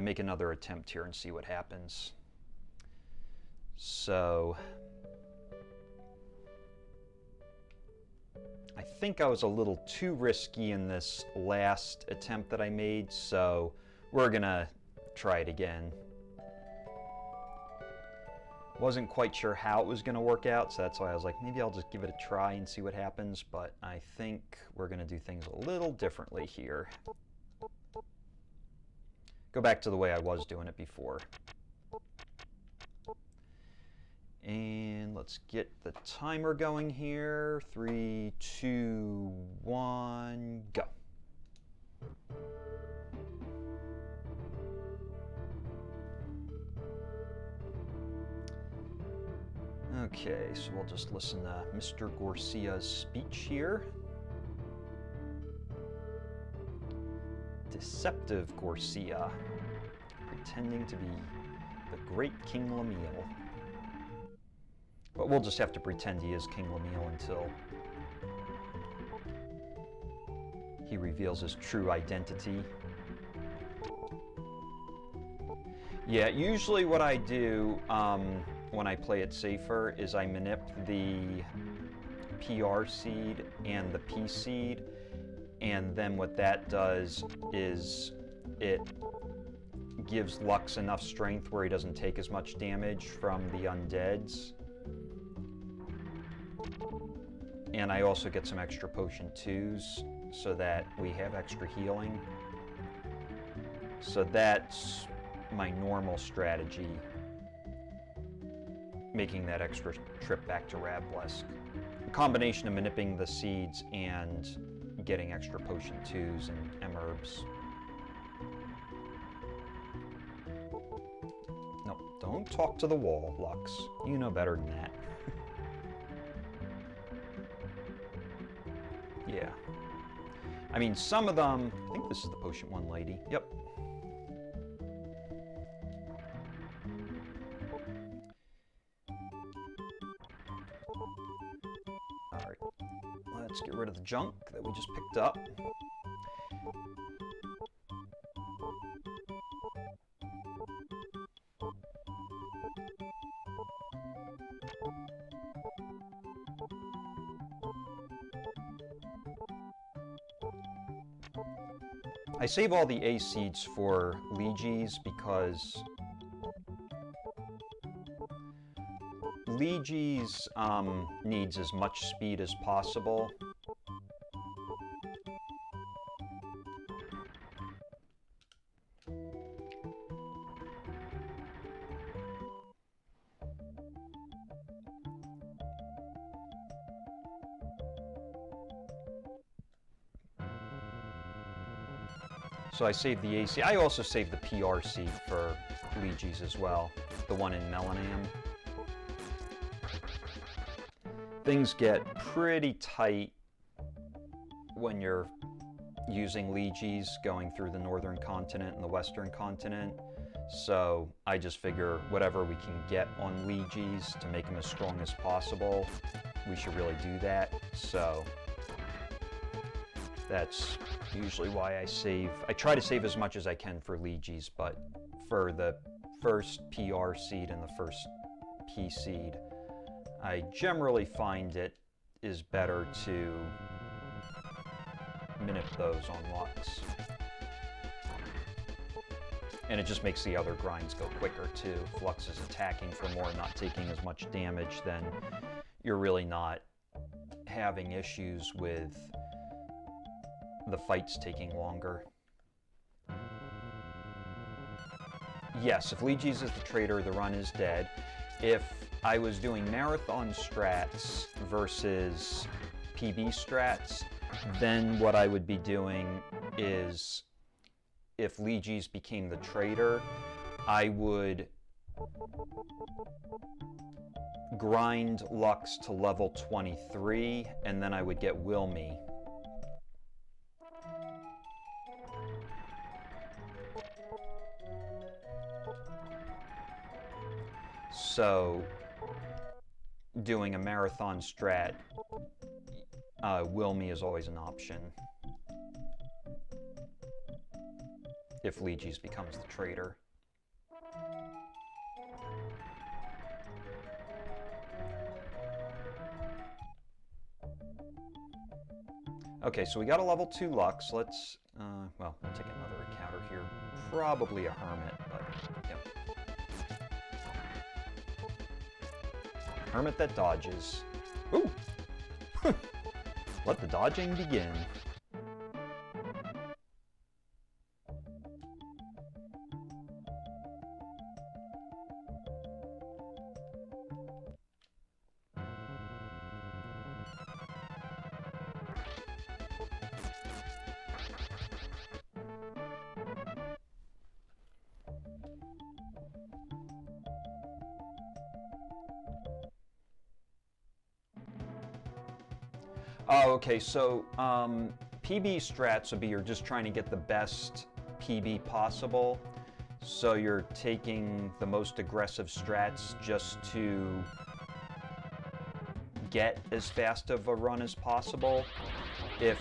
make another attempt here and see what happens. So I think I was a little too risky in this last attempt that I made, so we're gonna try it again. Wasn't quite sure how it was gonna work out, so that's why I was like, maybe I'll just give it a try and see what happens, but I think we're gonna do things a little differently here. Go back to the way I was doing it before. And let's get the timer going here. 3, 2, 1, go. Okay, so we'll just listen to Mr. Gorsia's speech here. Deceptive Gorsia, pretending to be the great King Lemuel. But we'll just have to pretend he is King Lemuel until he reveals his true identity. Yeah, usually what I do when I play it safer is I manip the PR seed and the P seed, and then what that does is it gives Lux enough strength where he doesn't take as much damage from the undeads. And I also get some extra potion 2s so that we have extra healing. So that's my normal strategy, making that extra trip back to Radblesk. A combination of manipping the seeds and getting extra potion 2s and M-herbs. No, don't talk to the wall, Lux. You know better than that. Yeah. I mean, some of them... I think this is the potion 1 lady. Yep. Alright. Let's get rid of the junk that we just picked up. I save all the A seeds for Lejes because Lejes needs as much speed as possible. So I saved the AC. I also saved the PR seed for Lejes as well, the one in Melenam. Things get pretty tight when you're using Lejes going through the northern continent and the western continent. So I just figure whatever we can get on Lejes to make them as strong as possible, we should really do that. So that's usually why I save. I try to save as much as I can for Lejes, but for the first PR seed and the first P seed, I generally find it is better to manip those on Lux. And it just makes the other grinds go quicker too. If Lux is attacking for more and not taking as much damage, then you're really not having issues with the fights taking longer. Yes, if Lejes is the traitor, the run is dead. If I was doing marathon strats versus PB strats, then what I would be doing is, if Lejes became the traitor, I would grind Lux to level 23, and then I would get Wilme. So, doing a marathon strat, Wilme is always an option. if Lejes becomes the traitor. Okay, so we got a level 2 Lux. Let's, well, we'll take another encounter here. Probably a Hermit, but, yep. Hermit that dodges. Ooh! Let the dodging begin. Oh, okay, so PB strats would be you're just trying to get the best PB possible. So you're taking the most aggressive strats just to get as fast of a run as possible. If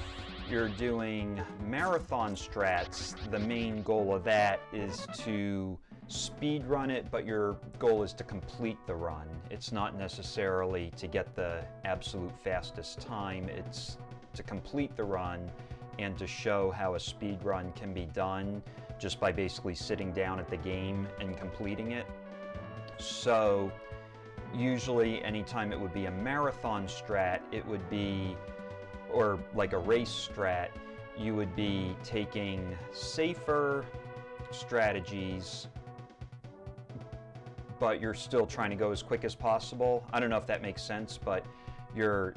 you're doing marathon strats, the main goal of that is to speed run it, but your goal is to complete the run. It's not necessarily to get the absolute fastest time, it's to complete the run and to show how a speed run can be done just by basically sitting down at the game and completing it. So usually anytime it would be a marathon strat, it would be, or like a race strat, you would be taking safer strategies, but you're still trying to go as quick as possible. I don't know if that makes sense, but you're,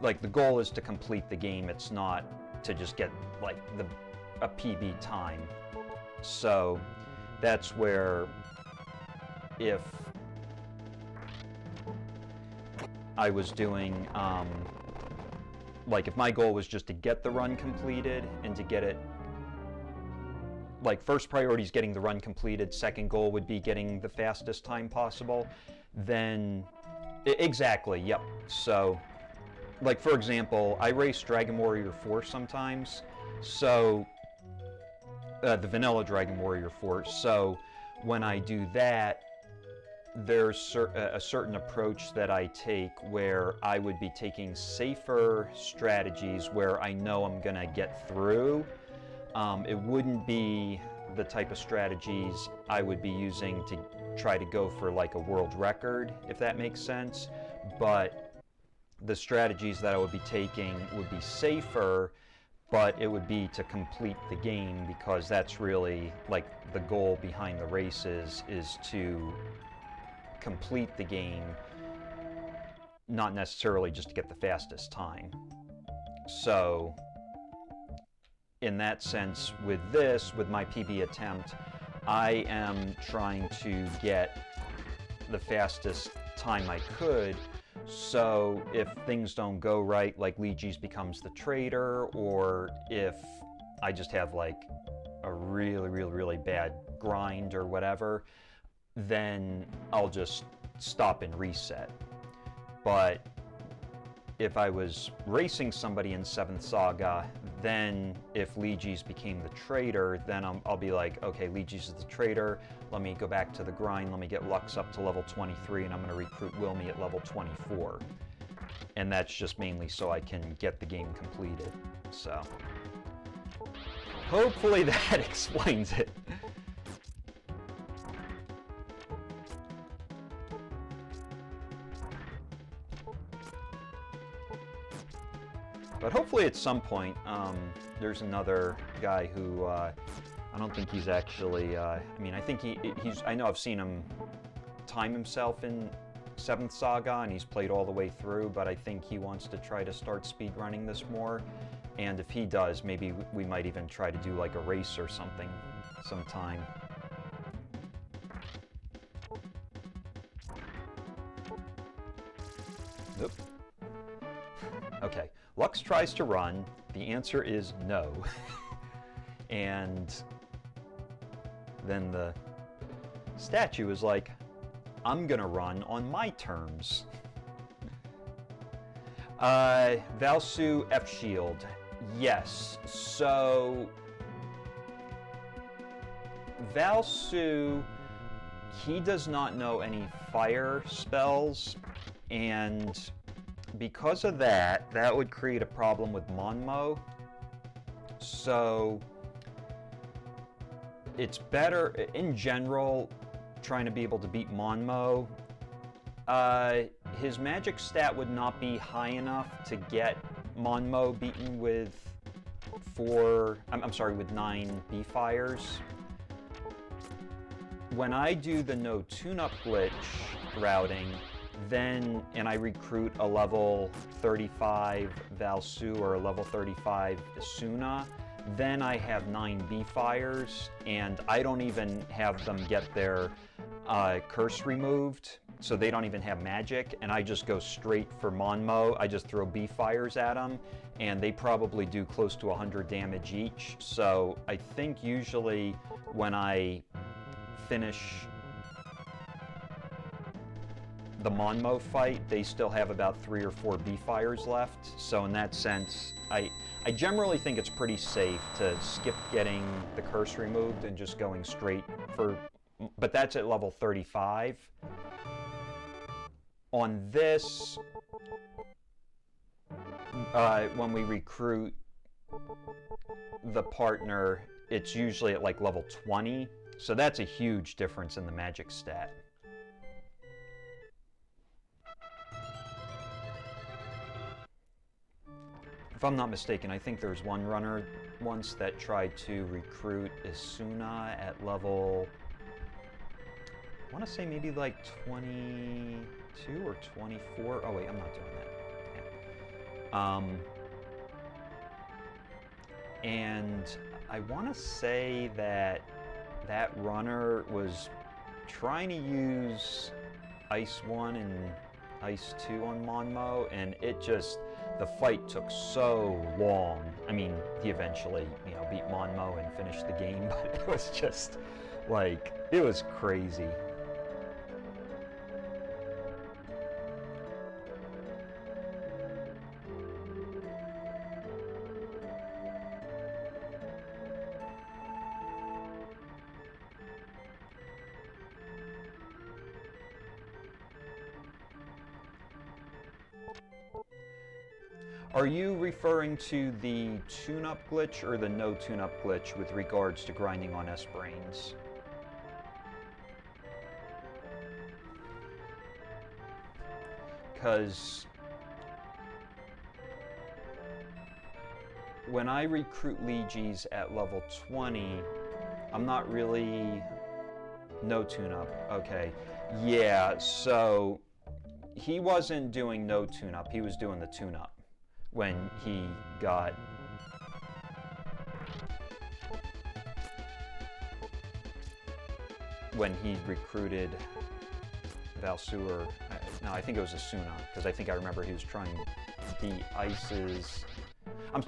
like, the goal is to complete the game. It's not to just get, like, a PB time. So that's where if I was doing, like, if my goal was just to get the run completed and to get it, like, first priority is getting the run completed, second goal would be getting the fastest time possible, then, exactly, yep. So, like, for example, I race Dragon Warrior 4 sometimes, so, the vanilla Dragon Warrior 4, so when I do that, there's a certain approach that I take where I would be taking safer strategies where I know I'm gonna get through. It wouldn't be the type of strategies I would be using to try to go for like a world record, if that makes sense, but the strategies that I would be taking would be safer, but it would be to complete the game, because that's really like the goal behind the races, is to complete the game, not necessarily just to get the fastest time. So in that sense, with this, with my PB attempt, I am trying to get the fastest time I could. So if things don't go right, like Lejes becomes the traitor, or if I just have like a really bad grind or whatever, then I'll just stop and reset. But if I was racing somebody in 7th Saga, then if Lejes became the traitor, then I'll be like, okay, Lejes is the traitor, let me go back to the grind, let me get Lux up to level 23, and I'm going to recruit Wilme at level 24. And that's just mainly so I can get the game completed. So hopefully that explains it. But hopefully at some point, there's another guy who, I don't think he's actually, I mean, I think he's, I know I've seen him time himself in 7th Saga, and he's played all the way through, but I think he wants to try to start speedrunning this more. And if he does, maybe we might even try to do like a race or something sometime. Nope. Okay. Lux tries to run. The answer is no. And then the statue is like, I'm gonna run on my terms. Valsu F Shield. Yes. So Valsu, he does not know any fire spells, and because of that, that would create a problem with Monmo. So it's better, in general, trying to be able to beat Monmo. His magic stat would not be high enough to get Monmo beaten with with 9 B-Fires. When I do the no tune-up glitch routing, then, and I recruit a level 35 Valsu or a level 35 Isuna, then I have 9 B-Fires, and I don't even have them get their curse removed, so they don't even have magic, and I just go straight for Monmo. I just throw B-Fires at them, and they probably do close to 100 damage each. So I think usually when I finish the Monmo fight, they still have about 3 or 4 B-Fires left. So in that sense, I generally think it's pretty safe to skip getting the curse removed and just going straight for, but that's at level 35. On this, when we recruit the partner, it's usually at like level 20. So that's a huge difference in the magic stat. If I'm not mistaken, I think there's one runner once that tried to recruit Isuna at level, I want to say maybe like 22 or 24. Oh wait, I'm not doing that. Yeah. And I want to say that that runner was trying to use Ice 1 and Ice 2 on Monmo, and it just, the fight took so long. I mean, he eventually, beat Monmo and finished the game, but it was just, like, it was crazy. Are you referring to the tune-up glitch or the no tune-up glitch with regards to grinding on S-Brains? Because when I recruit Lejes at level 20, I'm not really no tune-up. Okay, yeah, so he wasn't doing no tune-up, he was doing the tune-up when he got recruited Valsu, no, I think it was Isuna, because I think I remember he was trying the Ices,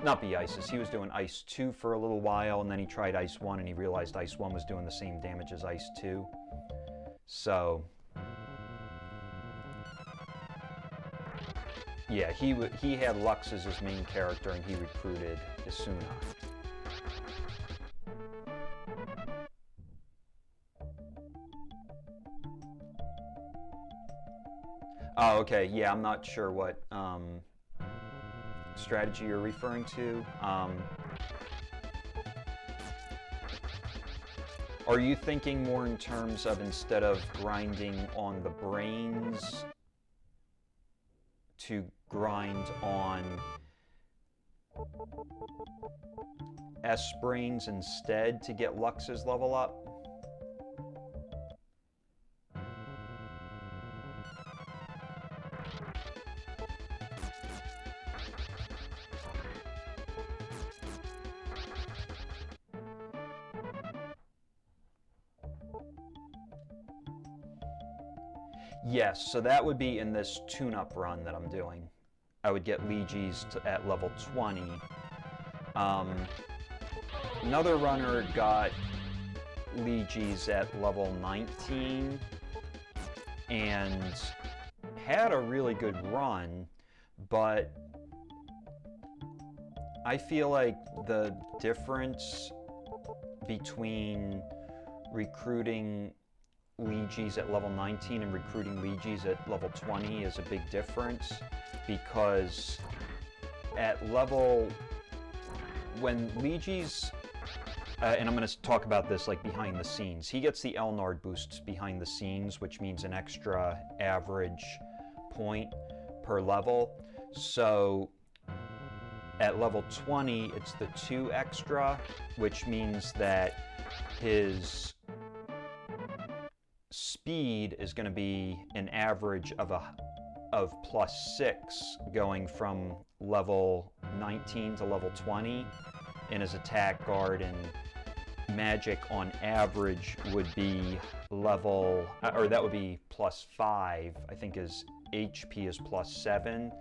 not the Ices, he was doing Ice 2 for a little while, and then he tried Ice 1 and he realized Ice 1 was doing the same damage as Ice 2. So yeah, he had Lux as his main character, and he recruited Isuna. Oh, okay, yeah, I'm not sure what strategy you're referring to. Are you thinking more in terms of, instead of grinding on the brains, to grind on S-Brains instead to get Lux's level up? Yes, so that would be in this tune-up run that I'm doing. I would get Lejes at level 20. Another runner got Lejes at level 19 and had a really good run, but I feel like the difference between recruiting Lejes at level 19 and recruiting Lejes at level 20 is a big difference, because at level, when Lejes, and I'm going to talk about this like behind the scenes, he gets the Elnard boosts behind the scenes, which means an extra average point per level. So at level 20, it's the 2 extra, which means that his speed is going to be an average of +6 going from level 19 to level 20, and his attack, guard, and magic on average would be level, or that would be +5. I think his HP is +7.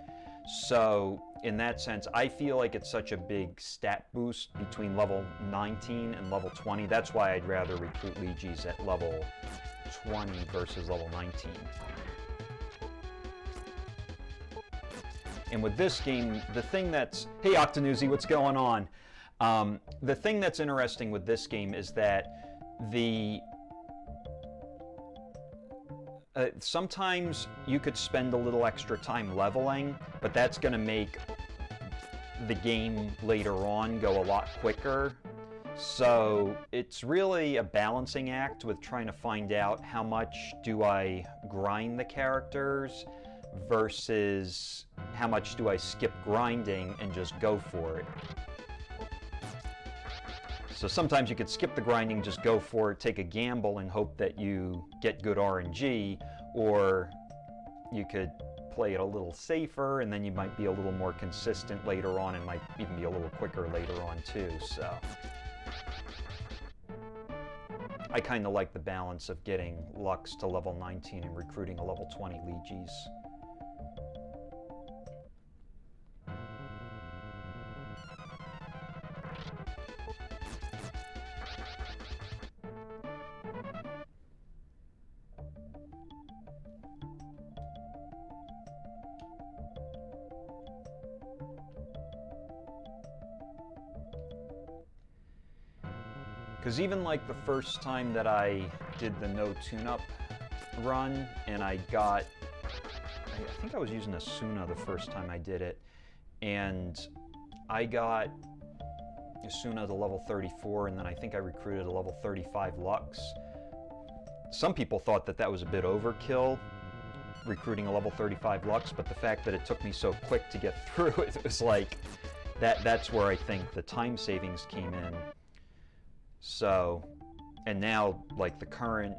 So in that sense, I feel like it's such a big stat boost between level 19 and level 20. That's why I'd rather recruit Lejes at level 20 versus level 19. And with this game, the thing that's... Hey, Octanuzi, what's going on? The thing that's interesting with this game is that sometimes you could spend a little extra time leveling, but that's going to make the game later on go a lot quicker. So it's really a balancing act with trying to find out how much do I grind the characters versus how much do I skip grinding and just go for it. So sometimes you could skip the grinding, just go for it, take a gamble and hope that you get good RNG, or you could play it a little safer and then you might be a little more consistent later on and might even be a little quicker later on too. So I kind of like the balance of getting Lux to level 19 and recruiting a level 20 Lejes. Because even like the first time that I did the no tune-up run, and I think I was using a Suna the first time I did it, and I got Suna to level 34, and then I think I recruited a level 35 Lux. Some people thought that that was a bit overkill, recruiting a level 35 Lux, but the fact that it took me so quick to get through it, it was like, that's where I think the time savings came in. So, and now, like the current,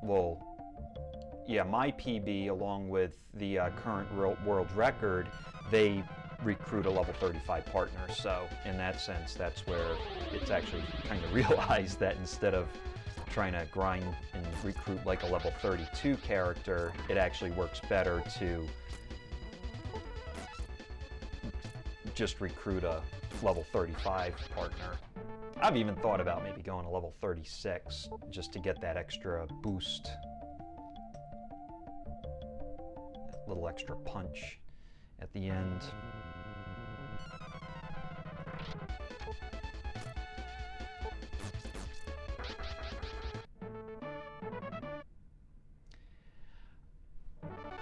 well, yeah, my PB along with the current world record, they recruit a level 35 partner. So in that sense, that's where it's actually kind of realized that instead of trying to grind and recruit like a level 32 character, it actually works better to just recruit a level 35 partner. I've even thought about maybe going to level 36 just to get that extra boost, that little extra punch at the end.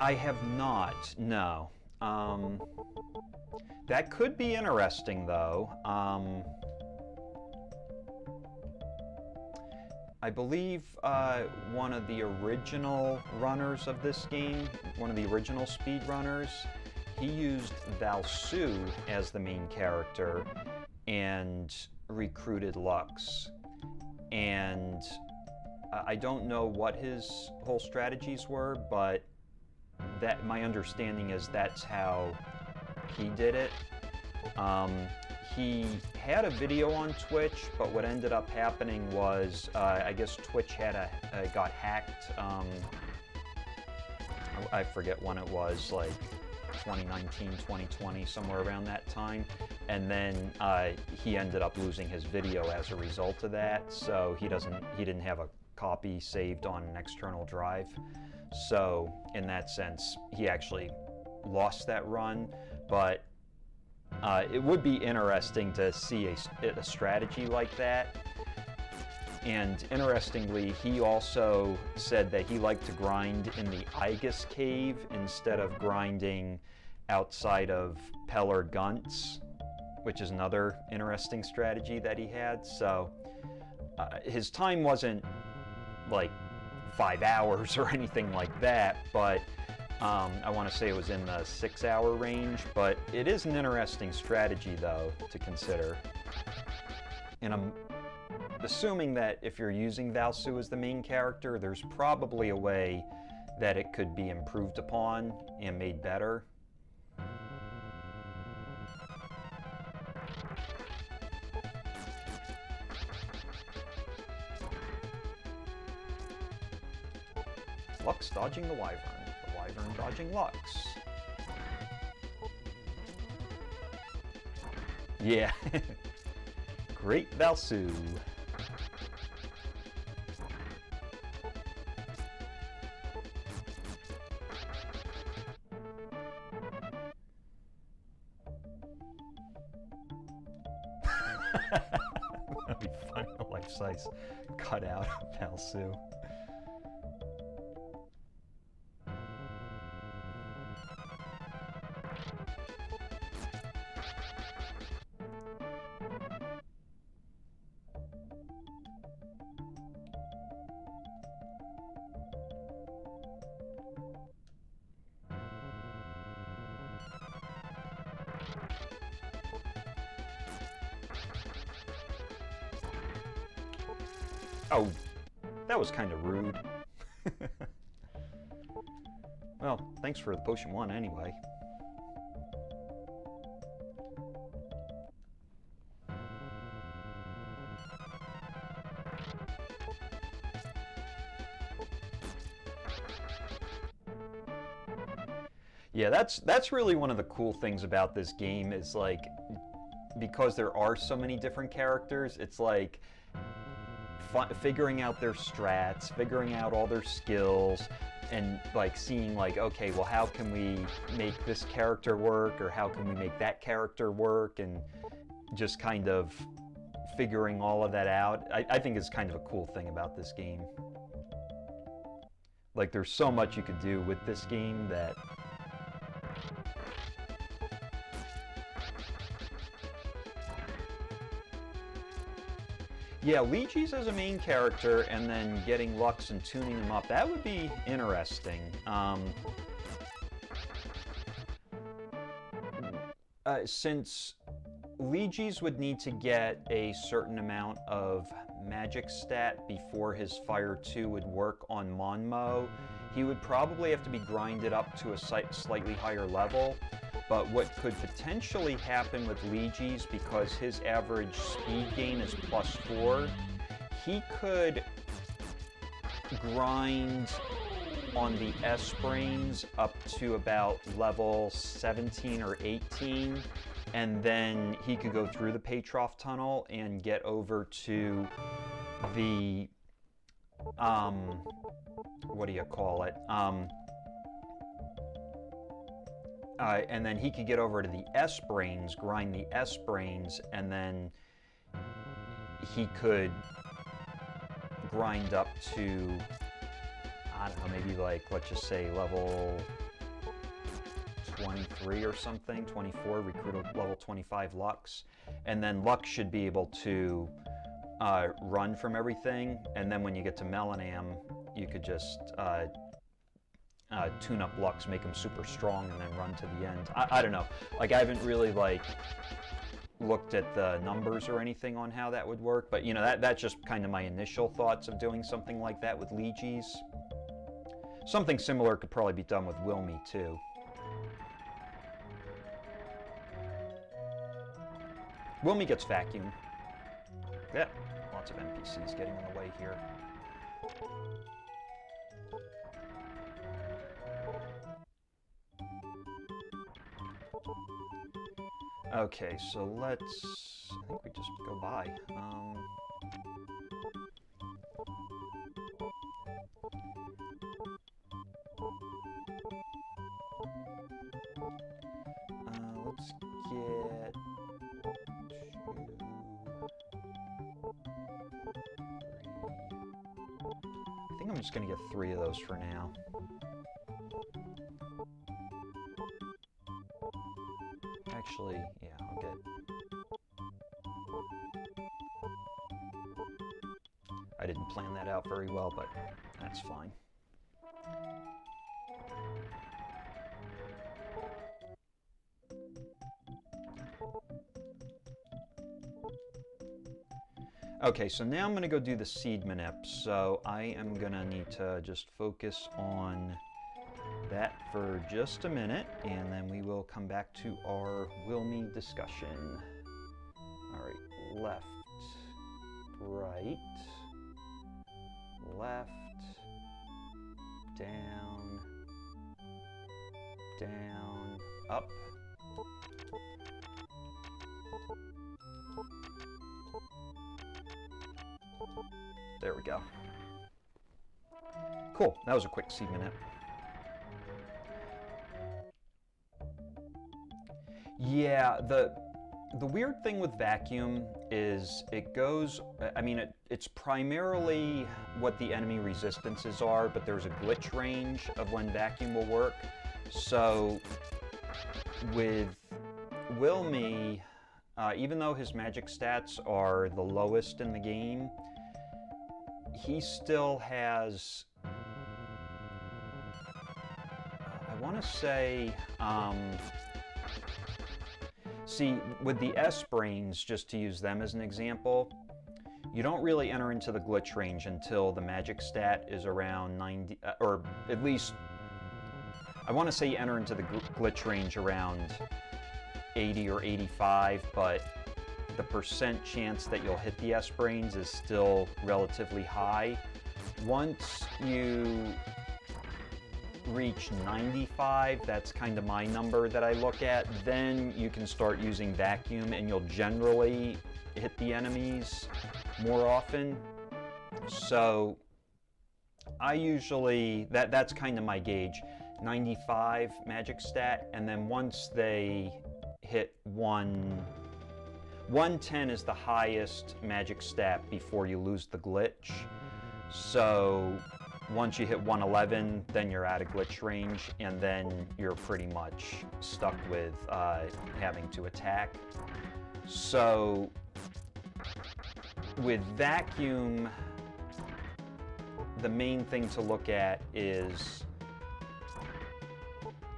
I have not, no. That could be interesting though. I believe one of the original runners of this game, one of the original speedrunners, he used Valsu as the main character and recruited Lux. And I don't know what his whole strategies were, but that my understanding is that's how he did it. He had a video on Twitch, but what ended up happening was, I guess Twitch had got hacked. I forget when it was, like 2019, 2020, somewhere around that time. And then he ended up losing his video as a result of that. So he didn't have a copy saved on an external drive. So in that sense, he actually lost that run, but it would be interesting to see a strategy like that. And interestingly, he also said that he liked to grind in the Eygus cave instead of grinding outside of Pell or Guntz, which is another interesting strategy that he had. So his time wasn't like 5 hours or anything like that, but I want to say it was in the 6-hour range. But it is an interesting strategy, though, to consider. And I'm assuming that if you're using Valsu as the main character, there's probably a way that it could be improved upon and made better. Lux dodging the Wyvern dodging Lux. Yeah. Great Valsu. That'd be funny, a life-size cutout of Valsu. Oh, that was kind of rude. Well, thanks for the potion 1 anyway. Yeah, that's really one of the cool things about this game is, like, because there are so many different characters, it's like figuring out their strats, figuring out all their skills, and like seeing like, okay, well, how can we make this character work, or how can we make that character work, and just kind of figuring all of that out. I think it's kind of a cool thing about this game. Like, there's so much you could do with this game that yeah, Lejes as a main character and then getting Lux and tuning him up, that would be interesting. Since Lejes would need to get a certain amount of magic stat before his Fire 2 would work on Monmo, he would probably have to be grinded up to a slightly higher level. But what could potentially happen with Lejes, because his average speed gain is +4, he could grind on the S-Brains up to about level 17 or 18, and then he could go through the Patrof tunnel and get over to the, what do you call it? And then he could get over to the S-Brains, grind the S-Brains, and then he could grind up to, I don't know, maybe like, let's just say level 23 or something, 24, recruit a level 25 Lux. And then Lux should be able to run from everything, and then when you get to Melenam, you could just tune up Lux, make him super strong, and then run to the end. I don't know. Like, I haven't really, like, looked at the numbers or anything on how that would work, but, you know, that's just kind of my initial thoughts of doing something like that with Lejes. Something similar could probably be done with Wilme, too. Wilme gets vacuumed. Yeah, lots of NPCs getting in the way here. Okay, so let's, I think we just go by. Let's get to 3, think I'm just going to get 3 of those for now. Actually, yeah, I'll get... I didn't plan that out very well, but that's fine. Okay, so now I'm going to go do the seed manip, so I am going to need to just focus on that for just a minute, and then we will come back to our Wilme discussion. Alright, left, right, left, down, down, up. There we go. Cool, that was a quick seed manip. Yeah, the weird thing with vacuum is it goes, I mean, it's primarily what the enemy resistances are, but there's a glitch range of when vacuum will work. So with Wilme, even though his magic stats are the lowest in the game, he still has, I want to say, see, with the S-Brains, just to use them as an example, you don't really enter into the glitch range until the magic stat is around 90, or at least, I want to say you enter into the glitch range around 80 or 85, but the percent chance that you'll hit the S-Brains is still relatively high. Once you reach 95, that's kind of my number that I look at, then you can start using vacuum and you'll generally hit the enemies more often. So I usually, that's kind of my gauge, 95 magic stat, and then once they hit 110 is the highest magic stat before you lose the glitch. So once you hit 111, then you're out of glitch range, and then you're pretty much stuck with having to attack. So with vacuum, the main thing to look at is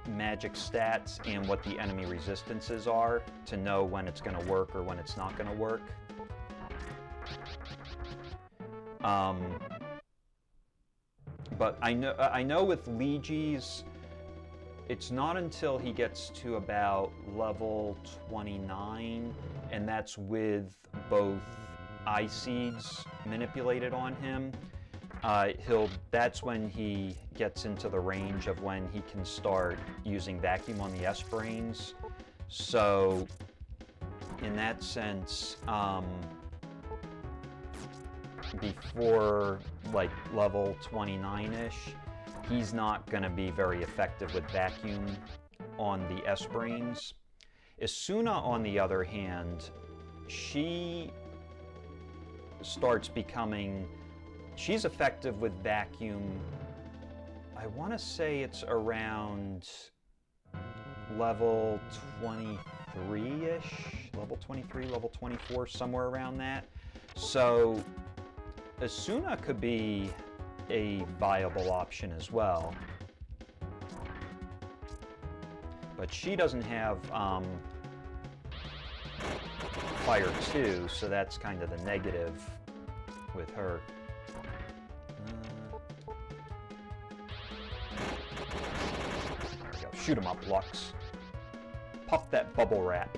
magic stats and what the enemy resistances are to know when it's going to work or when it's not going to work. But I know with Lejes, it's not until he gets to about level 29, and that's with both eye seeds manipulated on him. That's when he gets into the range of when he can start using vacuum on the S-Brains. So in that sense, before like level 29-ish, he's not going to be very effective with vacuum on the S-Brains. Isuna, on the other hand, she starts becoming, she's effective with vacuum, I want to say it's around level 23-ish, level 23, level 24, somewhere around that. So Isuna could be a viable option as well. But she doesn't have Fire 2, so that's kind of the negative with her. There we go. Shoot 'em up, Lux. Pop that bubble wrap.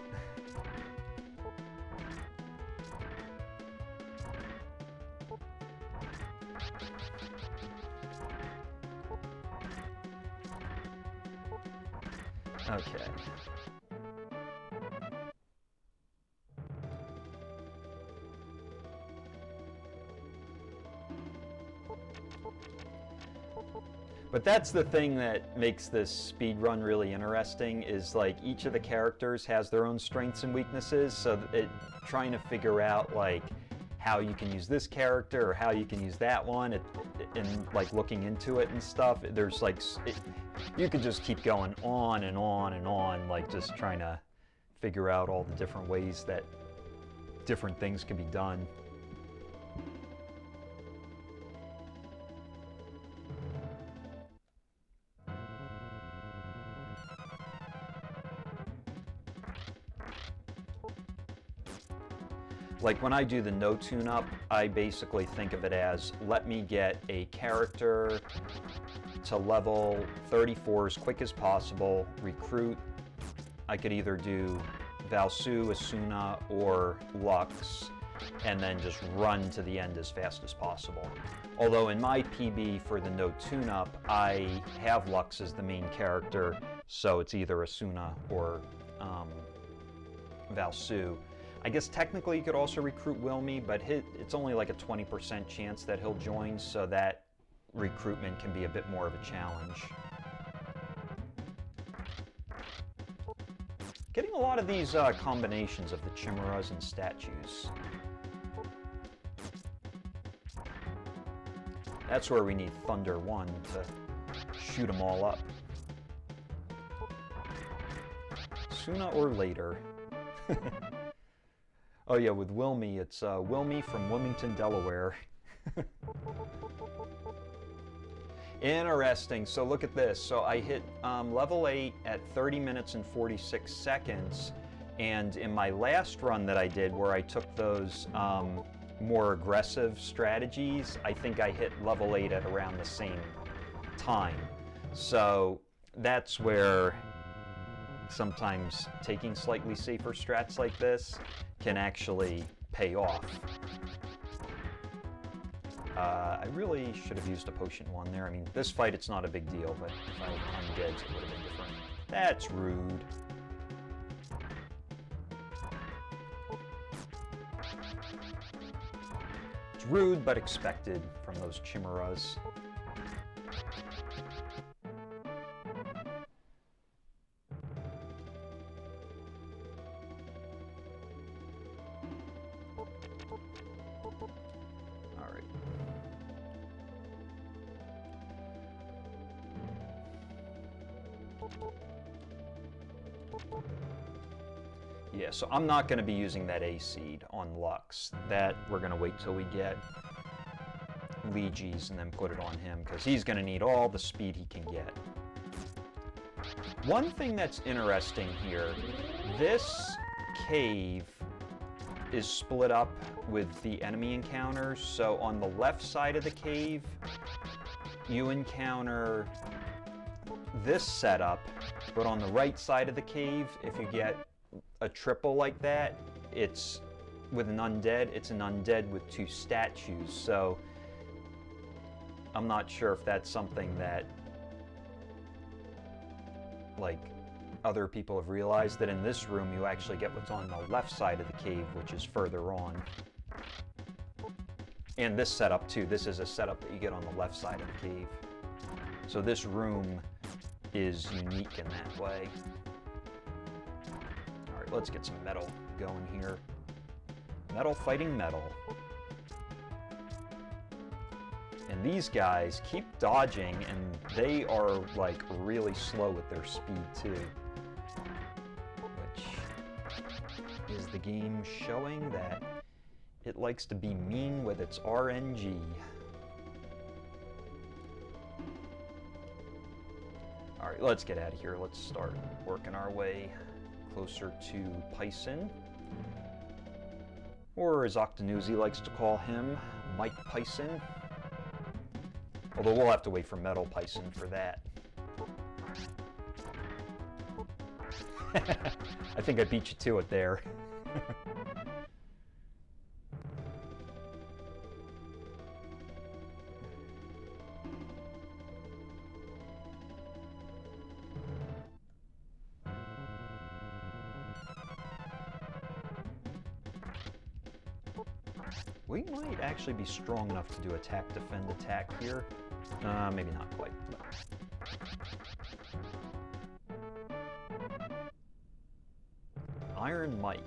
Okay. But that's the thing that makes this speed run really interesting, is like each of the characters has their own strengths and weaknesses, so trying to figure out like how you can use this character or how you can use that one, and like looking into it and stuff, there's like, you could just keep going on and on and on, like just trying to figure out all the different ways that different things can be done. Like when I do the no tune-up, I basically think of it as, let me get a character to level 34 as quick as possible, recruit. I could either do Valsu, Asuna, or Lux, and then just run to the end as fast as possible. Although in my PB for the no tune-up, I have Lux as the main character, so it's either Asuna or Valsu. I guess technically you could also recruit Wilme, but it's only like a 20% chance that he'll join, so that recruitment can be a bit more of a challenge. Getting a lot of these combinations of the chimeras and statues. That's where we need Thunder 1 to shoot them all up. Sooner or later. Oh yeah, with Wilme, it's Wilme from Wilmington, Delaware. Interesting, so look at this. So I hit level 8 at 30 minutes and 46 seconds, and in my last run that I did where I took those more aggressive strategies, I think I hit level 8 at around the same time. So that's where sometimes taking slightly safer strats like this can actually pay off. I really should have used a potion 1 there. I mean, this fight it's not a big deal, but if I was undead, it would have been different. That's rude. It's rude but expected from those chimeras. Yeah, so I'm not going to be using that A seed on Lux. That we're going to wait till we get Lejes and then put it on him, because he's going to need all the speed he can get. One thing that's interesting here, this cave is split up with the enemy encounters. So on the left side of the cave, you encounter this setup, but on the right side of the cave, if you get a triple like that, it's with an undead, it's an undead with 2 statues. So I'm not sure if that's something that like other people have realized, that in this room you actually get what's on the left side of the cave, which is further on. And this setup too, this is a setup that you get on the left side of the cave. So this room is unique in that way. Alright, let's get some metal going here. Metal fighting metal. And these guys keep dodging, and they are like really slow with their speed too. Which is the game showing that it likes to be mean with its RNG. Alright, let's get out of here. Let's start working our way closer to Pison. Or as Octanuzi likes to call him, Mike Pison. Although we'll have to wait for Metal Pison for that. I think I beat you to it there. We might actually be strong enough to do attack, defend, attack here. Maybe not quite. Iron Mike.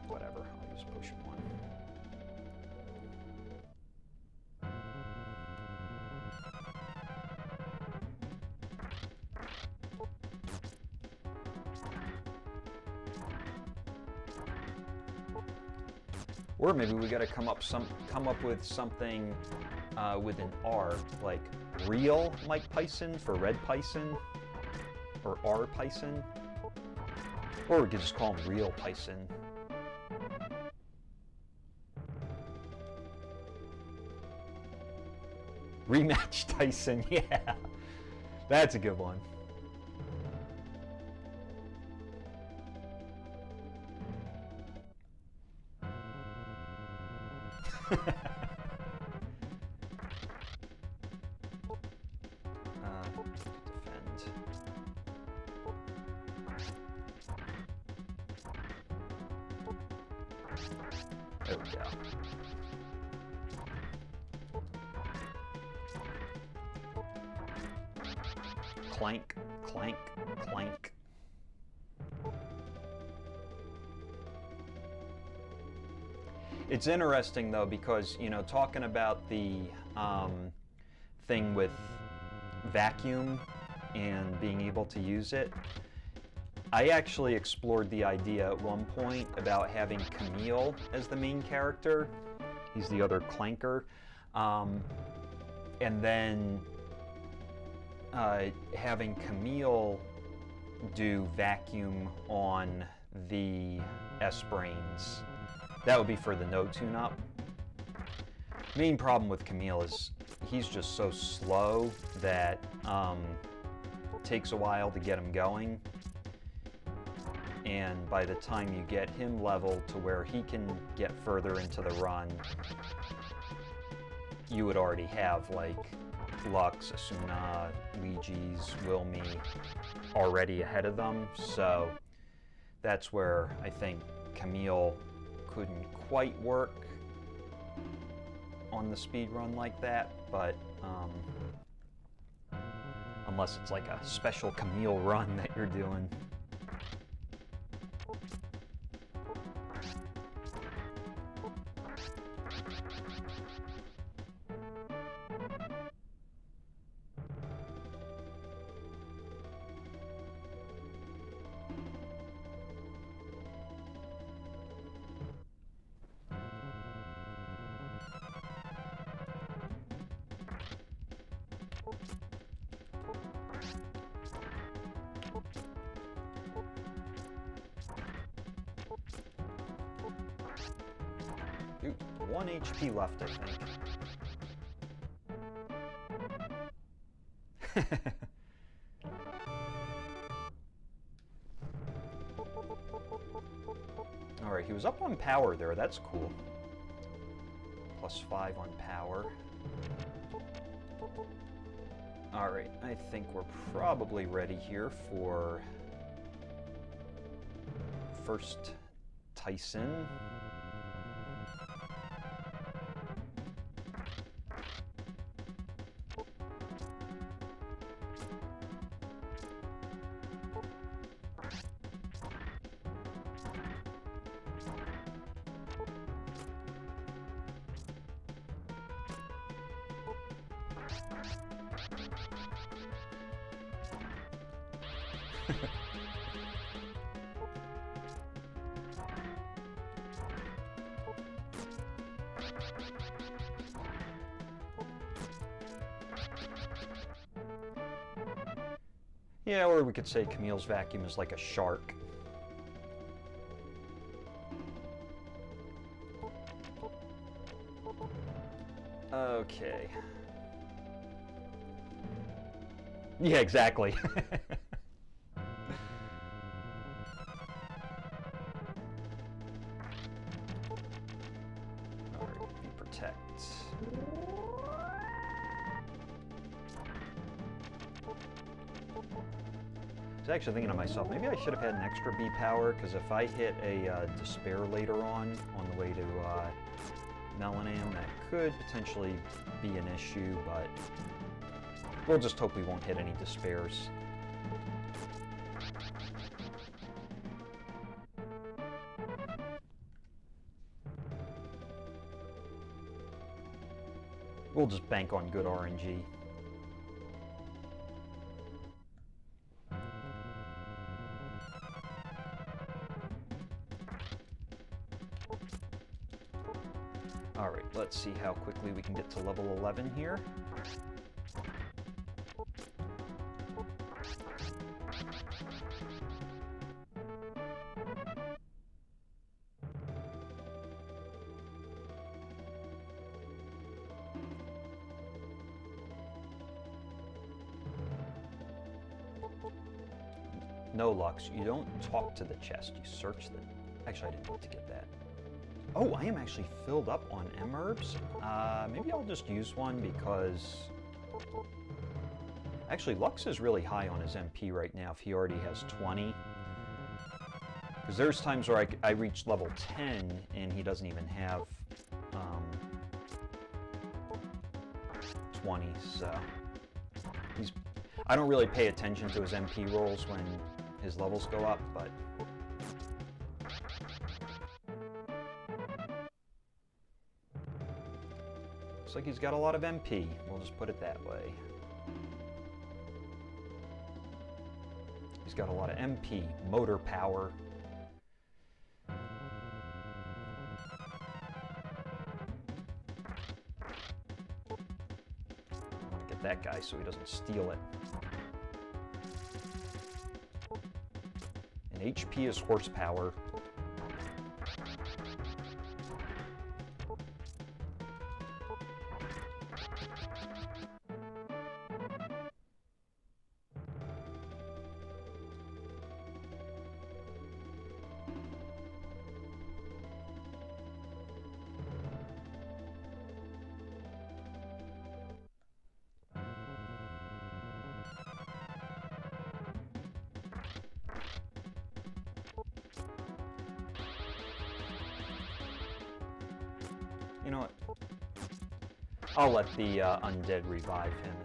Whatever, I'll use potion 1. Or maybe we gotta come up with something with an R, like real Mike Pison for red Pison, or R Pison. Or we could just call him real Pison. Rematch Tyson, yeah. That's a good one. Defend. There we go. Clank, clank, clank. It's interesting though because, you know, talking about the thing with vacuum and being able to use it, I actually explored the idea at one point about having Camille as the main character. He's the other clanker. And then having Camille do vacuum on the S-Brains. That would be for the no tune-up. Main problem with Camille is he's just so slow that it takes a while to get him going. And by the time you get him leveled to where he can get further into the run, you would already have like Lux, Asuna, Lejes, Wilme already ahead of them. So that's where I think Camille couldn't quite work on the speed run like that, but unless it's like a special Camille run that you're doing. Ooh, 1 HP left, I think. Alright, he was up on power there, that's cool. +5 on power. Alright, I think we're probably ready here for first Tyson. Yeah, or we could say Camille's vacuum is like a shark. Okay. Yeah, exactly. Alright, we protect. I was actually thinking to myself, maybe I should have had an extra B power, because if I hit a despair later on the way to Melenam, that could potentially be an issue, but we'll just hope we won't hit any despairs. We'll just bank on good RNG. Alright, let's see how quickly we can get to level 11 here. No, Lux, you don't talk to the chest, you search the... Actually, I didn't need to get that. Oh, I am actually filled up on M-herbs. Maybe I'll just use one because... Actually, Lux is really high on his MP right now if he already has 20. Because there's times where I reach level 10 and he doesn't even have 20, so... I don't really pay attention to his MP rolls when his levels go up, but... Looks like he's got a lot of MP. We'll just put it that way. He's got a lot of MP, motor power. I want to get that guy so he doesn't steal it. And HP is horsepower. You know what? I'll let the undead revive him.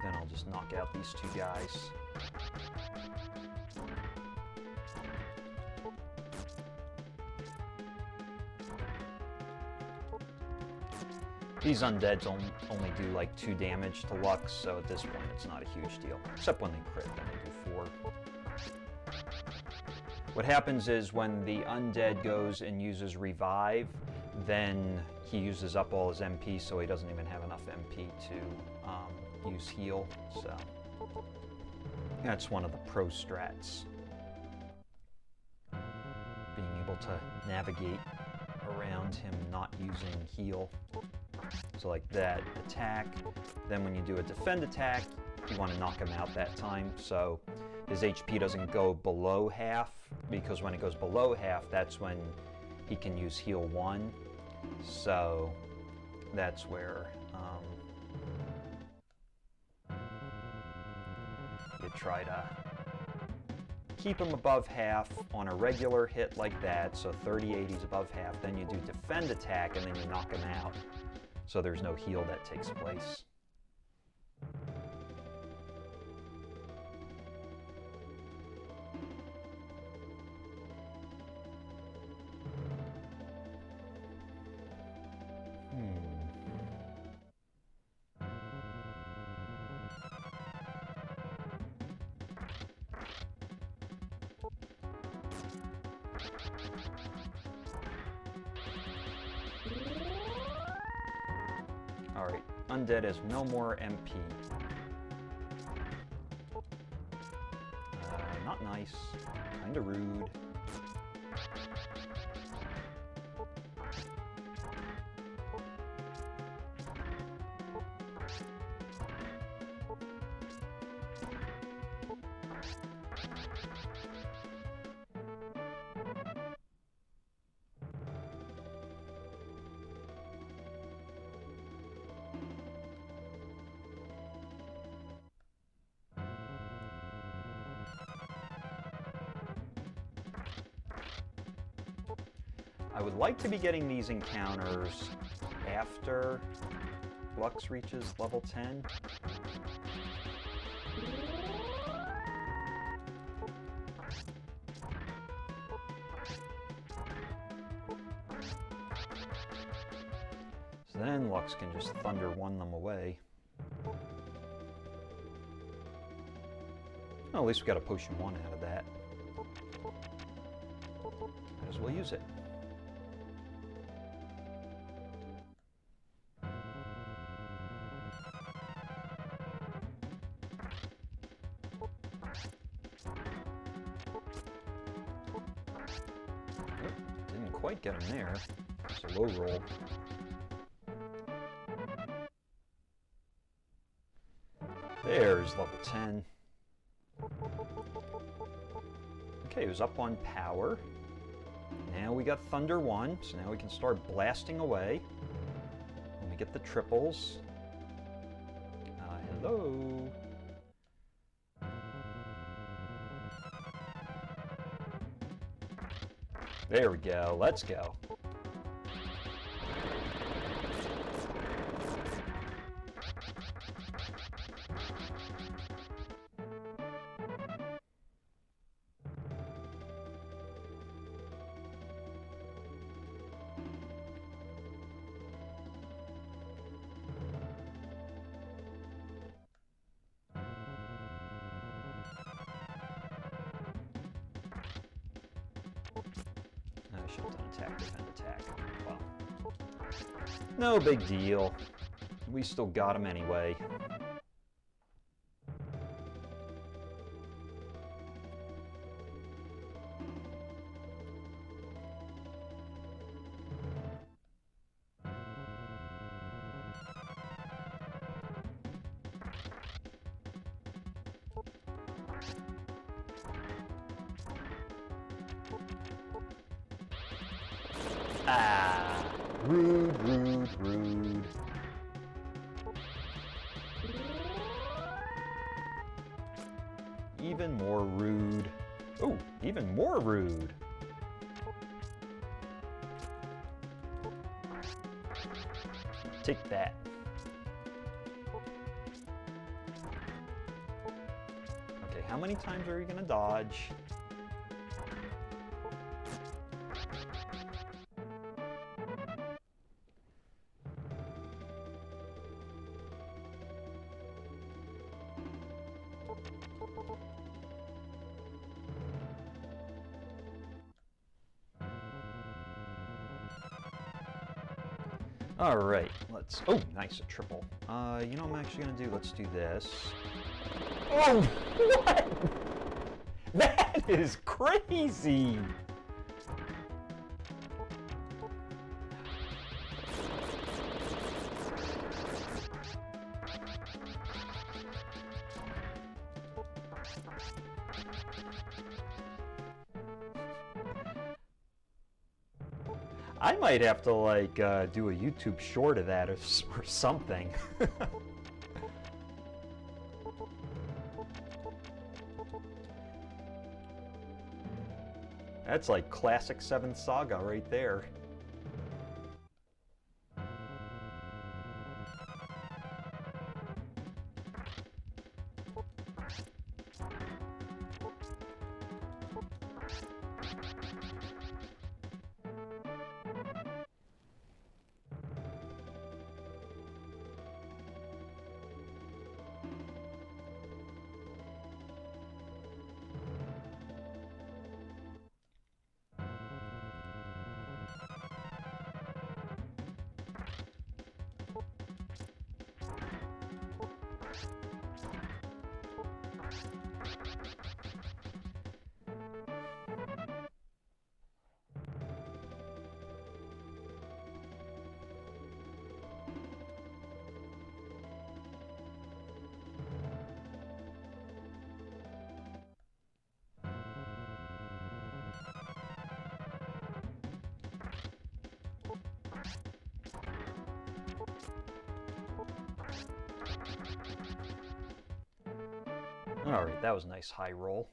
Then I'll just knock out these two guys. These undeads only do like 2 damage to Lux, so at this point it's not a huge deal. Except when they crit, then they do 4. What happens is when the undead goes and uses revive, then he uses up all his MP, so he doesn't even have enough MP to use heal. So that's one of the pro strats. Being able to navigate around him not using heal. So like that, attack. Then when you do a defend attack, you want to knock him out that time. So his HP doesn't go below half, because when it goes below half, that's when he can use heal 1. So that's where you try to keep him above half on a regular hit like that. So 30-80 is above half. Then you do defend attack, and then you knock him out. So there's no heal that takes place. Alright, undead has no more MP. Not nice. Kinda rude. I would like to be getting these encounters after Lux reaches level 10. then Lux can just Thunder One them away. Well, at least we got a Potion 1 out of that. Might as well use it. Didn't quite get him there. It's a low roll. There's level 10. Okay, he was up on power. Now we got Thunder 1, so now we can start blasting away. When we get the triples. Hello. There we go, let's go. I should have done attack, defend, attack. Well, no big deal. We still got him anyway. Ah, rude, rude, rude. Even more rude. Oh, even more rude. Take that. Okay, how many times are you gonna dodge? All right, let's, oh, nice, a triple. You know what I'm actually gonna do? Let's do this. Oh, what? That is crazy. I might have to, like, do a YouTube short of that or something. That's like classic 7th Saga right there. Alright, that was a nice high roll.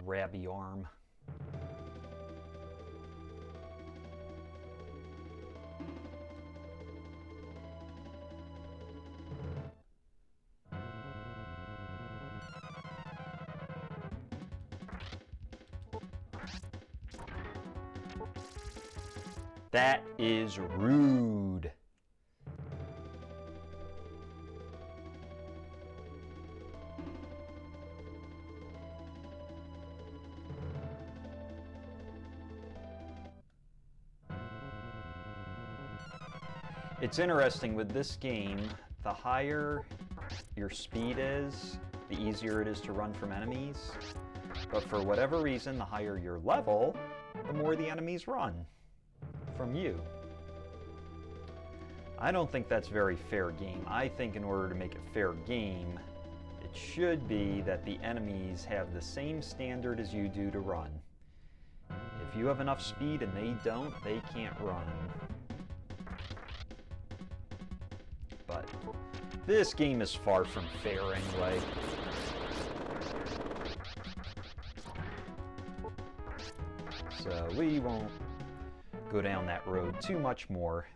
Grabby arm. That is rude. It's interesting with this game, the higher your speed is, the easier it is to run from enemies. But for whatever reason, the higher your level, the more the enemies run from you. I don't think that's very fair game. I think in order to make it fair game, it should be that the enemies have the same standard as you do to run. If you have enough speed and they don't, they can't run. But this game is far from fair anyway. So we won't go down that road too much more.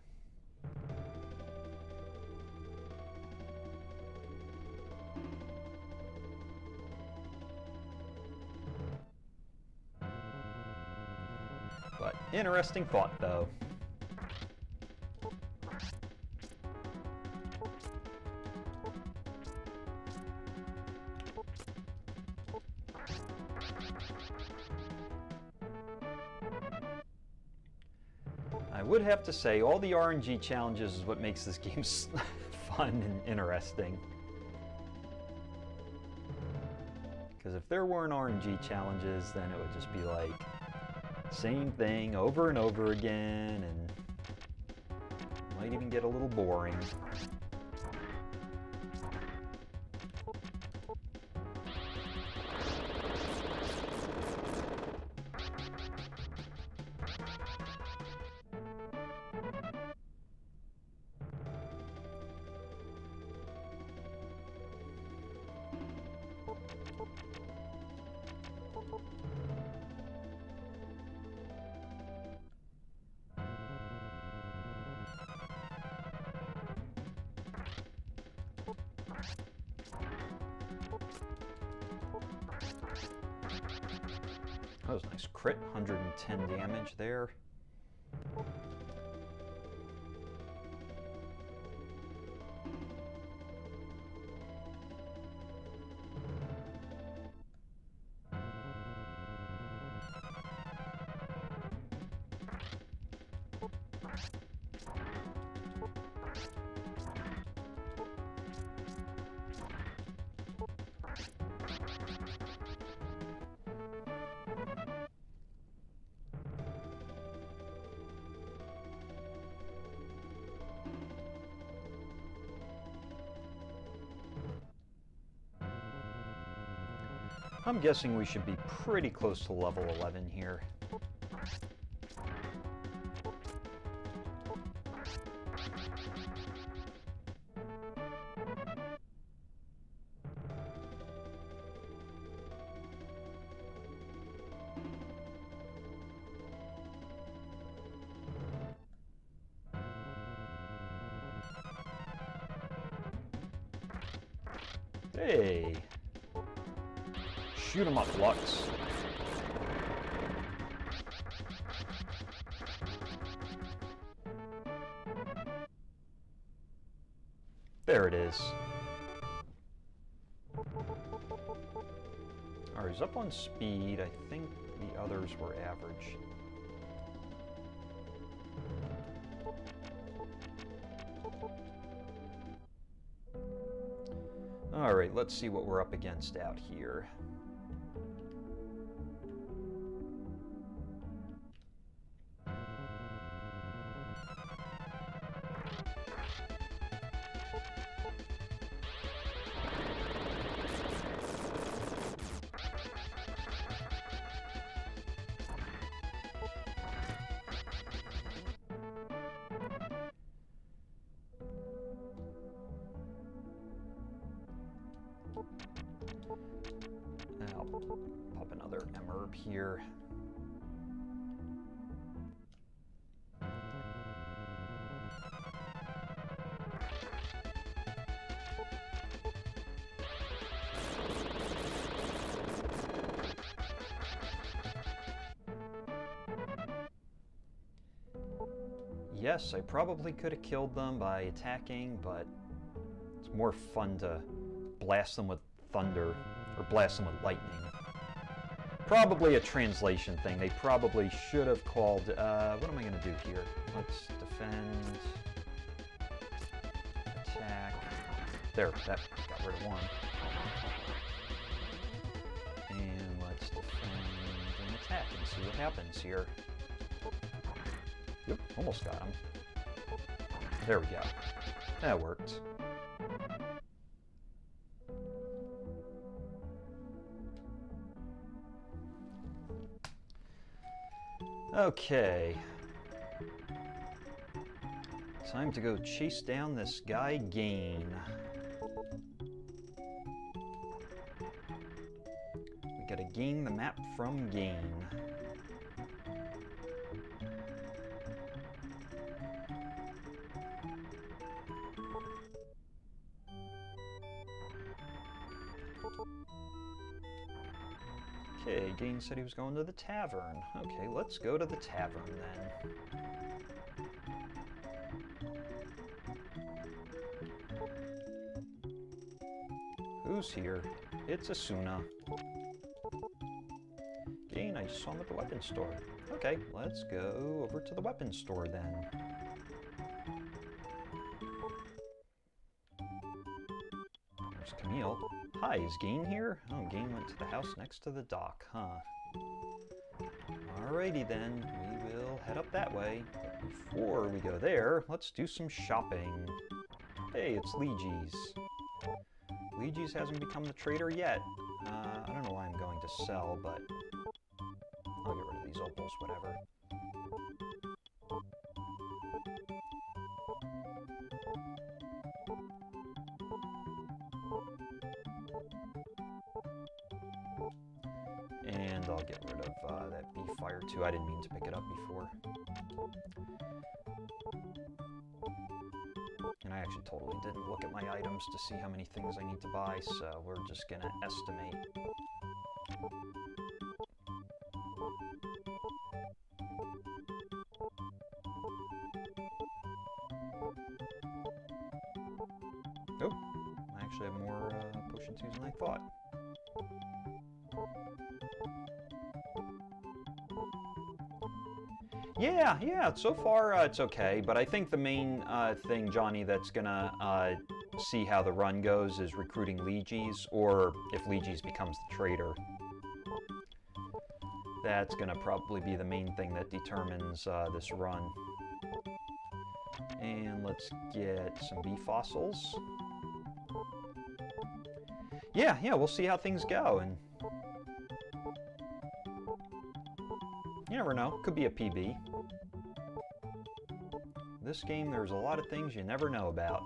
But interesting thought though. I would have to say, all the RNG challenges is what makes this game fun and interesting. Because if there weren't RNG challenges, then it would just be like, same thing over and over again, and might even get a little boring. That was a nice crit, 110 damage there. I'm guessing we should be pretty close to level 11 here. Hey! Shoot 'em up, Lux. There it is. Alright, he's up on speed. I think the others were average. Alright, let's see what we're up against out here. Pop another emerb here. Yes, I probably could have killed them by attacking, but it's more fun to blast them with thunder, or blast them with lightning. Probably a translation thing. They probably should have called, what am I going to do here? Let's defend, attack. There, that got rid of one. And let's defend and attack and see what happens here. Yep, almost got him. There we go. That worked. Okay. Time to go chase down this guy, Gain. We gotta gain the map from Gain. Okay, Gain said he was going to the tavern. Okay, let's go to the tavern then. Who's here? It's Asuna. Gain, I saw him at the weapons store. Okay, let's go over to the weapons store then. There's Camille. Hi, is Gain here? Oh, Gain went to the house next to the dock, huh? Alrighty then, we will head up that way. But before we go there, let's do some shopping. Hey, it's Lejes. Lejes hasn't become the traitor yet. I don't know why I'm going to sell, but I'll get rid of these opals, whatever. And I'll get rid of that bee fire too. I didn't mean to pick it up before. And I actually totally didn't look at my items to see how many things I need to buy, so we're just gonna estimate. Oh, I actually have more potion twos than I thought. Yeah, so far it's okay, but I think the main thing, Johnny, that's gonna see how the run goes is recruiting Lejes, or if Lejes becomes the traitor. That's gonna probably be the main thing that determines this run. And let's get some bee fossils. Yeah, we'll see how things go, and you never know, could be a PB. This game, there's a lot of things you never know about.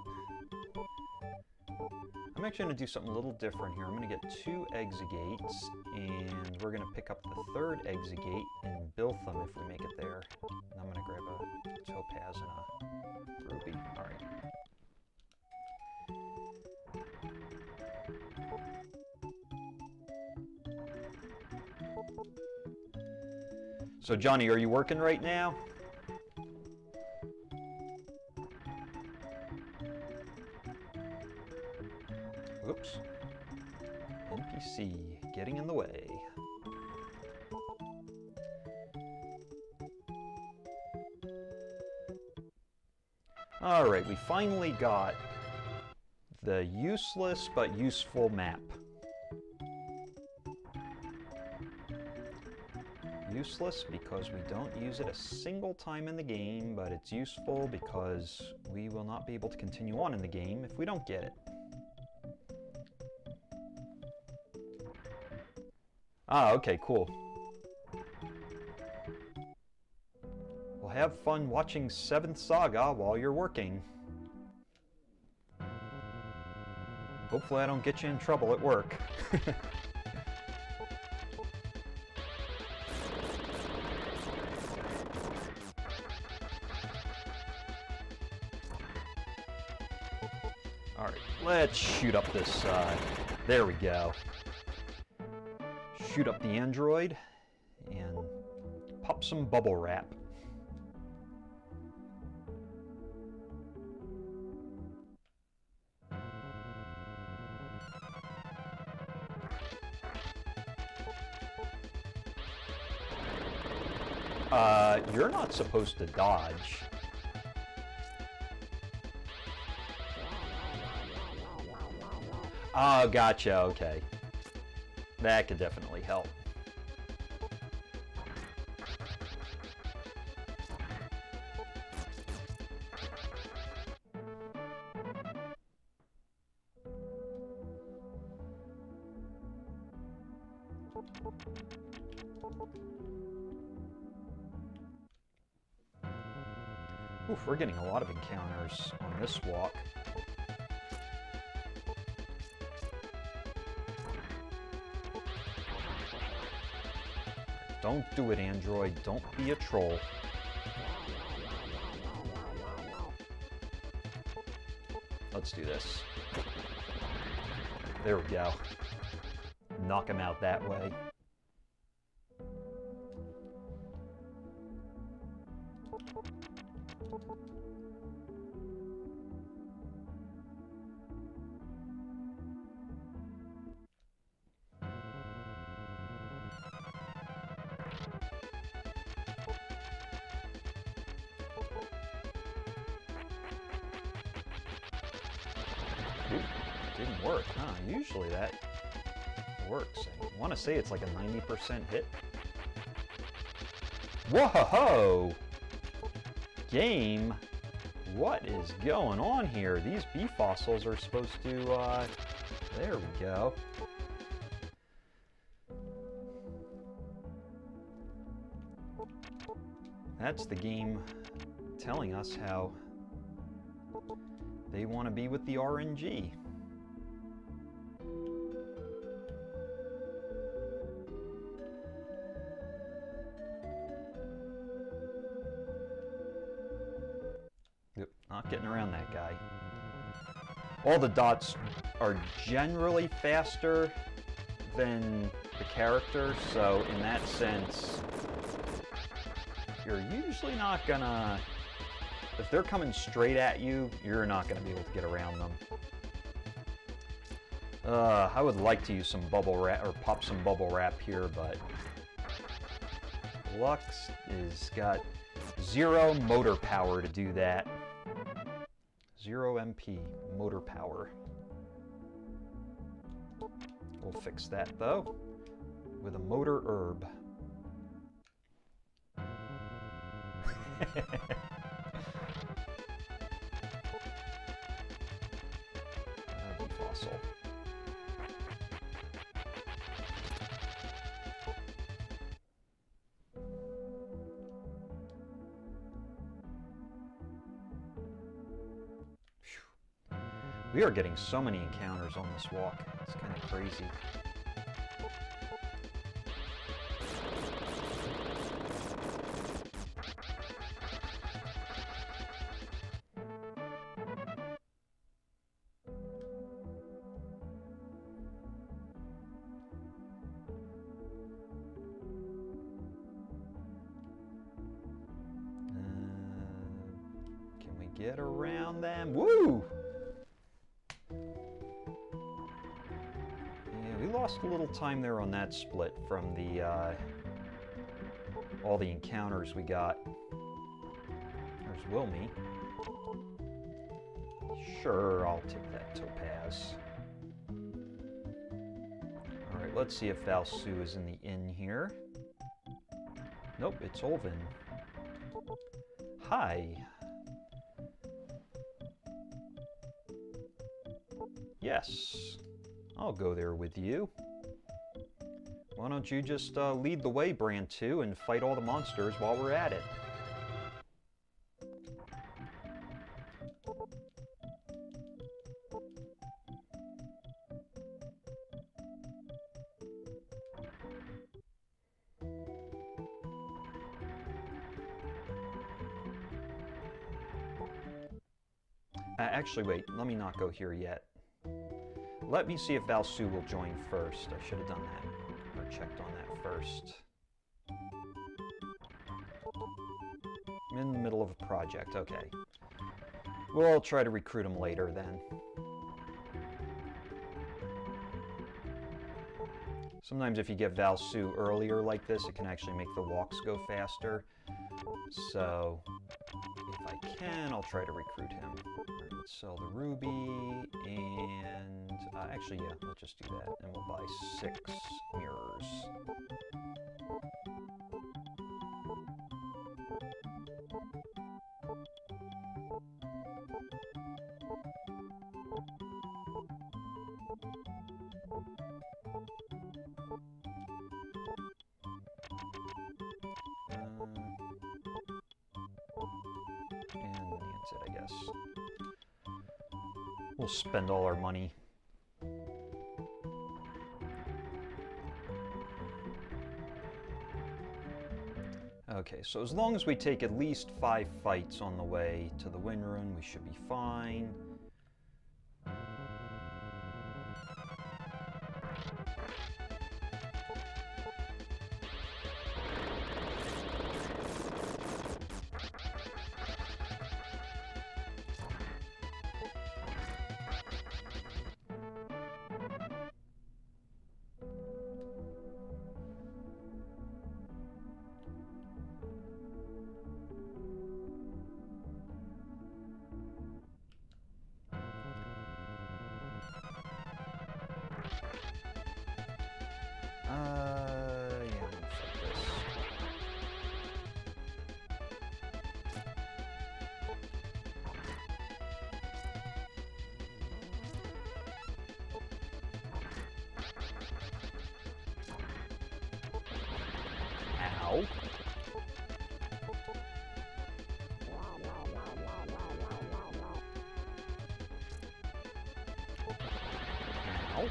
I'm actually going to do something a little different here. I'm going to get 2 Exegates, and we're going to pick up the 3rd Exegate in Biltham if we make it there. And I'm going to grab a Topaz and a Ruby. Alright. So Johnny, are you working right now? Oops. NPC getting in the way. Alright, we finally got the useless but useful map. Useless because we don't use it a single time in the game, but it's useful because we will not be able to continue on in the game if we don't get it. Ah, okay, cool. Well, have fun watching 7th Saga while you're working. Hopefully I don't get you in trouble at work. Let's shoot up this, there we go. Shoot up the android and pop some bubble wrap. You're not supposed to dodge. Oh, gotcha, okay. That could definitely help. Oof, we're getting a lot of encounters on this walk. Don't do it, android. Don't be a troll. Let's do this. There we go. Knock him out that way. Didn't work, huh? Usually that works. I want to say it's like a 90% hit. Whoa! Game, what is going on here? These bee fossils are supposed to, there we go. That's the game telling us how they want to be with the RNG. Yep, not getting around that guy. All the dots are generally faster than the character, so in that sense, you're usually not gonna... If they're coming straight at you, you're not going to be able to get around them. I would like to use some bubble wrap, or pop some bubble wrap here, but Lux is got 0 motor power to do that. 0 MP motor power. We'll fix that though with a motor herb. Fossil. We are getting so many encounters on this walk. It's kind of crazy. Get around them. Woo! Yeah, we lost a little time there on that split from the all the encounters we got. There's Wilme. Sure, I'll take that topaz. Alright, let's see if Valsu is in the inn here. Nope, it's Olvin. Hi. Yes, I'll go there with you. Why don't you just lead the way, Brand 2, and fight all the monsters while we're at it? Actually, wait, let me not go here yet. let me see if Valsu will join first. I should have done that, or checked on that first. I'm in the middle of a project, okay. We'll try to recruit him later then. Sometimes if you get Valsu earlier like this, it can actually make the walks go faster. So, if I can, I'll try to recruit him. Right, let's sell the ruby, and actually, yeah, let's just do that, and we'll buy 6 mirrors. And that's it, I guess. We'll spend all our money. Okay, so as long as we take at least 5 fights on the way to the win rune, we should be fine. Yeah, let's set this. Ow. Ow.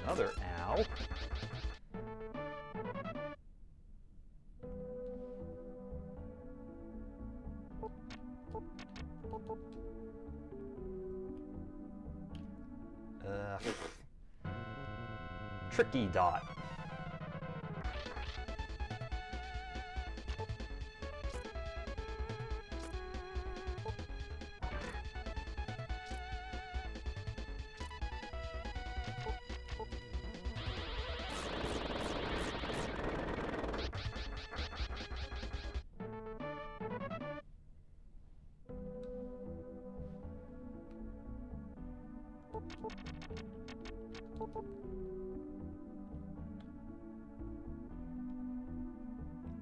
Another ow. Tricky dot.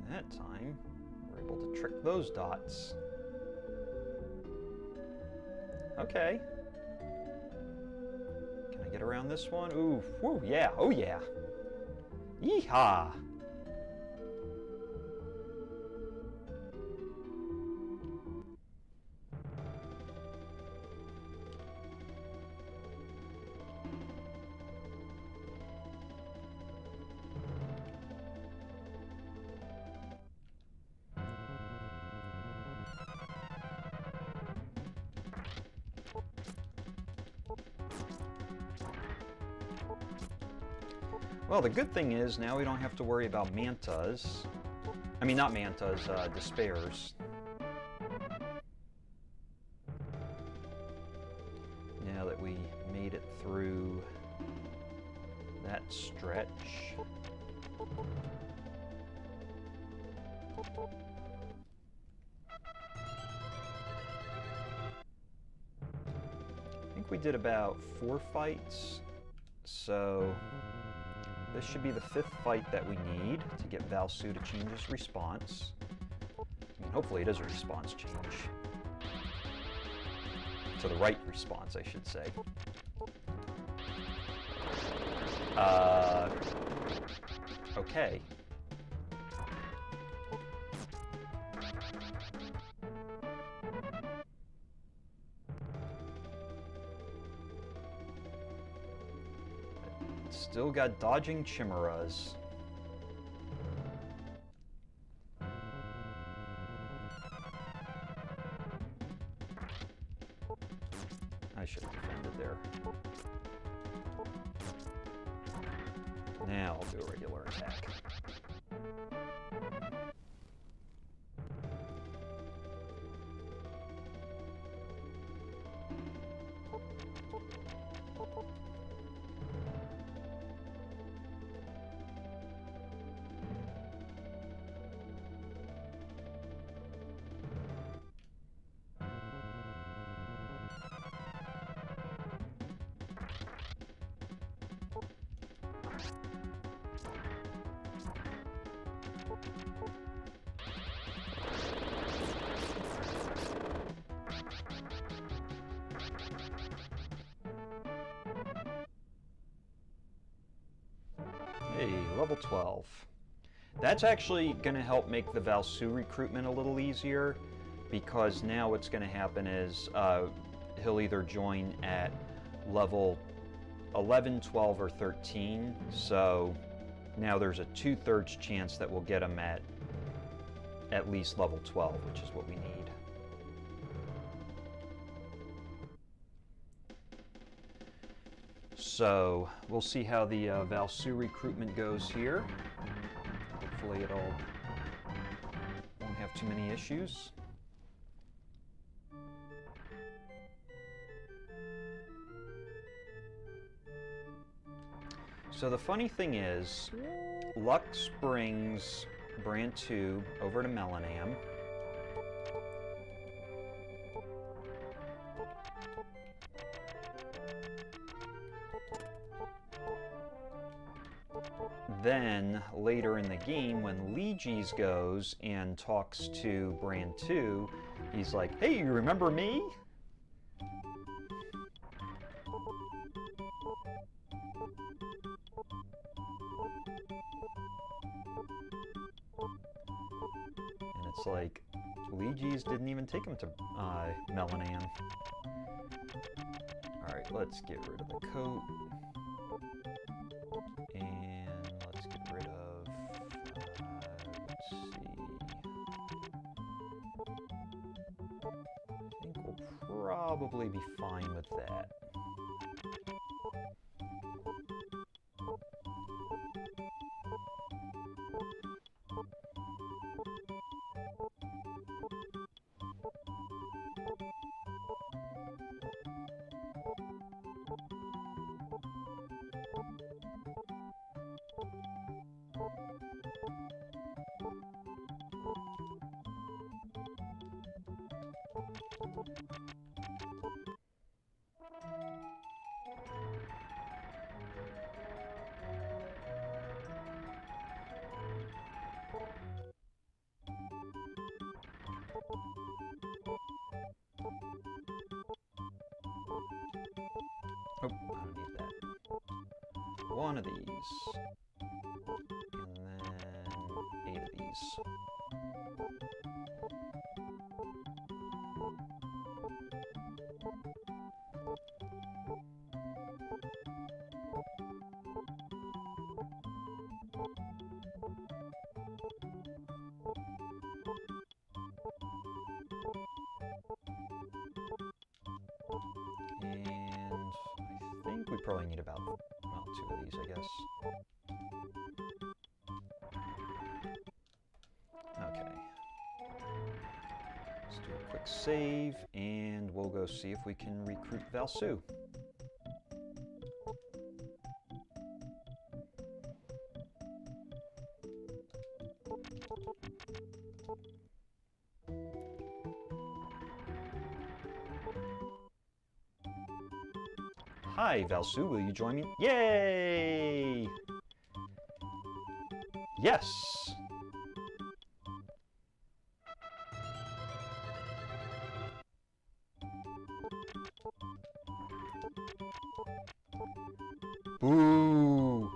That time, we're able to trick those dots. Okay. Can I get around this one? Ooh, whoo, yeah, oh yeah. Yeehaw! Well, the good thing is now we don't have to worry about mantas. I mean, not mantas, despairs. Now that we made it through that stretch. I think we did about 4 fights, so this should be the 5th fight that we need to get Valsu to change his response. I mean, hopefully it is a response change. To the right response, I should say. Okay. Still got dodging chimeras. landed there. Now I'll do a regular attack. Hey, level 12. That's actually going to help make the Valsu recruitment a little easier, because now what's going to happen is he'll either join at level 11, 12, or 13, so now there's a 2/3 chance that we'll get him at least level 12, which is what we need. So we'll see how the Valsu recruitment goes here. Hopefully it all won't have too many issues. So the funny thing is, Lux brings Brand 2 over to Melenam. Then, later in the game, when Lejes goes and talks to Brand 2, he's like, "Hey, you remember me?" And it's like, Lejes didn't even take him to Melenam. Alright, let's get rid of the coat. And let's get rid of, let's see. I think we'll probably be fine with that. Oh, I don't need that. One of these. And then 8 of these. We probably need about, well, 2 of these, I guess. Okay. Let's do a quick save, and we'll go see if we can recruit Valsu. Hi, Valsu, will you join me? Yay! Yes! Boo!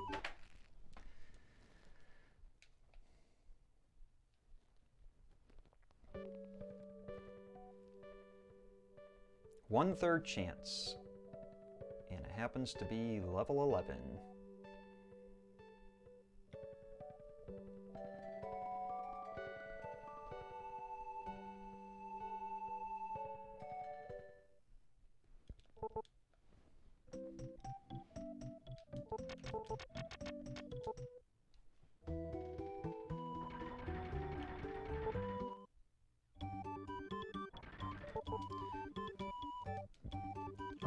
One-third chance. And it happens to be level 11.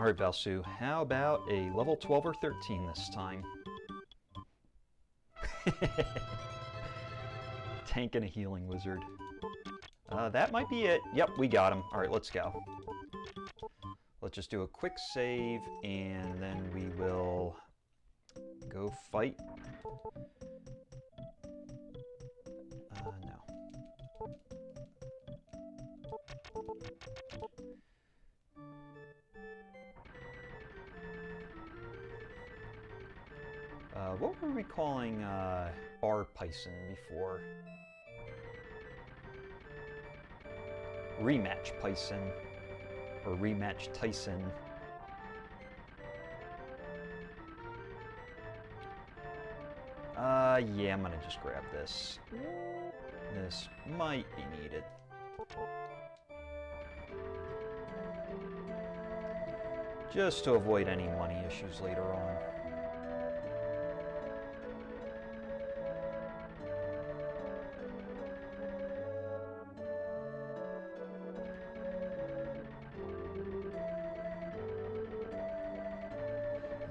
Alright, Valsu, how about a level 12 or 13 this time? Tank and a healing wizard. That might be it. Yep, we got him. Alright, let's go. Let's just do a quick save, and then we will go fight. No. What were we calling our Pison before? Rematch Pison. Or rematch Tyson. Yeah, I'm gonna just grab this. This might be needed. Just to avoid any money issues later on.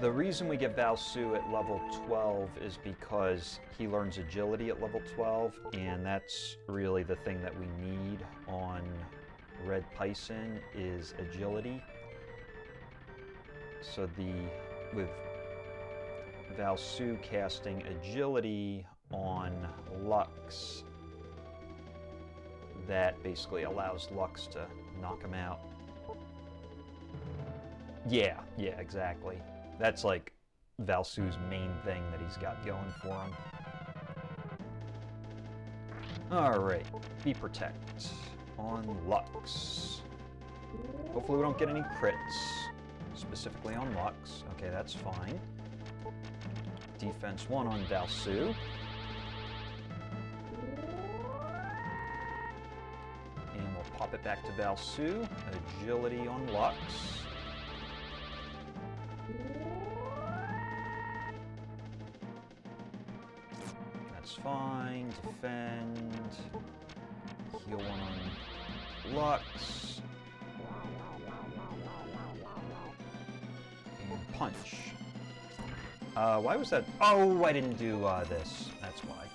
The reason we get Valsu at level 12 is because he learns agility at level 12, and that's really the thing that we need on Red Pison is agility. So with Valsu casting agility on Lux, that basically allows Lux to knock him out. Yeah, exactly. That's like Valsu's main thing that he's got going for him. Alright, be protect on Lux. Hopefully we don't get any crits, specifically on Lux. Okay, that's fine. Defense 1 on Valsu. And we'll pop it back to Valsu. Agility on Lux. Fine, defend, heal 1 on Lux, and punch. Why was that? Oh, I didn't do this, that's why.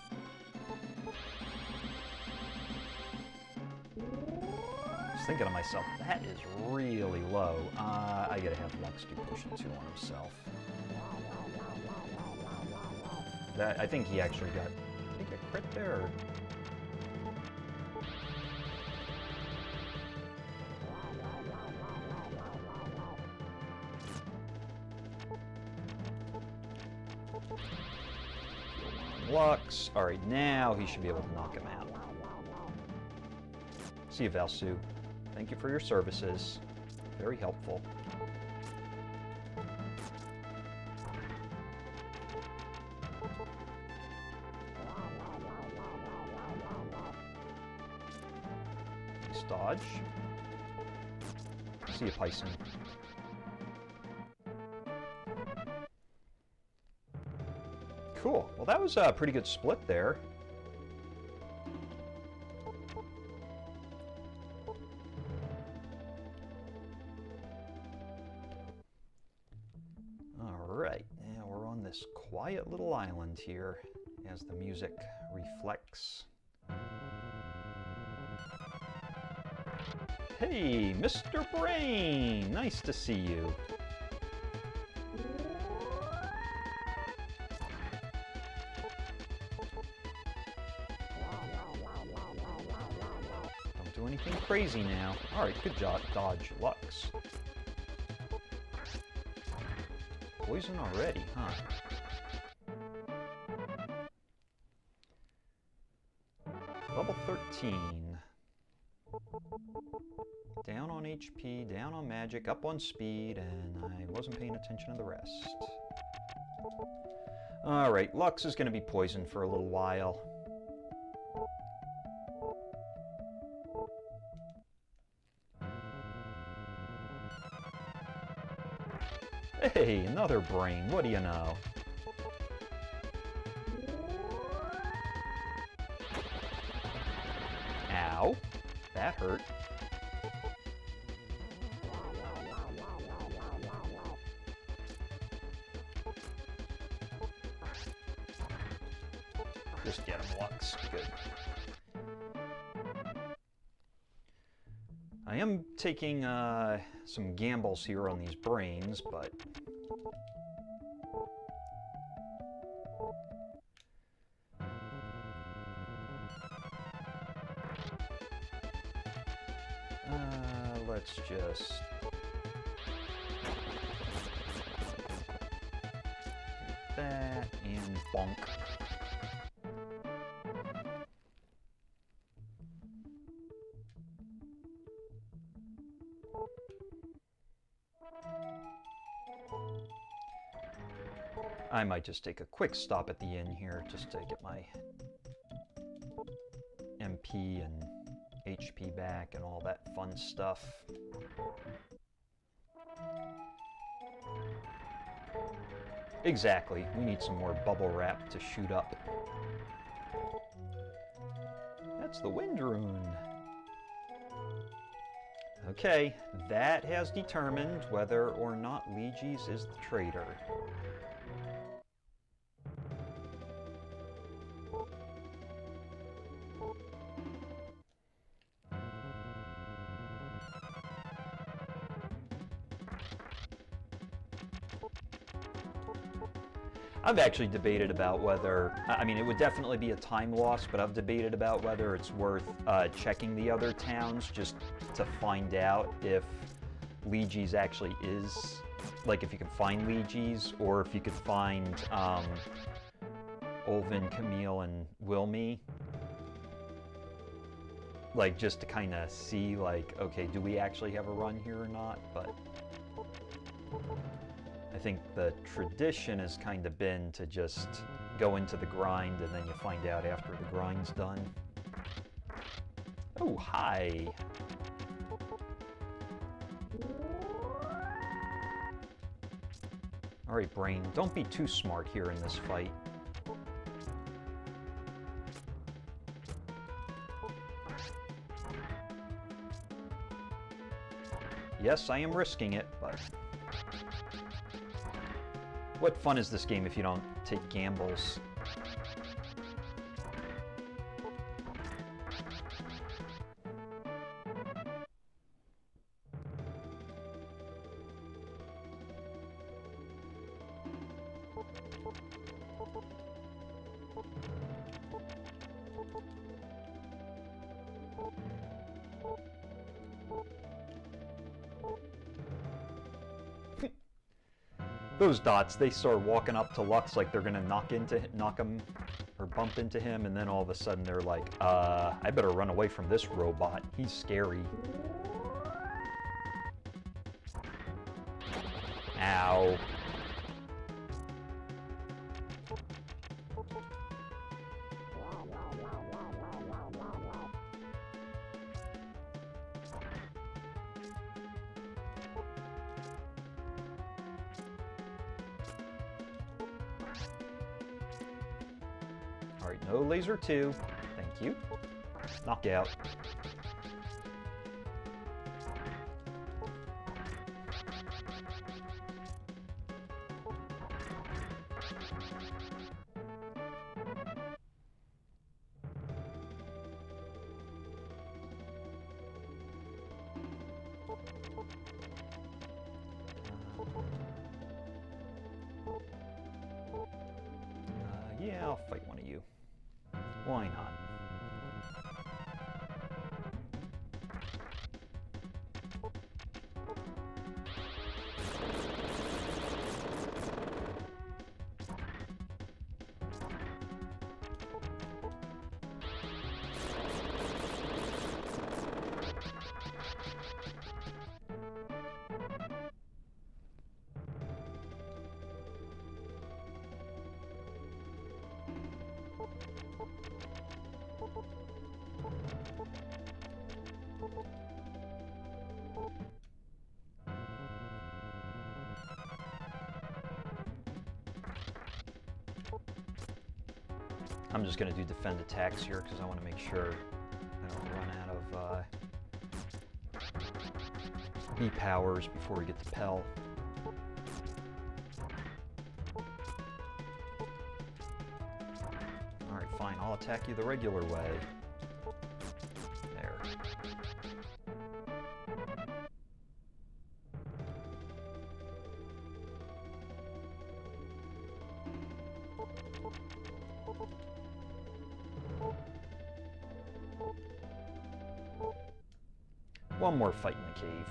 I was thinking to myself, that is really low. I gotta have Lux do potion 2 on himself. That, I think he actually got... Did he get crit there? Or? Lux. Alright, now he should be able to knock him out. See you, Valsu. Thank you for your services. Very helpful. Dodge. See you, Pison. Cool. Well, that was a pretty good split there. Alright, now we're on this quiet little island here as the music reflects. Hey, Mr. Brain! Nice to see you. Don't do anything crazy now. Alright, good job. Dodge Lux. Poison already, huh? Level 13. Down on HP, down on magic, up on speed, and I wasn't paying attention to the rest. Alright, Lux is going to be poisoned for a little while. Hey, another brain, what do you know? Ow, that hurt. Just get him, Lux. Good. I am taking some gambles here on these brains, but... let's just... do that, and bonk. I might just take a quick stop at the inn here just to get my MP and HP back and all that fun stuff. Exactly, we need some more bubble wrap to shoot up. That's the wind rune. Okay, that has determined whether or not Lejes is the traitor. I've actually debated about whether, I mean, it would definitely be a time loss, but I've debated about whether it's worth checking the other towns just to find out if Lejes actually is, like if you can find Lejes, or if you could find Olvin, Camille, and Wilme. Like, just to kind of see, like, okay, do we actually have a run here or not? But I think the tradition has kind of been to just go into the grind and then you find out after the grind's done. Oh, hi! Alright, Brain, don't be too smart here in this fight. Yes, I am risking it, but... what fun is this game if you don't take gambles? Those dots, they start walking up to Lux like they're gonna knock him or bump into him, and then all of a sudden they're like, I better run away from this robot. He's scary. Ow. Alright, no laser 2. Thank you. Knockout. Yeah, I'll fight one of you. Why not? I'm just going to do defend attacks here because I want to make sure I don't run out of B powers before we get to Pell. Alright, fine. I'll attack you the regular way. There. One more fight in the cave.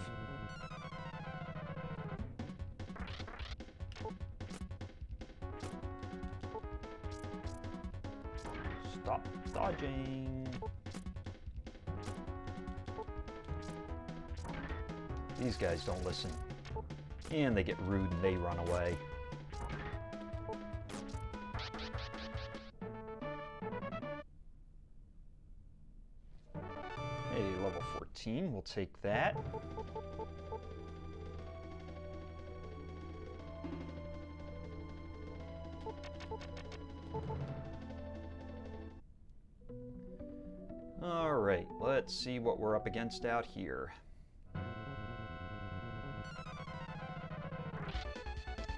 Stop dodging. These guys don't listen. And they get rude and they run away. Hey, level 14, we'll take that. Alright, let's see what we're up against out here.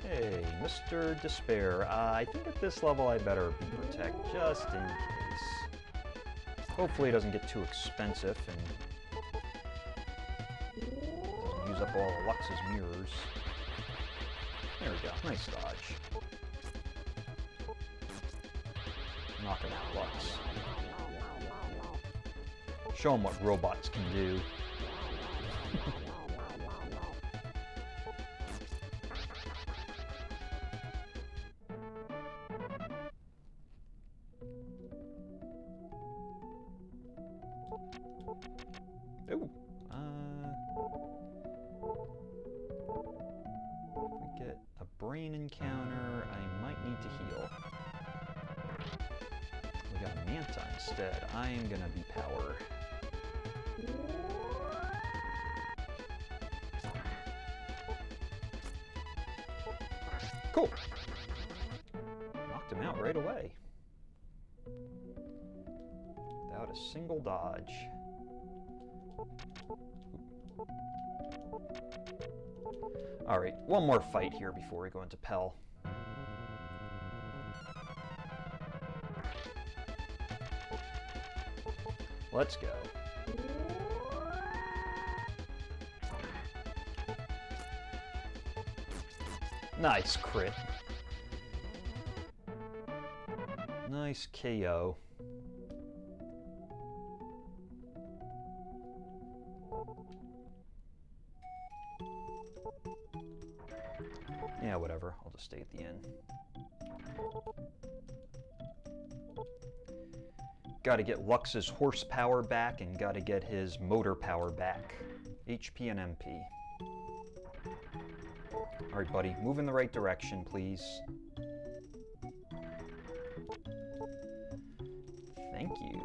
Hey, Mr. Despair. I think at this level I better be protect just in case. Hopefully it doesn't get too expensive and doesn't use up all of Lux's mirrors. There we go. Nice dodge. Knock him out, Lux. Show him what robots can do. Ooh. If we get a brain encounter, I might need to heal. We got a Manta instead. I am gonna be power. Cool. Knocked him out right away. Without a single dodge. Alright, one more fight here before we go into Pell. Let's go. Nice crit. Nice KO. Yeah, whatever. I'll just stay at the end. Gotta get Lux's horsepower back and gotta get his motor power back. HP and MP. Alright, buddy. Move in the right direction, please. Thank you.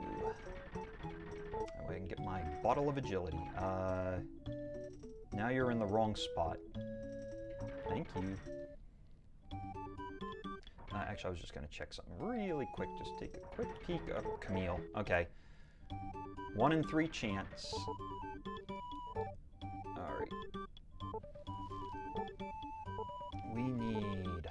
That way I can get my bottle of agility. Now you're in the wrong spot. Thank you. Actually, I was just going to check something really quick. Just take a quick peek. Oh, Camille. Okay. 1 in 3 chance. Alright. We need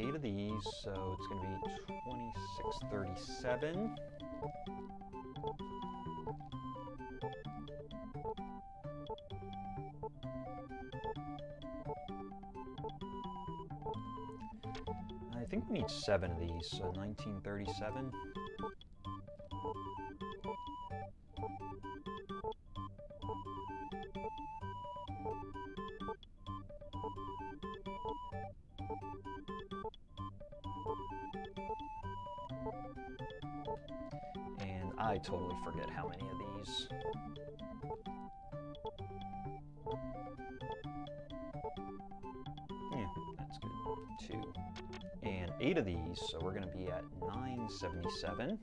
8 of these, so it's going to be 2637. I think we need 7 of these, so 1937. And I totally forget how many of these. Yeah, that's good. 2. And 8 of these, so we're going to be at 977.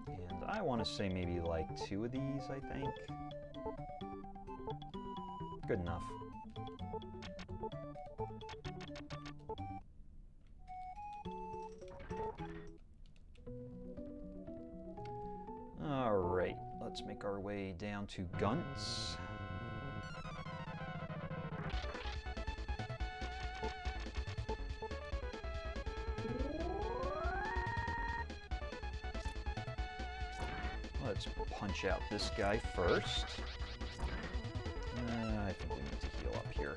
And I want to say maybe like 2 of these, I think. Good enough. let's make our way down to Guntz. Let's punch out this guy first. I think we need to heal up here.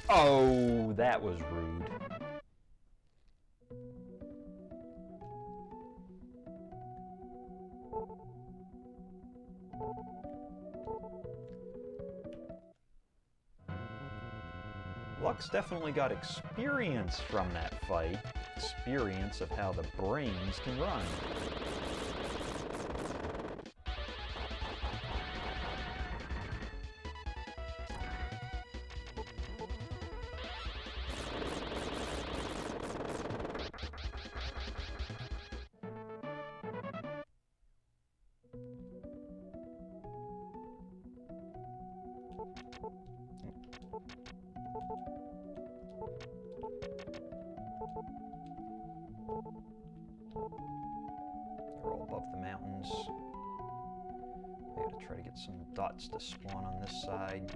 Oh, that was rude. Lux definitely got experience from that fight. Experience of how the brains can run. They're all above the mountains. I gotta try to get some dots to spawn on this side.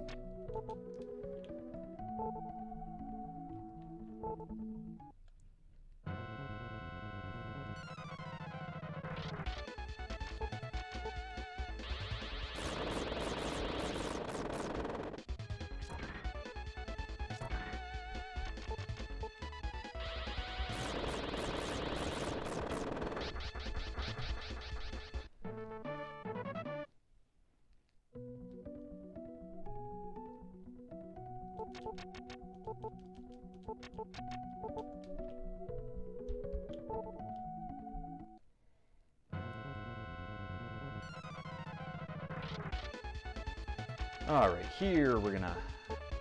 All right, here we're gonna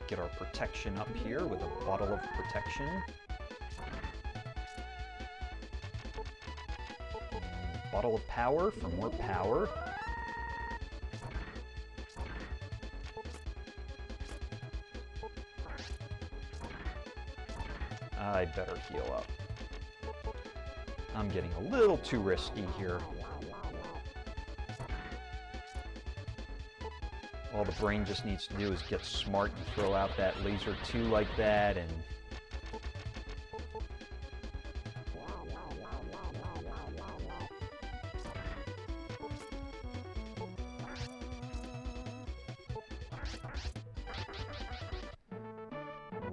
get our protection up here with a bottle of protection. And bottle of power for more power. I better heal up. I'm getting a little too risky here. All the brain just needs to do is get smart and throw out that laser 2 like that, and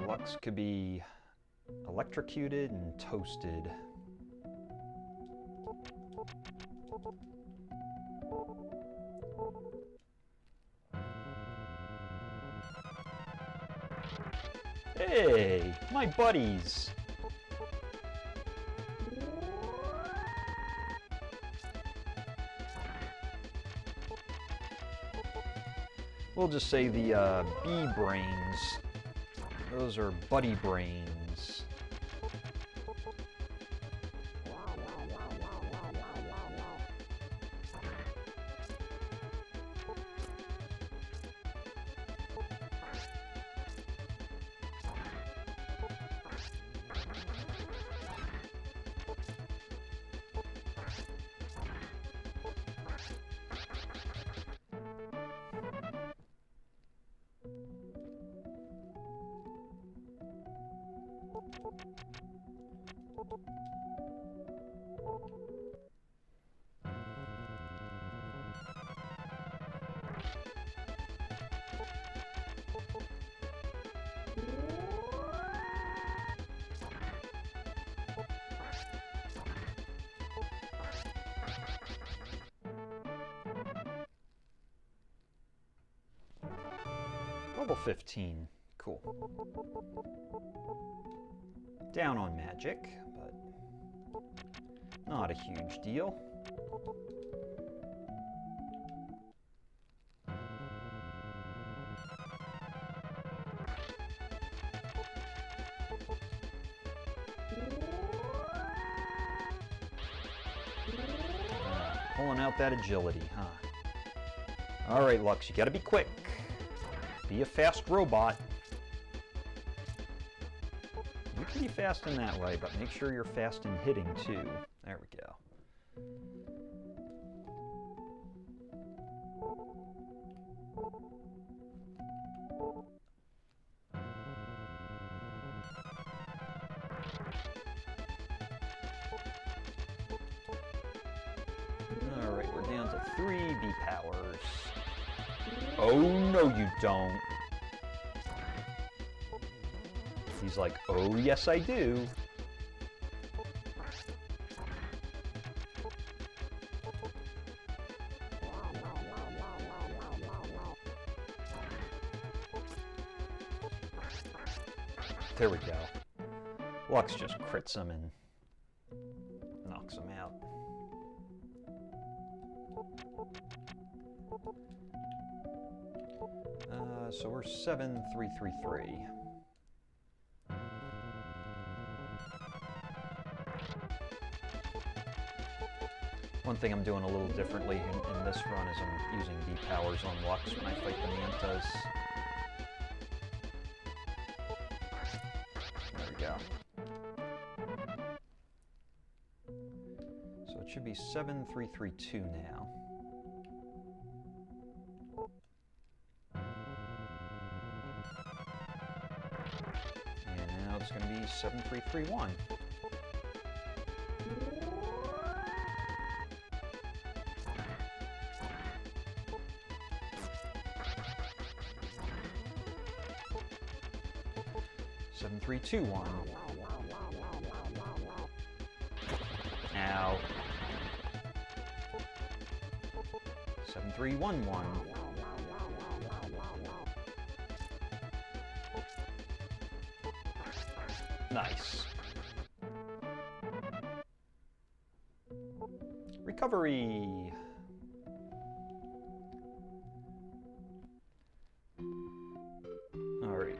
Lux could be electrocuted and toasted. Hey, my buddies! We'll just say the bee brains. Those are buddy brains. Level 15. Cool. Down on magic, but not a huge deal. Pulling out that agility, huh? All right, Lux, you gotta be quick. Be a fast robot. You can be fast in that way, but make sure you're fast in hitting too. There we go. Alright, we're down to 3 B powers. Oh, no you don't. He's like, oh yes I do. There we go. Lux just crits him and knocks him out. So we're 7-3-3-3. One thing I'm doing a little differently in this run is I'm using B powers on Lux when I fight the Mantas. There we go. So it should be 7-3-3-2 now. And now it's going to be 7-3-3-1. Seven, 3, 2, 1. Now. 7, 3, 1, 1. Nice. Recovery. All right.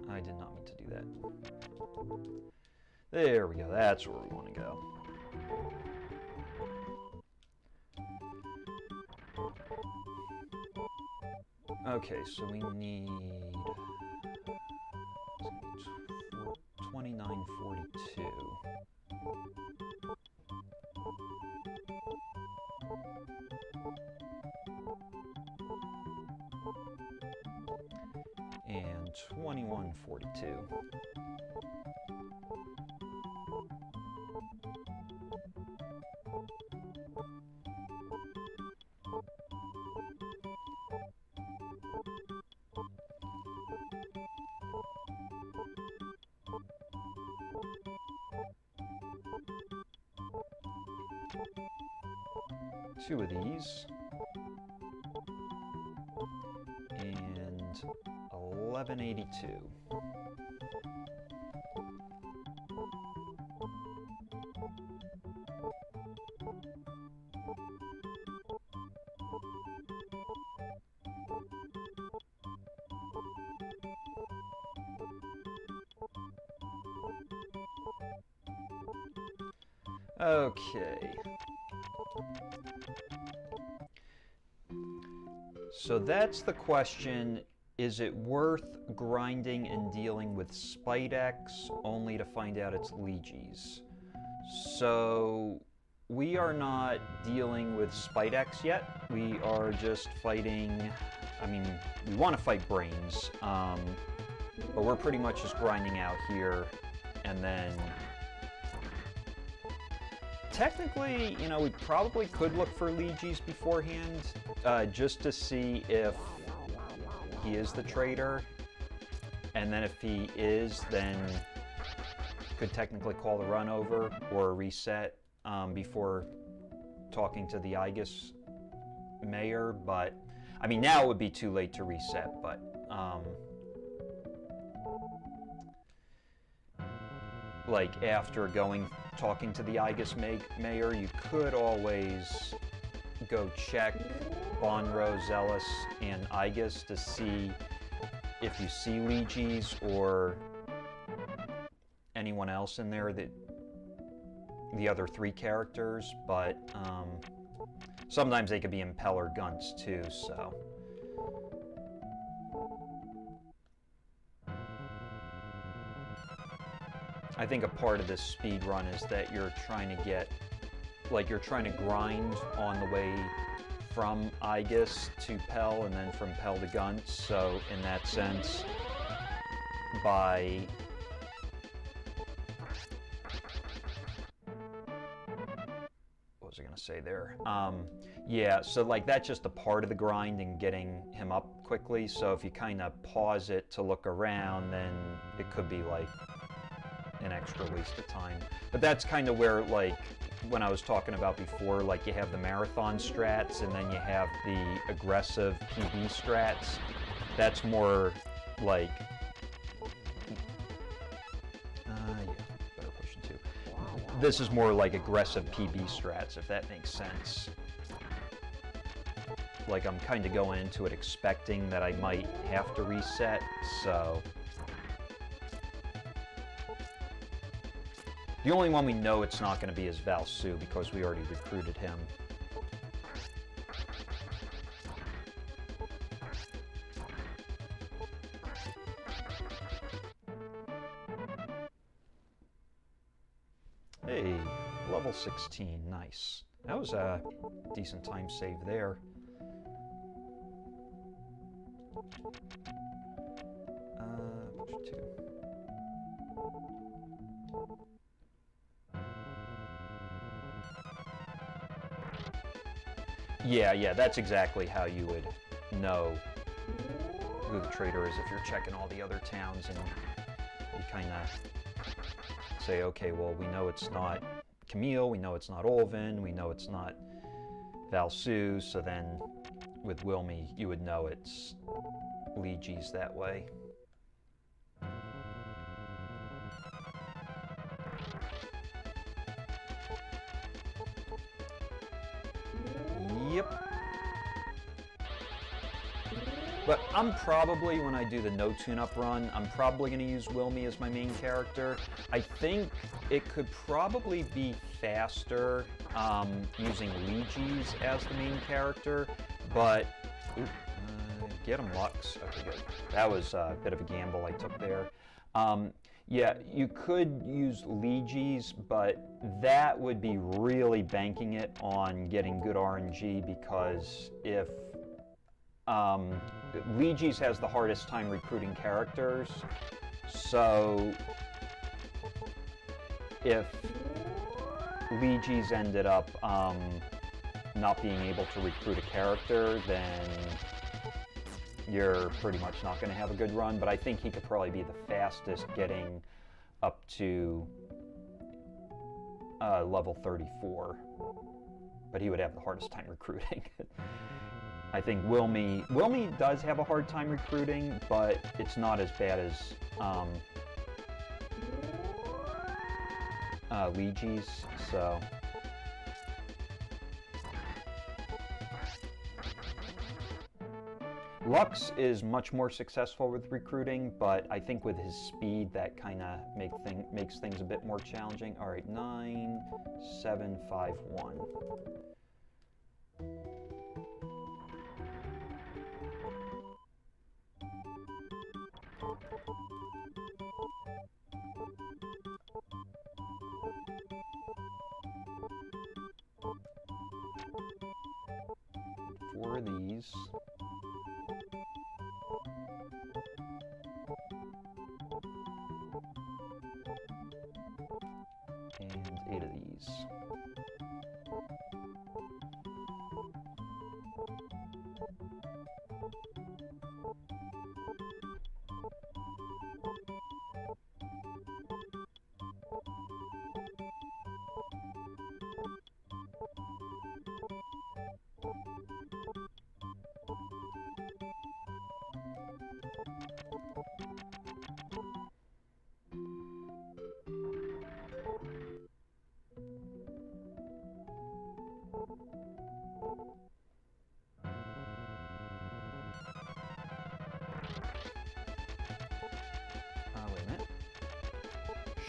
I did not mean to do that. There we go, that's where we want to go. Okay, so we need 2942. And 2142. Two of these. And 1182. Okay. So that's the question. Is it worth grinding and dealing with Spidex only to find out it's Lejes? So we are not dealing with Spidex yet. We are just fighting, I mean, we want to fight Brains, but we're pretty much just grinding out here, and then technically, you know, we probably could look for Lejes beforehand, just to see if he is the traitor, and then if he is, then could technically call the run over or reset before talking to the Eygus mayor. But I mean, now it would be too late to reset, but like after talking to the Eygus mayor, you could always go check Bonro, Zellis, and Eygus to see if you see Lejes or anyone else in there, that the other 3 characters, but sometimes they could be in Pell or Guntz too, so. I think a part of this speed run is that you're trying to get, like, you're trying to grind on the way from Eygus to Pell and then from Pell to Guntz, so in that sense, by what was I going to say there? Yeah, so like that's just a part of the grind and getting him up quickly, so if you kind of pause it to look around, then it could be like an extra waste of time. But that's kind of where, like, when I was talking about before, like you have the marathon strats and then you have the aggressive PB strats. That's more like, yeah, better push it too. This is more like aggressive PB strats, if that makes sense. Like I'm kind of going into it expecting that I might have to reset, so. The only one we know it's not going to be is Valsu because we already recruited him. Hey, level 16, nice. That was a decent time save there. Push 2. Yeah, that's exactly how you would know who the traitor is if you're checking all the other towns and you kind of say, okay, well, we know it's not Camille, we know it's not Olvin, we know it's not Valsu, so then with Wilme, you would know it's Lejes that way. Yep. But I'm probably, when I do the no tune-up run, I'm probably going to use Wilme as my main character. I think it could probably be faster using Lejes as the main character, but... get him, Lux. Okay, good. That was a bit of a gamble I took there. Yeah, you could use Lejes, but that would be really banking it on getting good RNG, because if Lejes has the hardest time recruiting characters, so if Lejes ended up not being able to recruit a character, then you're pretty much not going to have a good run. But I think he could probably be the fastest getting up to level 34. But he would have the hardest time recruiting. I think Wilme does have a hard time recruiting, but it's not as bad as Lejes, so... Lux is much more successful with recruiting, but I think with his speed, that kind of makes things a bit more challenging. All right, 9, 7, 5, 1. Four of these. And 8 of these.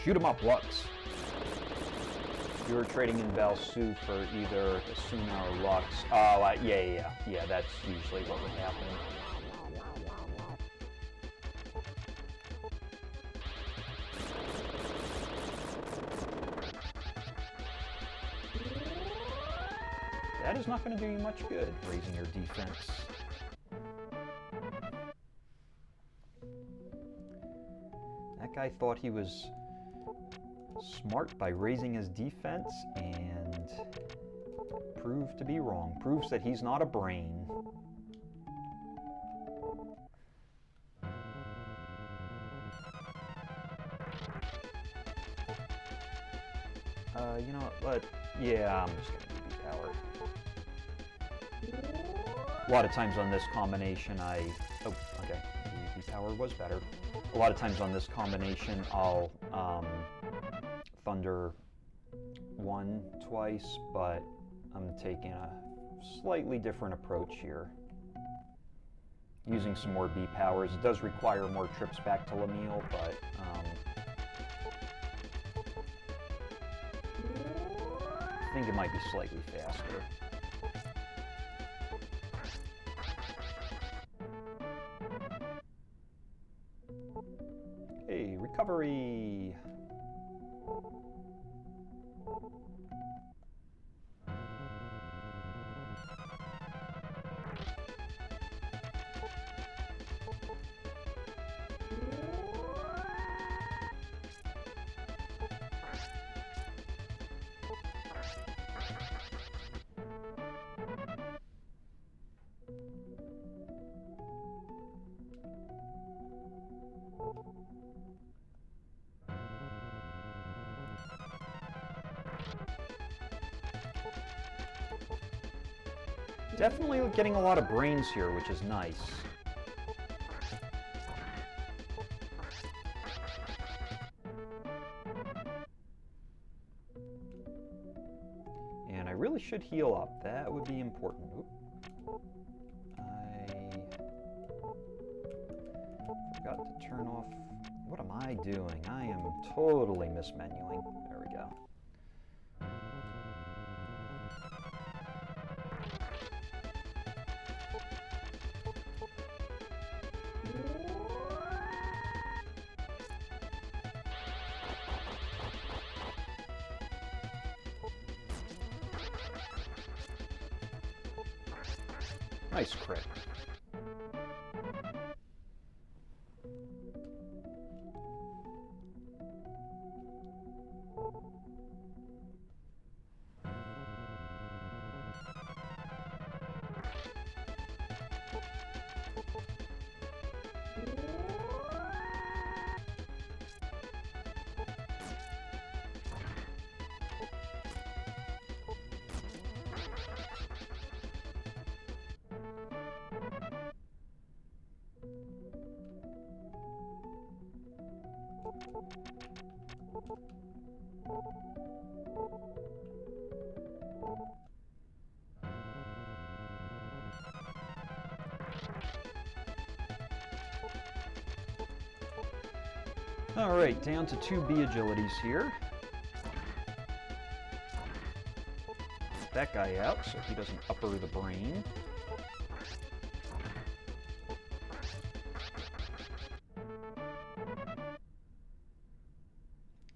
Shoot 'em up, Lux. You were trading in Valsu for either Asuna or Lux. Oh, yeah, that's usually what would happen. That is not going to do you much good, raising your defense. That guy thought he was smart by raising his defense and proved to be wrong. Proves that he's not a brain. You know what? Yeah, I'm just going to give you power. A lot of times on this combination oh, okay, the power was better. A lot of times on this combination I'll Thunder 1 twice, but I'm taking a slightly different approach here. Using some more B powers. It does require more trips back to Lamille, but I think it might be slightly faster. Hey, recovery! Definitely getting a lot of brains here, which is nice. And I really should heal up. That would be important. Oop. I forgot to turn off... What am I doing? I am totally mismenuing. There we go. Nice crit. All right, down to 2 B agilities here. That guy out so he doesn't upper the brain.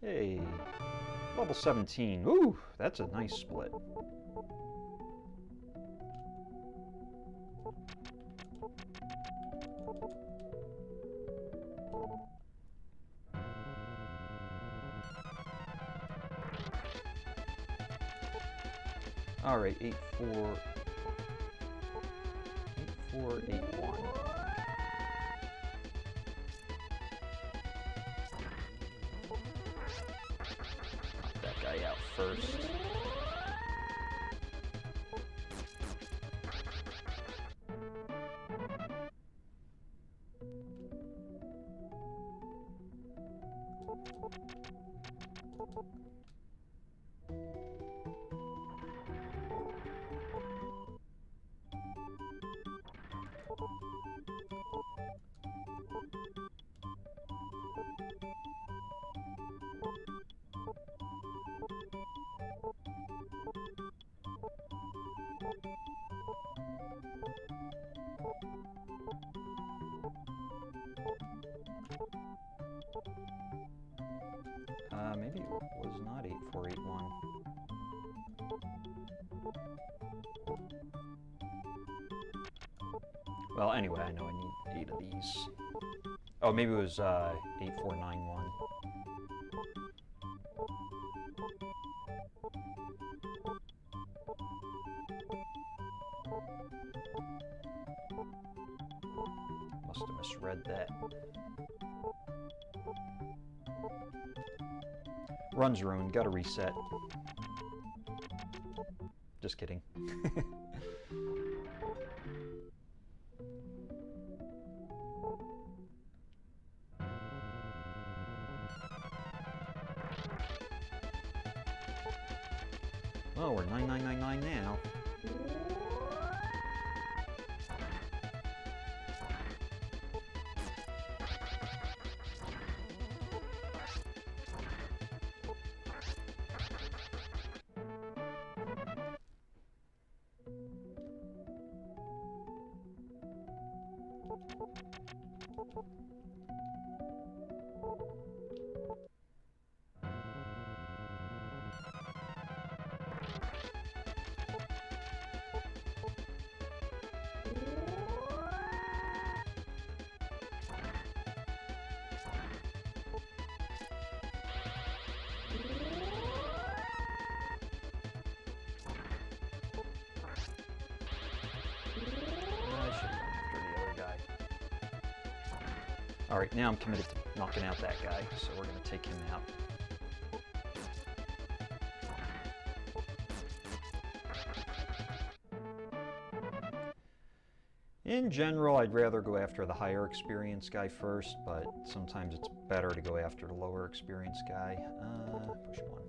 Hey, level 17. Ooh, that's a nice split. All right, 8-4, 8-4, 8-1. That guy out first. Maybe it was not 8481. Well, anyway, I know I need 8 of these. Oh, maybe it was 8491. Must have misread that. Runs ruined, gotta reset. Just kidding. Oh, we're 9999 now. Alright, now I'm committed to knocking out that guy, so we're going to take him out. In general, I'd rather go after the higher experience guy first, but sometimes it's better to go after the lower experience guy. Push one.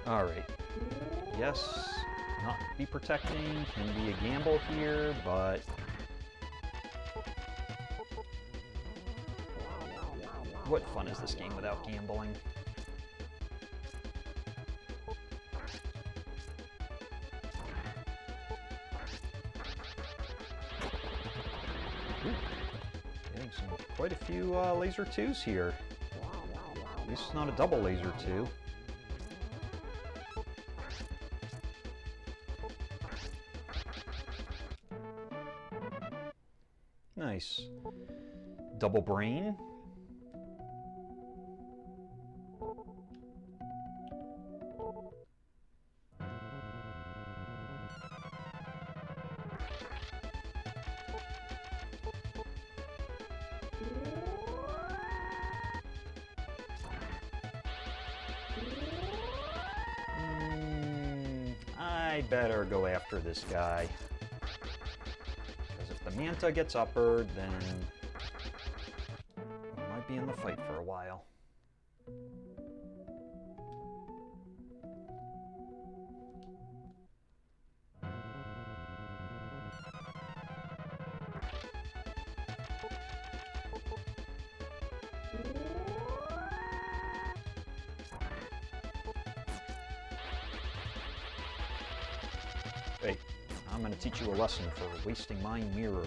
Alright, yes, not be protecting can be a gamble here, but what fun is this game without gambling? Ooh, getting quite a few laser 2s here. At least it's not a double laser 2. Nice. Double brain. I better go after this guy. If the Manta gets uppered, then we might be in the fight for a while. Hey, I'm going to teach you a lesson for wasting my mirror.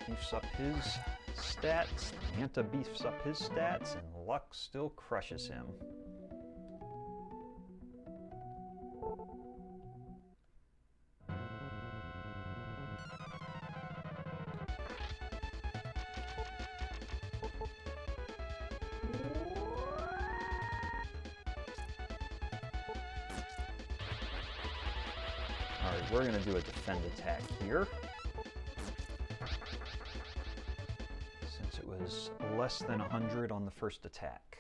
Beefs up his stats, Manta beefs up his stats, and luck still crushes him. Alright, we're going to do a defend attack here. Since it was less than 100 on the first attack.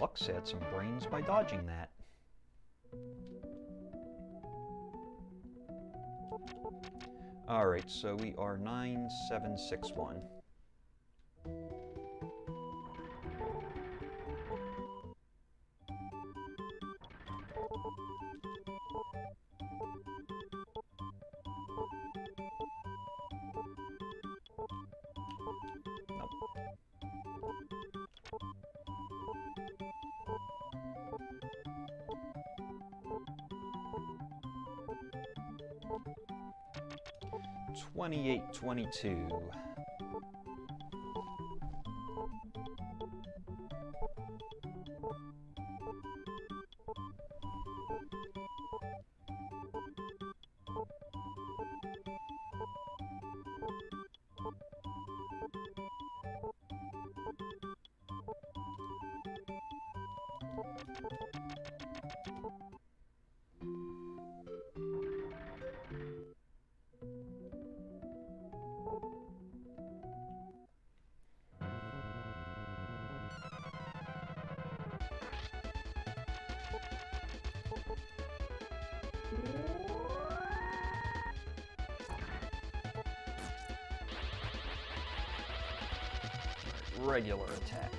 Lux had some brains by dodging that. Alright, so we are 9761. Nope. $28.22. Regular attack.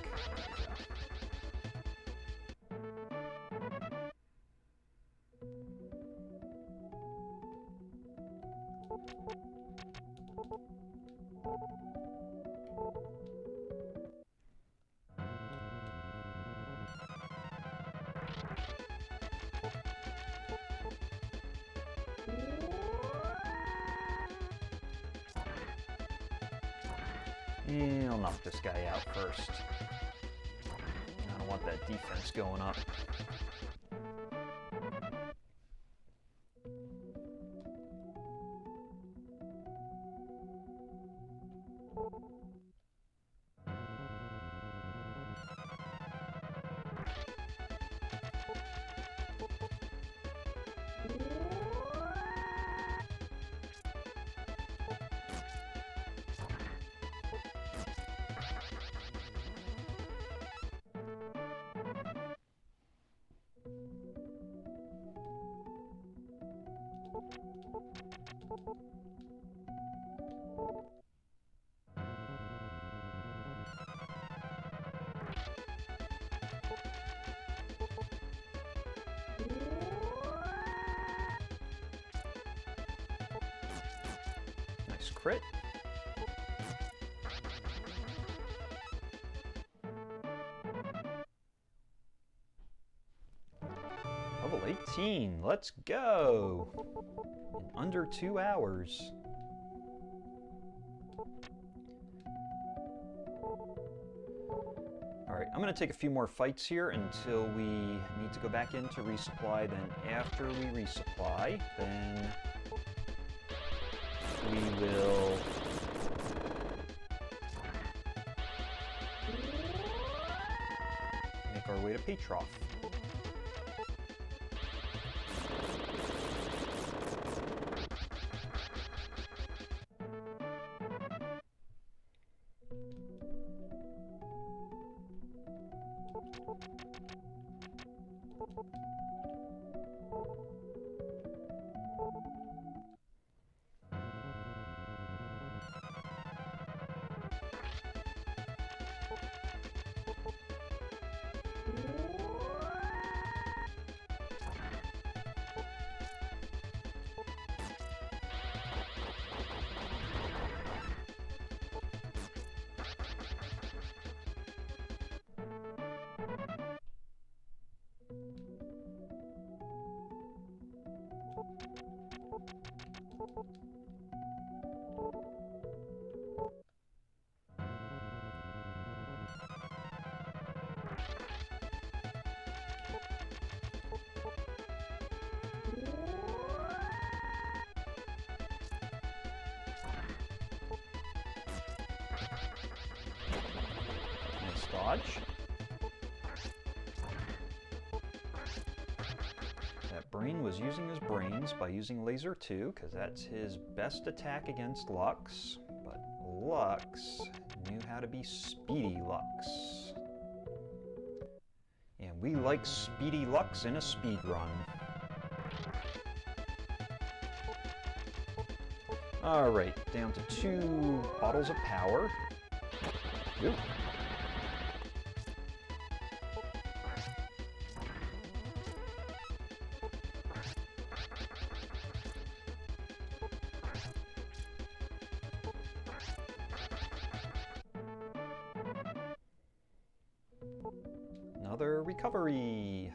Yeah, I'll knock this guy out first. I don't want that defense going up. Nice crit. Level 18, let's go! In under 2 hours. Alright, I'm going to take a few more fights here until we need to go back in to resupply. Then after we resupply, then we will make our way to Patrof. Dodge. That brain was using his brains by using laser 2, because that's his best attack against Lux. But Lux knew how to be speedy Lux. We like speedy Lux in a speed run. Alright, down to 2 bottles of power. Ooh. Another recovery.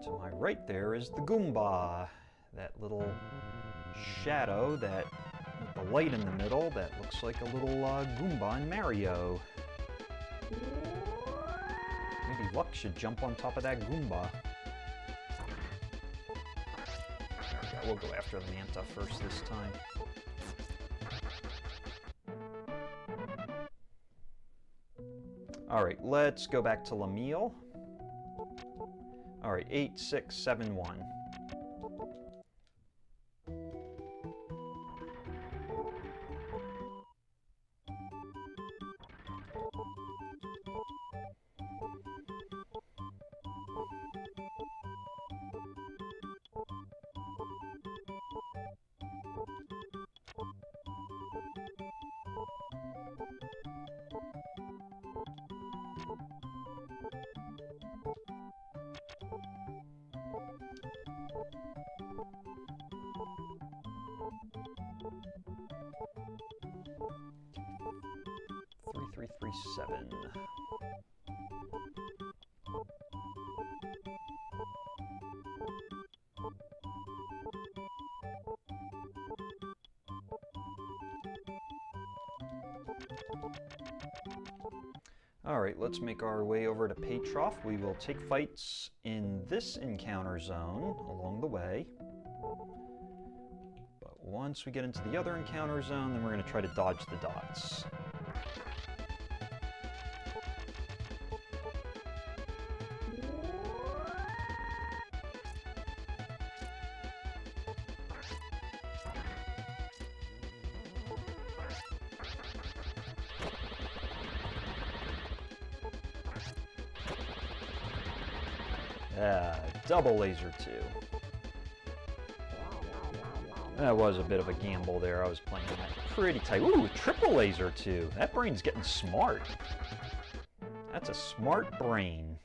To my right there is the Goomba, that little shadow that with the light in the middle that looks like a little Goomba in Mario. Maybe Lux should jump on top of that Goomba. There we go. We'll go after the Manta first this time. Alright, let's go back to Lamille. Alright, 8, 6, 7, 1. Three, 7. Alright, let's make our way over to Patrof. We will take fights in this encounter zone along the way. But once we get into the other encounter zone, then we're going to try to dodge the dots. Double laser 2. That was a bit of a gamble there. I was playing that pretty tight. Ooh, triple laser 2. That brain's getting smart. That's a smart brain.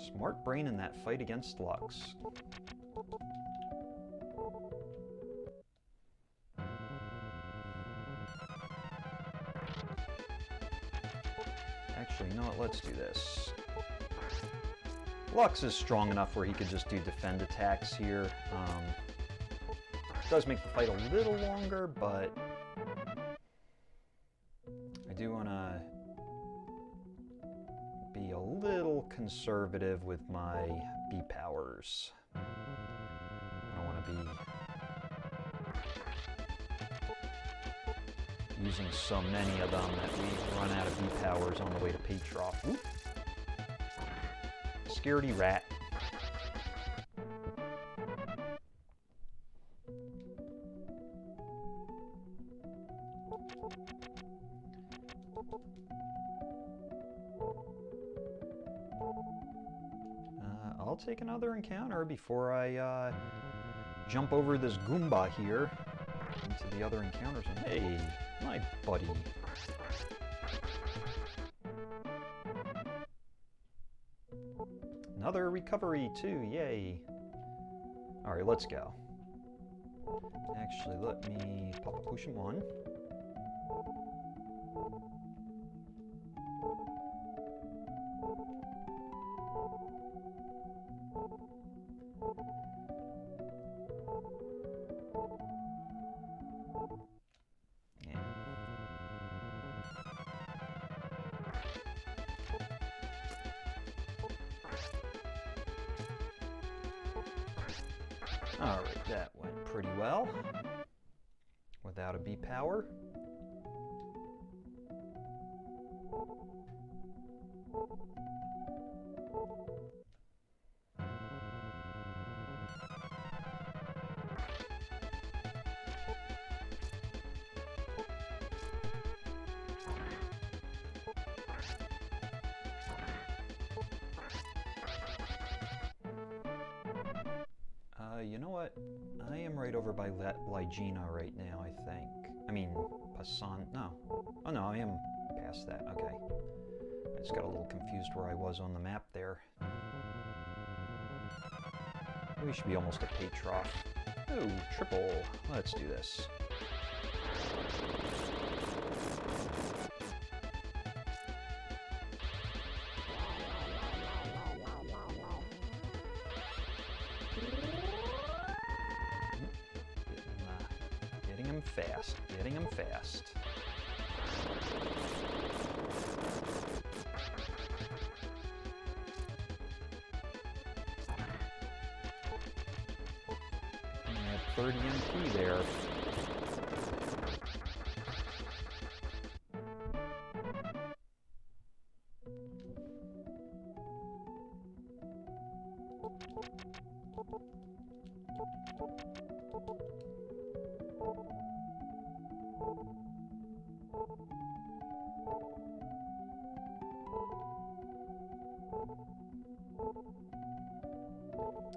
Smart brain in that fight against Lux. Actually, you know what? Let's do this. Lux is strong enough where he could just do defend attacks here. It does make the fight a little longer, but I do want to be a little conservative with my B powers. I don't want to be using so many of them that we run out of B powers on the way to Patrof. Oop. Scaredy rat. I'll take another encounter before I jump over this Goomba here into the other encounters. Hey, my buddy. Another recovery too, yay. Alright, let's go. Actually, let me pop a potion 1. Alright, that went pretty well. Without a B power. You know what? I am right over by Ligena right now, I think. I mean, Pison. No. Oh no, I am past that. Okay. I just got a little confused where I was on the map there. We should be almost at Patrof. Ooh, triple. Let's do this. Getting him fast. Getting him fast. I have 30 MP there.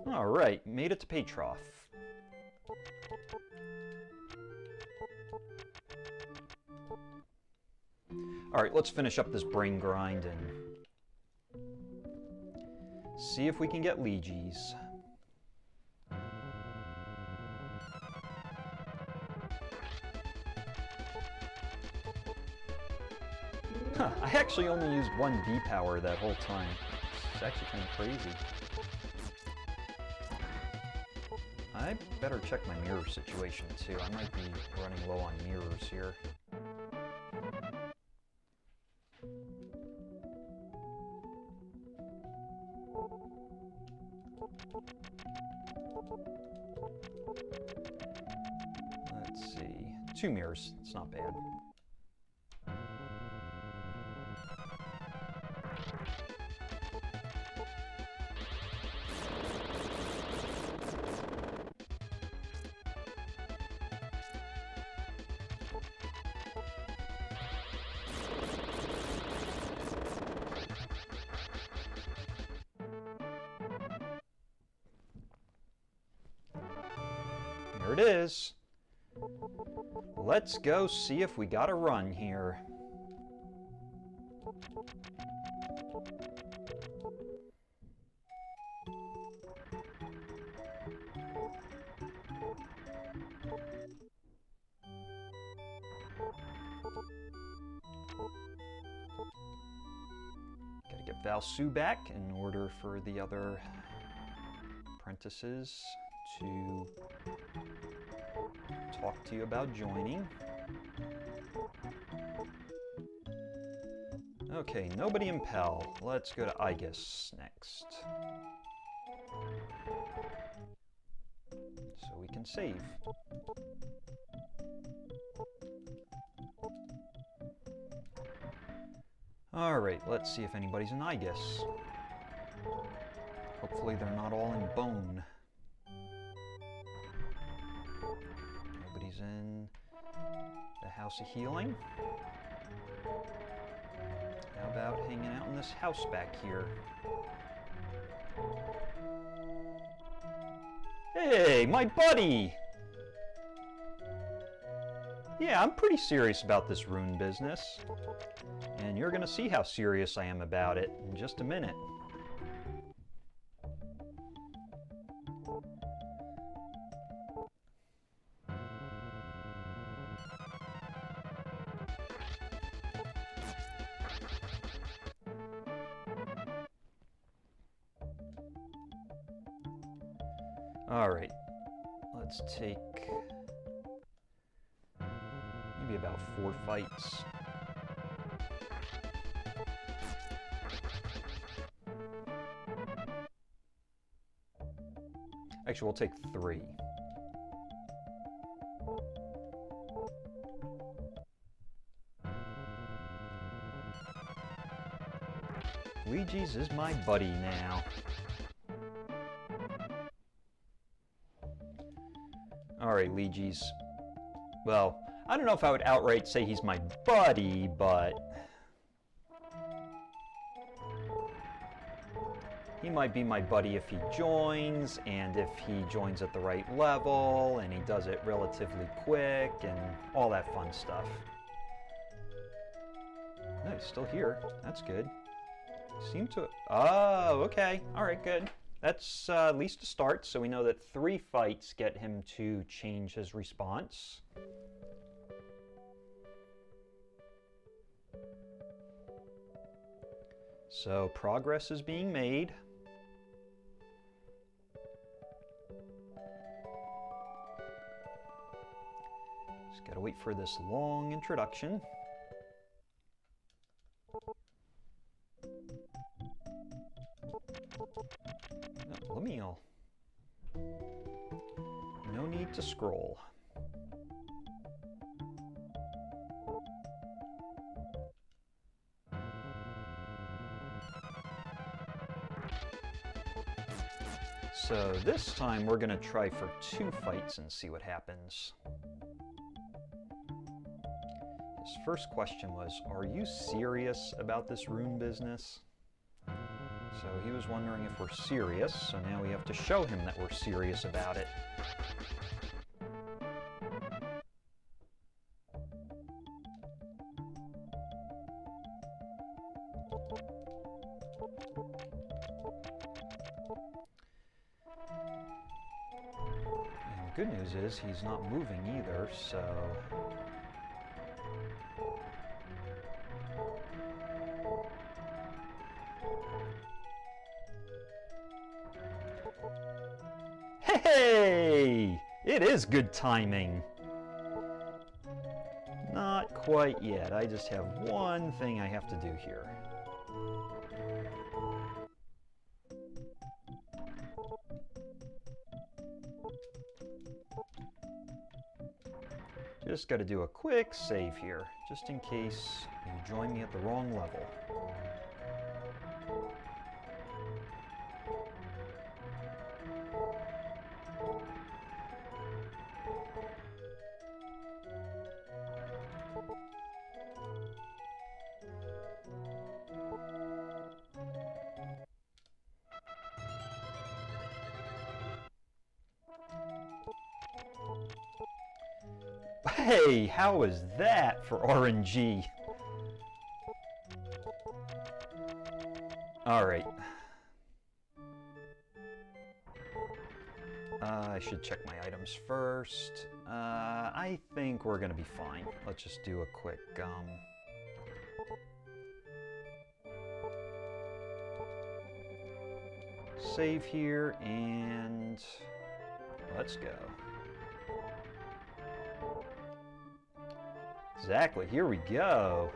All right, made it to Patrof. All right, let's finish up this brain grind and see if we can get Lejes. Huh, I actually only used one B power that whole time. It's actually kind of crazy. I better check my mirror situation too. I might be running low on mirrors here. Let's see. 2 mirrors. It's not bad. There it is. Let's go see if we got a run here. Gotta get Valsu back in order for the other apprentices to talk to you about joining. Okay, nobody in Pell. Let's go to Eygus next. So we can save. Alright, let's see if anybody's in Eygus. Hopefully they're not all in Bone. Nobody's in the House of Healing. How about hanging out in this house back here? Hey, my buddy! Yeah, I'm pretty serious about this rune business. And you're gonna see how serious I am about it in just a minute. Alright, let's take maybe about 4 fights. Actually, we'll take 3. Lejes is my buddy now. Alright, Lejes. Well, I don't know if I would outright say he's my buddy, but He might be my buddy if he joins, and if he joins at the right level, and he does it relatively quick, and all that fun stuff. No, he's still here. That's good. Seem to... Oh, okay. All right, good. That's at least a start, so we know that 3 fights get him to change his response. So progress is being made. Just gotta wait for this long introduction. Lamille. No need to scroll. So this time we're going to try for 2 fights and see what happens. His first question was, are you serious about this rune business? So he was wondering if we're serious, so now we have to show him that we're serious about it. And the good news is he's not moving either, so... Hey! It is good timing. Not quite yet. I just have one thing I have to do here. Just got to do a quick save here, just in case you join me at the wrong level. Hey, how was that for RNG? Alright. I should check my items first. I think we're gonna be fine. Let's just do a quick, save here, and let's go. Exactly, here we go.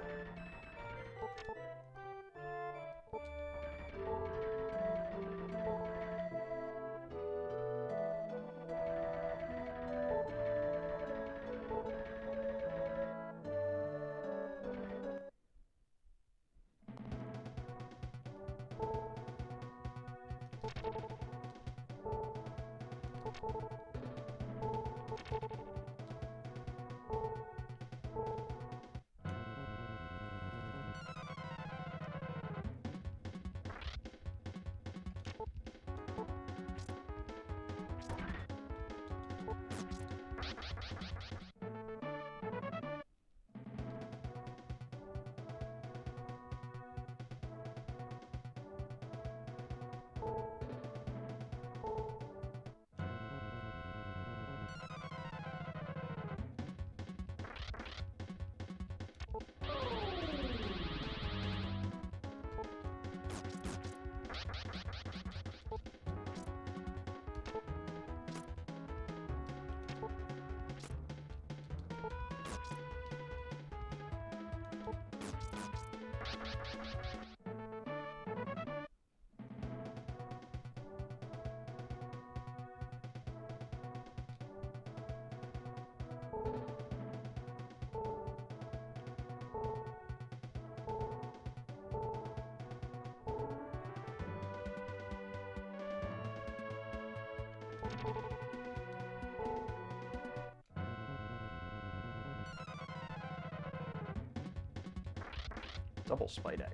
Double Spidek.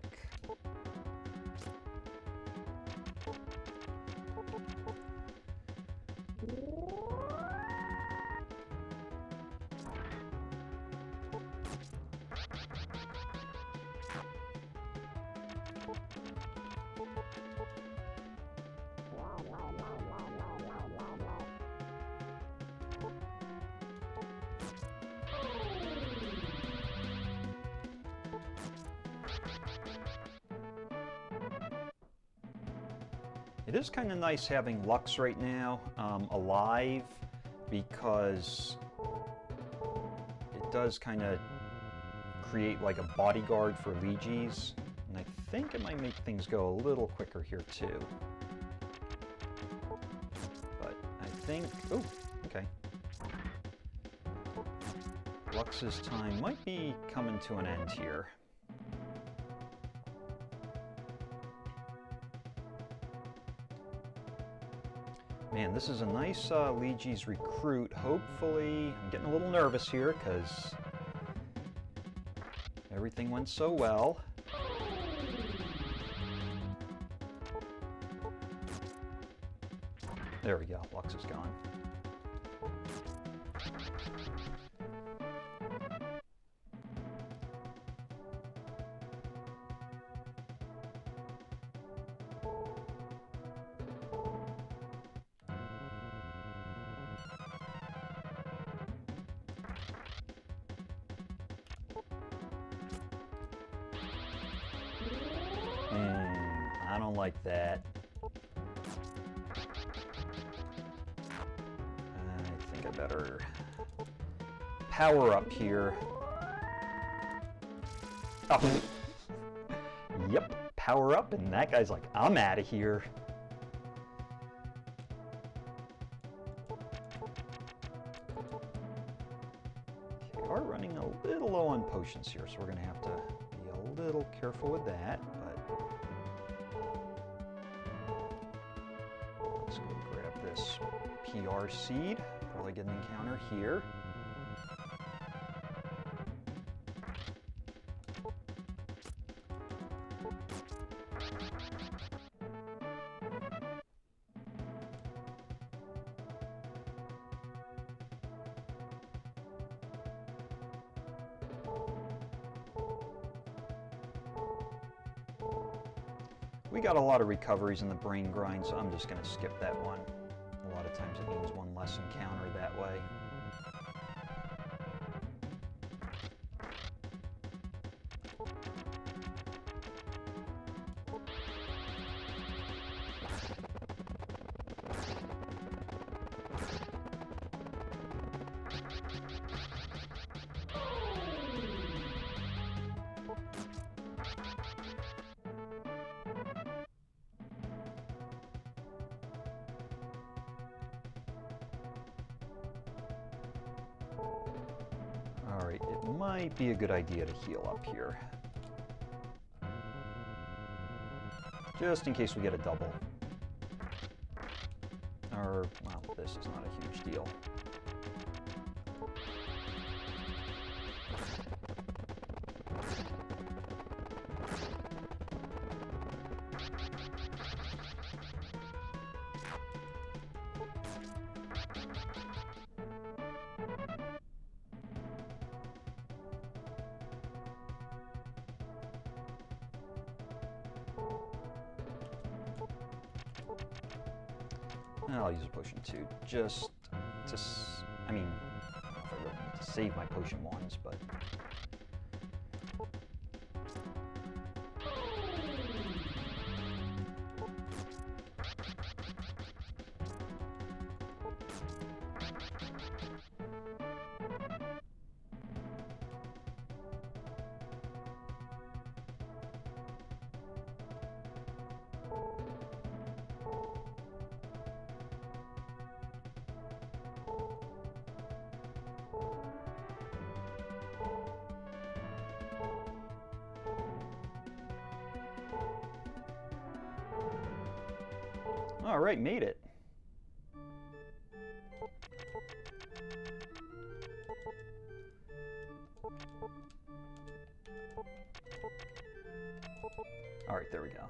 It is kind of nice having Lux right now alive, because it does kind of create like a bodyguard for Lejes, and I think it might make things go a little quicker here too. But I think, oh, okay. Lux's time might be coming to an end here. Man, this is a nice Lejes recruit. Hopefully, I'm getting a little nervous here because everything went so well. There we go, Lux is gone. I don't like that. I think I better power up here. Oh. Yep, power up, and that guy's like, I'm out of here. Okay, we are running a little low on potions here, so we're going to have to be a little careful with that. Let's go grab this PR seed. Probably get an encounter here. We got a lot of recoveries in the brain grind, so I'm just going to skip that one. A lot of times it means one less encounter that way. Alright, it might be a good idea to heal up here. Just in case we get a double. Or, well, this is not a huge deal. I'll use a potion too, just to, I mean, I don't know if I really need to save my potion ones, but... All right, made it. All right, there we go.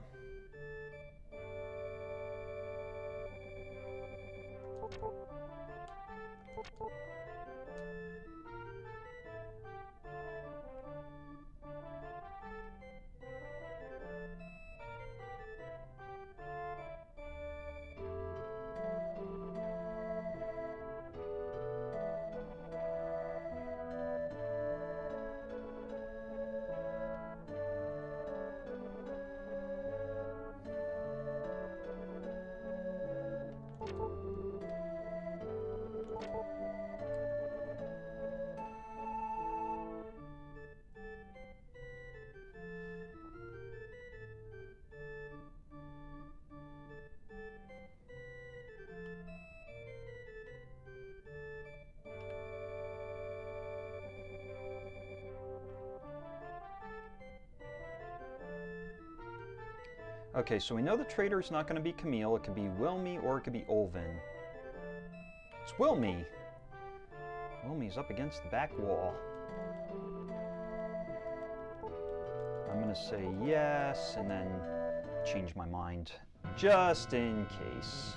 Okay, so we know the traitor's not going to be Camille. It could be Wilme or it could be Olvin. It's Wilme. Wilme's up against the back wall. I'm going to say yes and then change my mind just in case.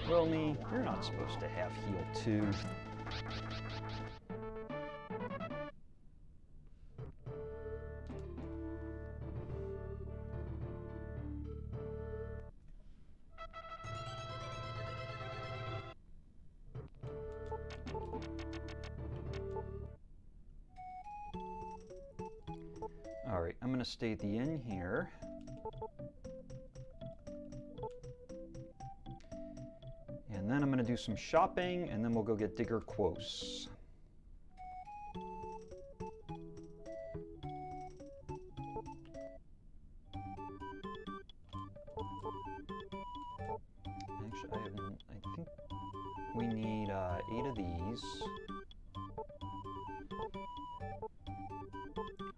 Wilme, you're not supposed to have heal 2. Alright, I'm going to stay at the inn here. And then I'm going to do some shopping, and then we'll go get Digger Quos. Actually, I think we need 8 of these.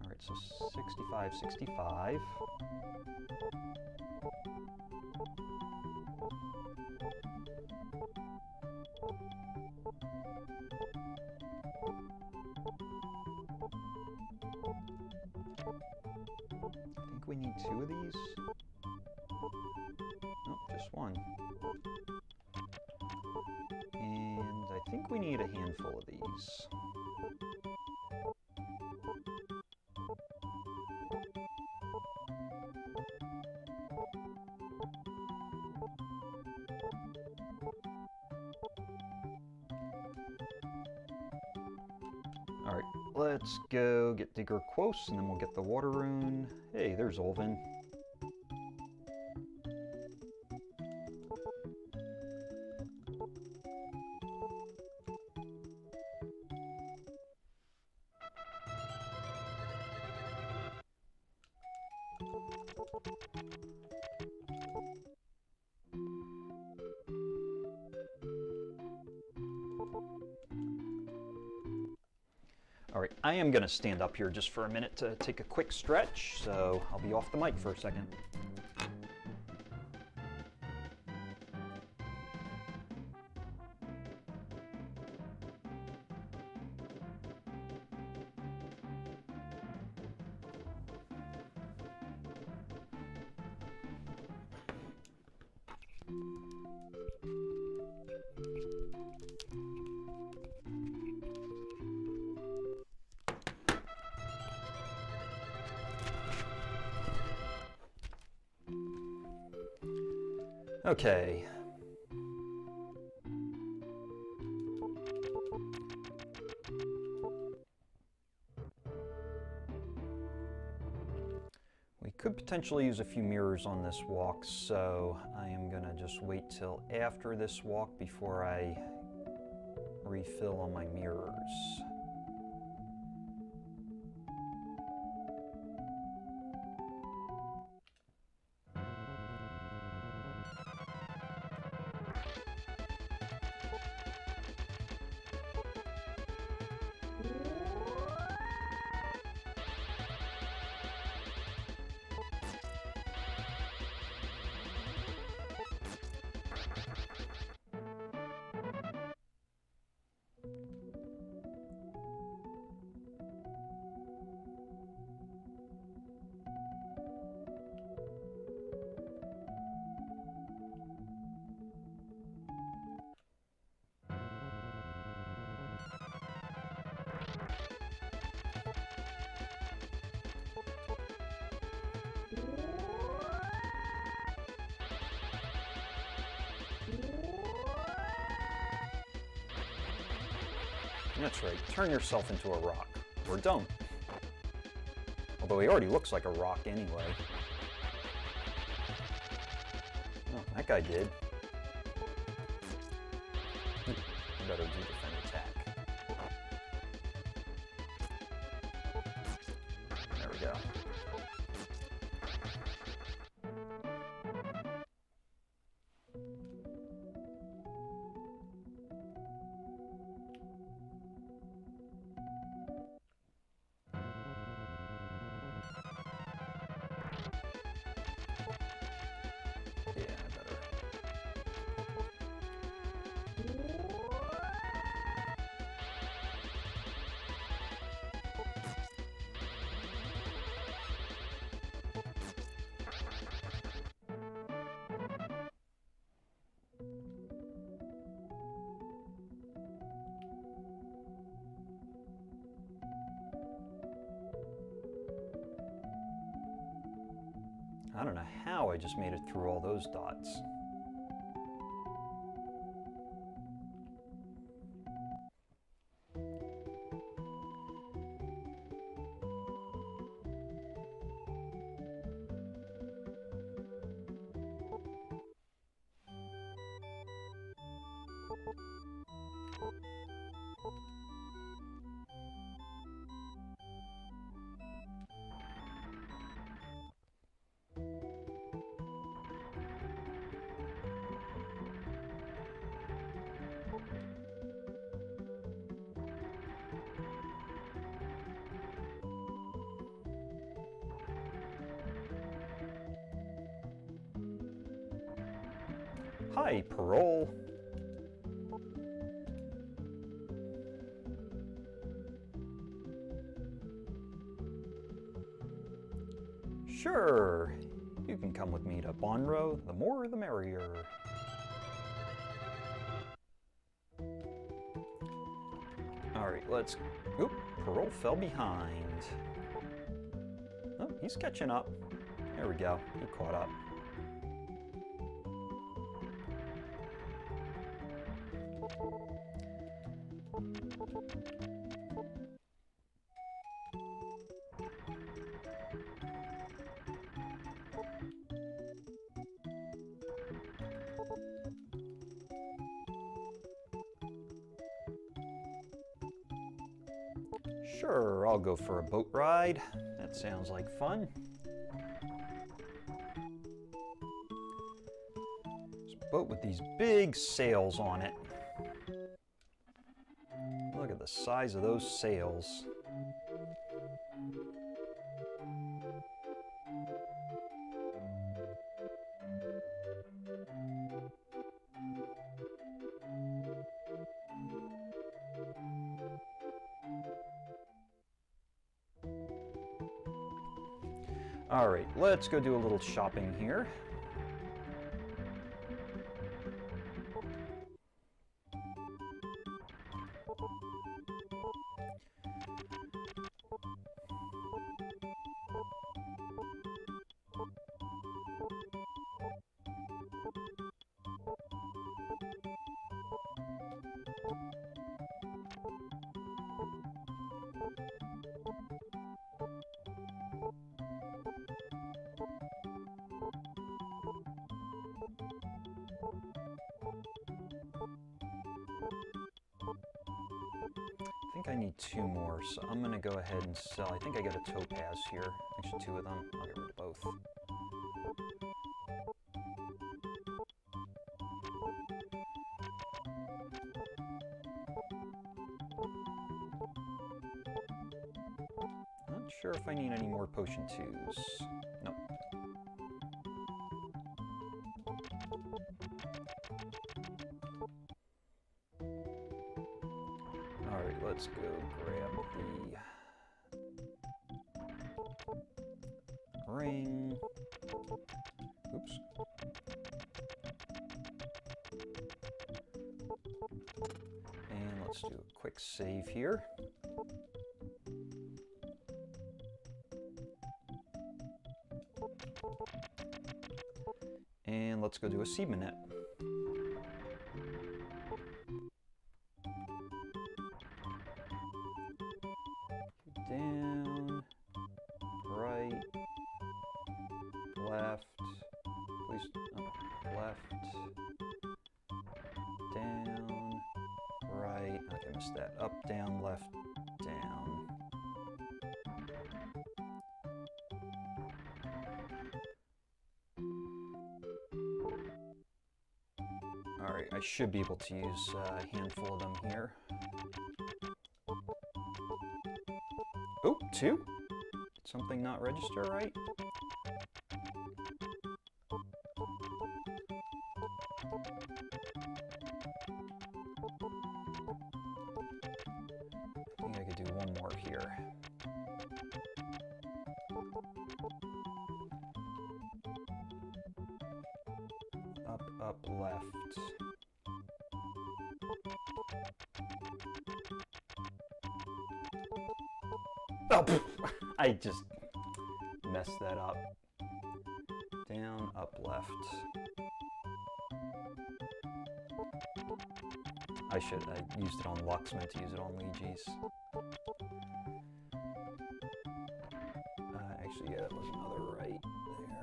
Alright, so 65, 65. I think we need 2 of these. Nope, just 1. And I think we need a handful of these. Alright, let's go get Digger Quos, and then we'll get the Water Rune. Hey, there's Olvin. Alright, I am going to stand up here just for a minute to take a quick stretch, so I'll be off the mic for a second. Okay. We could potentially use a few mirrors on this walk, so I am gonna just wait till after this walk before I refill on my mirrors. That's right, turn yourself into a rock. Or don't. Although he already looks like a rock anyway. Oh, that guy did. I better do defend attack. There we go. I don't know how I just made it through all those dots. Hi, Parole. Sure, you can come with me to Bonro. The more, the merrier. All right, let's... Oop, Parole fell behind. Oh, he's catching up. There we go, he caught up. Sure, I'll go for a boat ride. That sounds like fun. It's a boat with these big sails on it. Look at the size of those sails. All right, let's go do a little shopping here. I think I need 2 more, so I'm gonna go ahead and sell. I think I got a topaz here. Actually, 2 of them. I'll get rid of both. Not sure if I need any more potion 2s. Nope. Alright, let's go grab the ring. Oops. And let's do a quick save here. And let's go do a seed minute. Down, right, left, please, left, down, right, okay, I missed that, up, down, left, down. All right, I should be able to use a handful of them here. Oh, 2? Did something not register right? I think I could do 1 more here. Up, up, left. Oh, I just messed that up. up left. I used it on Lux, meant to use it on Lejes. Actually, yeah, that was another right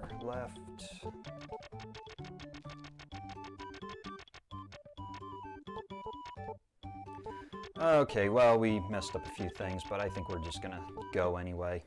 there. Left. Okay, well, we messed up a few things, but I think we're just gonna go anyway.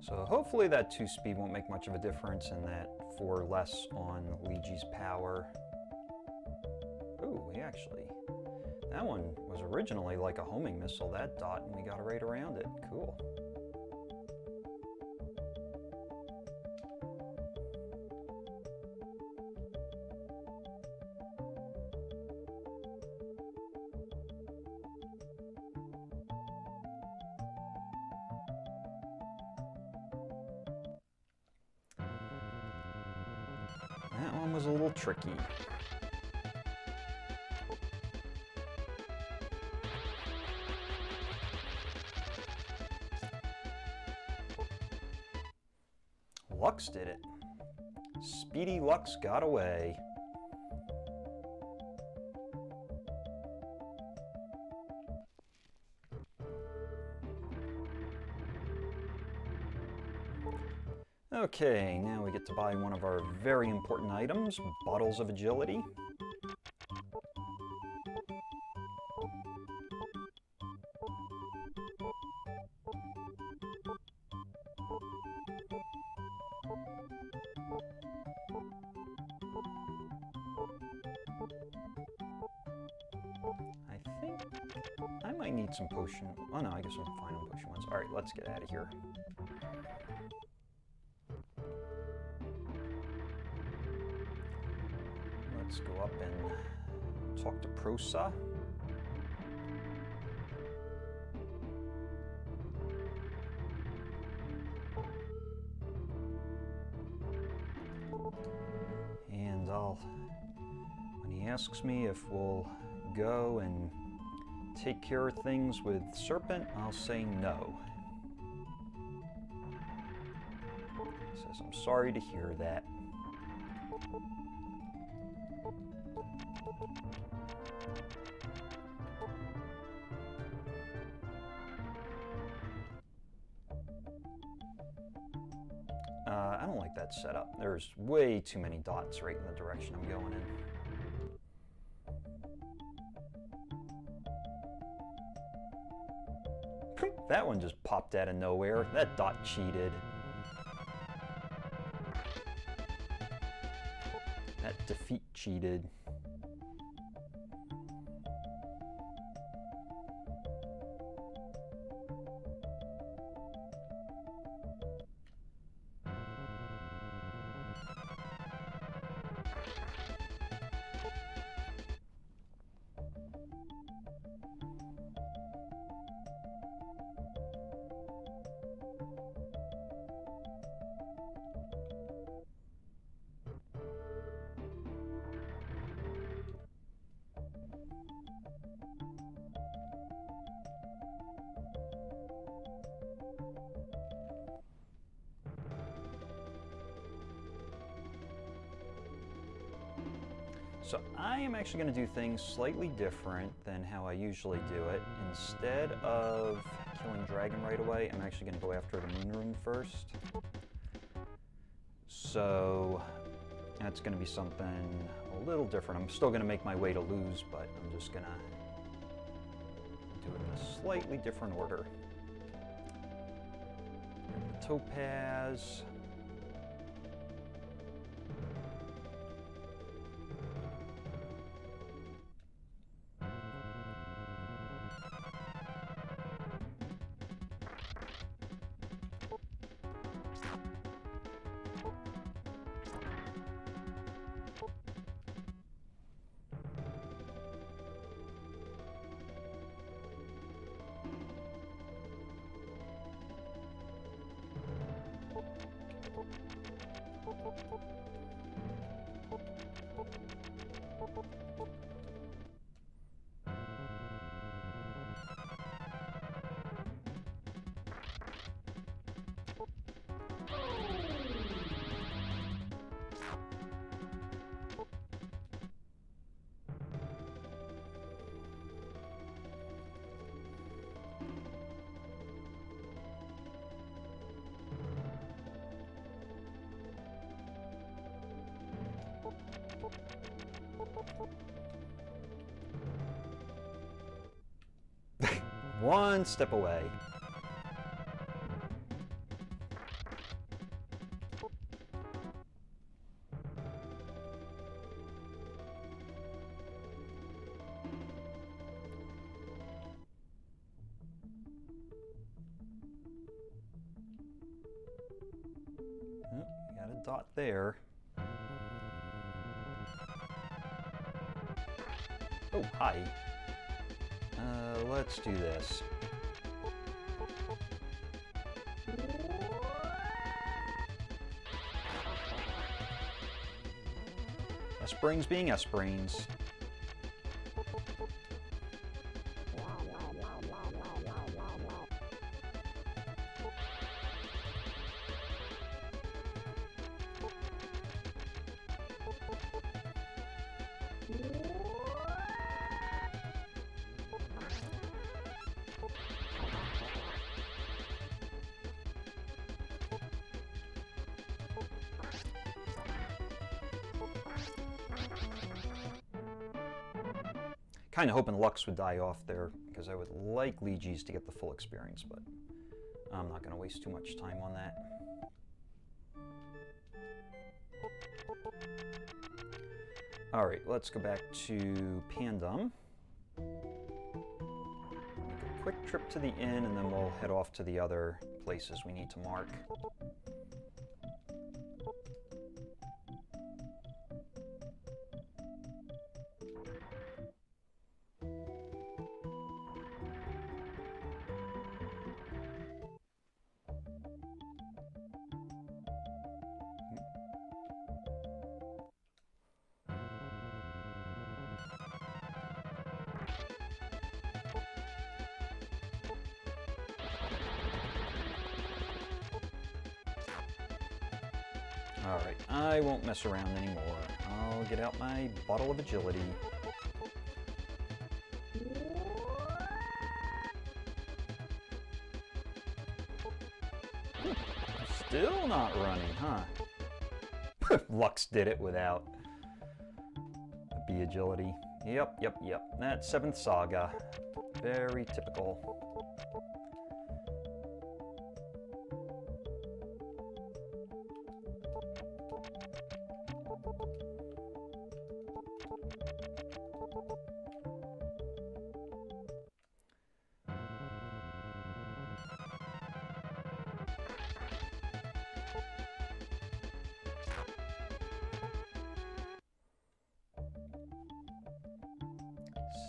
So hopefully that 2-speed won't make much of a difference and that 4 less on Lejes' power. Ooh, that one was originally like a homing missile, that dot, and we got right around it. Cool. That one was a little tricky. Lux did it. Speedy Lux got away. Okay, now we get to buy one of our very important items, Bottles of Agility. I think I might need some potion. Oh no, I guess I'm fine on potion ones. Alright, let's get out of here. Let's go up and talk to Prosa. And when he asks me if we'll go and take care of things with Serpent, I'll say no. He says, I'm sorry to hear that. I don't like that setup. There's way too many dots right in the direction I'm going in. That one just popped out of nowhere. That dot cheated. That defeat cheated. So I am actually going to do things slightly different than how I usually do it. Instead of killing Dragon right away, I'm actually going to go after the Moon Rune first. So that's going to be something a little different. I'm still going to make my way to lose, but I'm just going to do it in a slightly different order. The Topaz. One step away. Got a dot there. Oh, hi. Let's do this. S-brains being S-brains. Kind of hoping Lux would die off there, because I would like Lejes to get the full experience, but I'm not going to waste too much time on that. Alright, let's go back to Pandam. Make a quick trip to the inn, and then we'll head off to the other places we need to mark. Alright, I won't mess around anymore. I'll get out my bottle of agility. Still not running, huh? Lux did it without the B agility. Yep. That's 7th Saga. Very typical.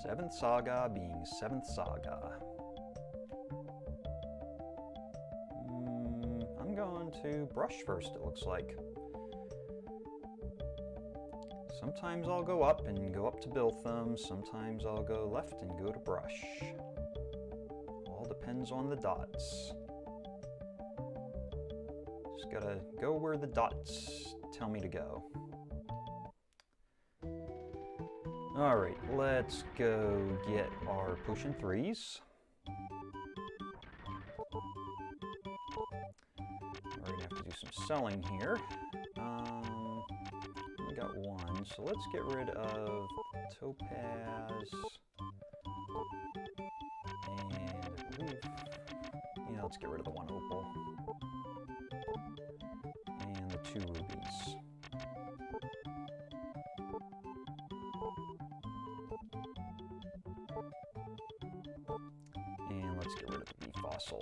Seventh Saga being 7th Saga. I'm going to brush first, it looks like. Sometimes I'll go up and go up to Biltham. Sometimes I'll go left and go to brush. All depends on the dots. Just gotta go where the dots tell me to go. Alright, let's go get our potion 3s. We're gonna have to do some selling here. We got one, so let's get rid of topaz. And I believe, yeah, let's get rid of the one opal. And the 2 rubies. And let's get rid of the bee fossil.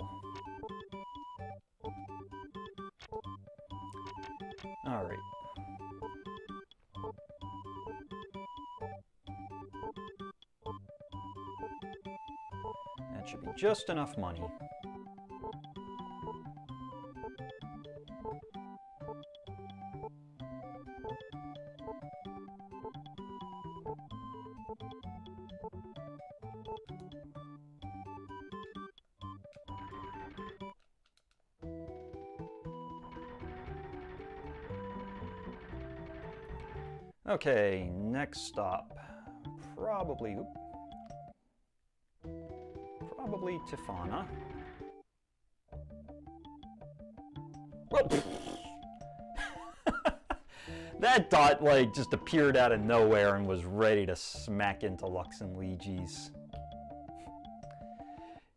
Alright. That should be just enough money. Okay, next stop. Probably Tifana. Well, that dot like just appeared out of nowhere and was ready to smack into Lux and Lejes.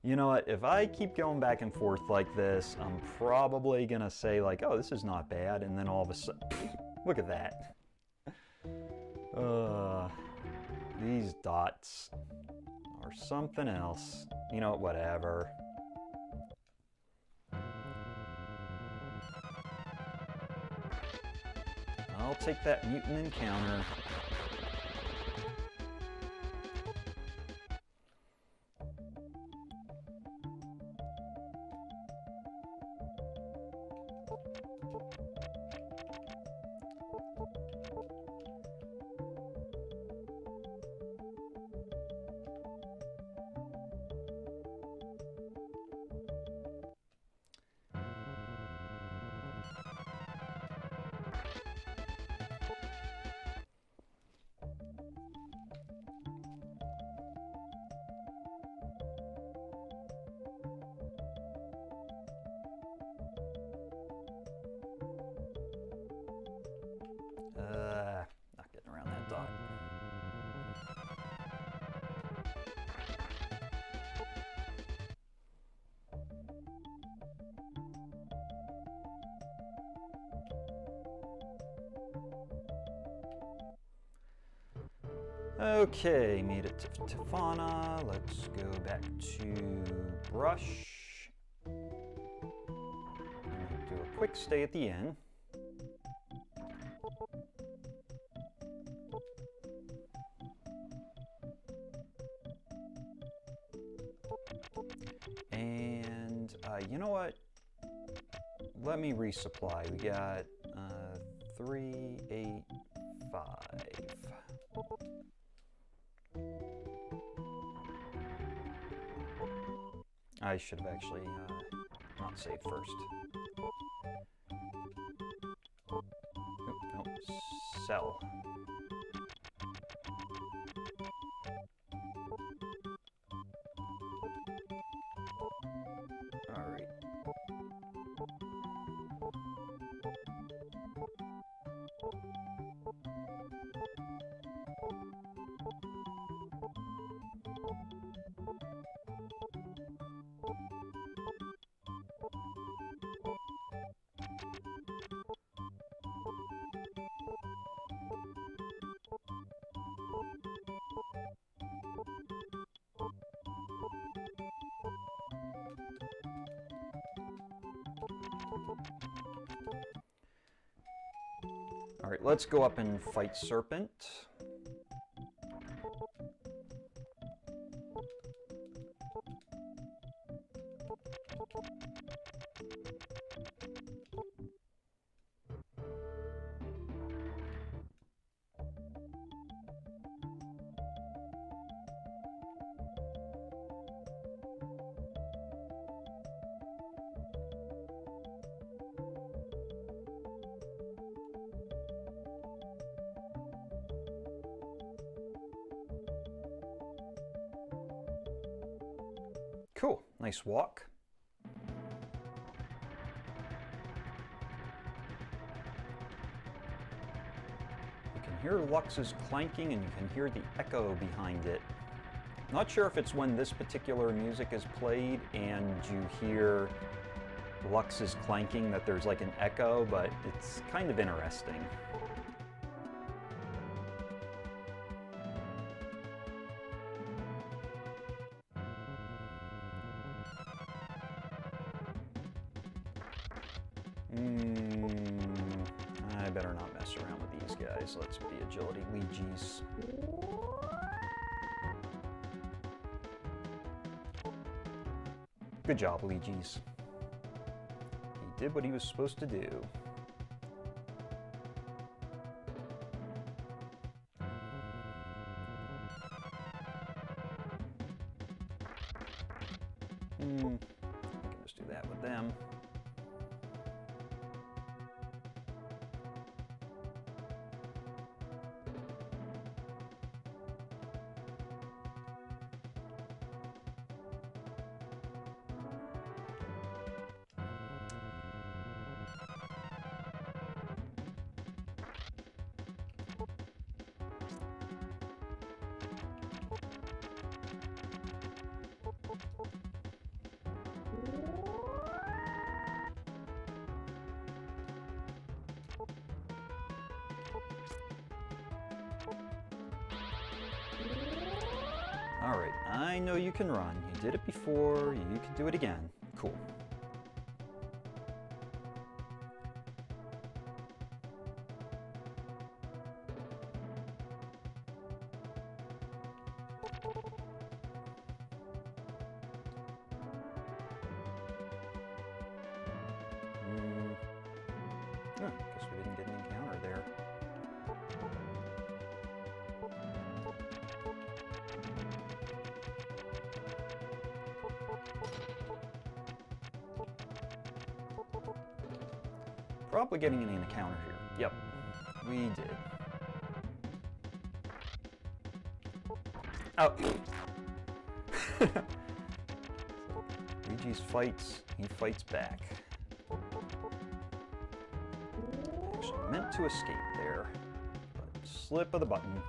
You know what, if I keep going back and forth like this, I'm probably gonna say like, oh, this is not bad, and then all of a sudden, look at that. These dots are something else. You know, whatever. I'll take that mutant encounter. Not getting around that dot. Okay, made it to Tifana. Let's go back to Brush. I'm gonna do a quick stay at the inn. And you know what? Let me resupply. We got 3, 8, 5. I should have actually not saved first. Nope, sell. Alright. Alright, let's go up and fight Serpent. Cool, nice walk. You can hear Lux's clanking and you can hear the echo behind it. Not sure if it's when this particular music is played and you hear Lux's clanking that there's like an echo, but it's kind of interesting. I better not mess around with these guys. Let's be agility Lejes. Good job, Lejes. He did what he was supposed to do. I can just do that with them. Alright, I know you can run. You did it before, you can do it again. Cool. Guess we didn't get an encounter there. Probably getting an encounter here. Yep, we did. Oh. Lejes fights, he fights back. Actually meant to escape there, but slip of the button.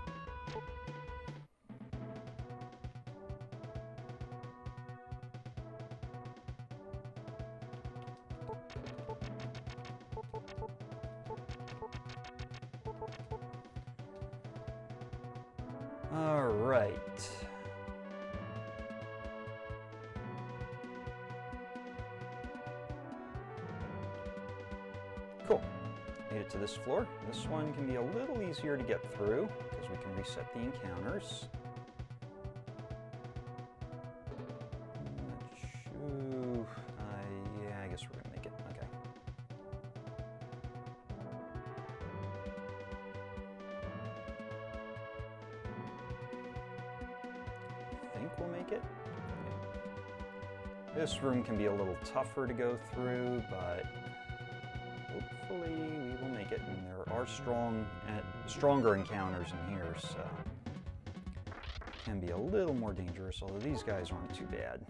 All right. Cool. Made it to this floor. This one can be a little easier to get through because we can reset the encounters. Yeah, I guess we're gonna make it. Okay. We'll make it. This room can be a little tougher to go through, but hopefully we will make it. And there are stronger encounters in here, so it can be a little more dangerous, although these guys aren't too bad.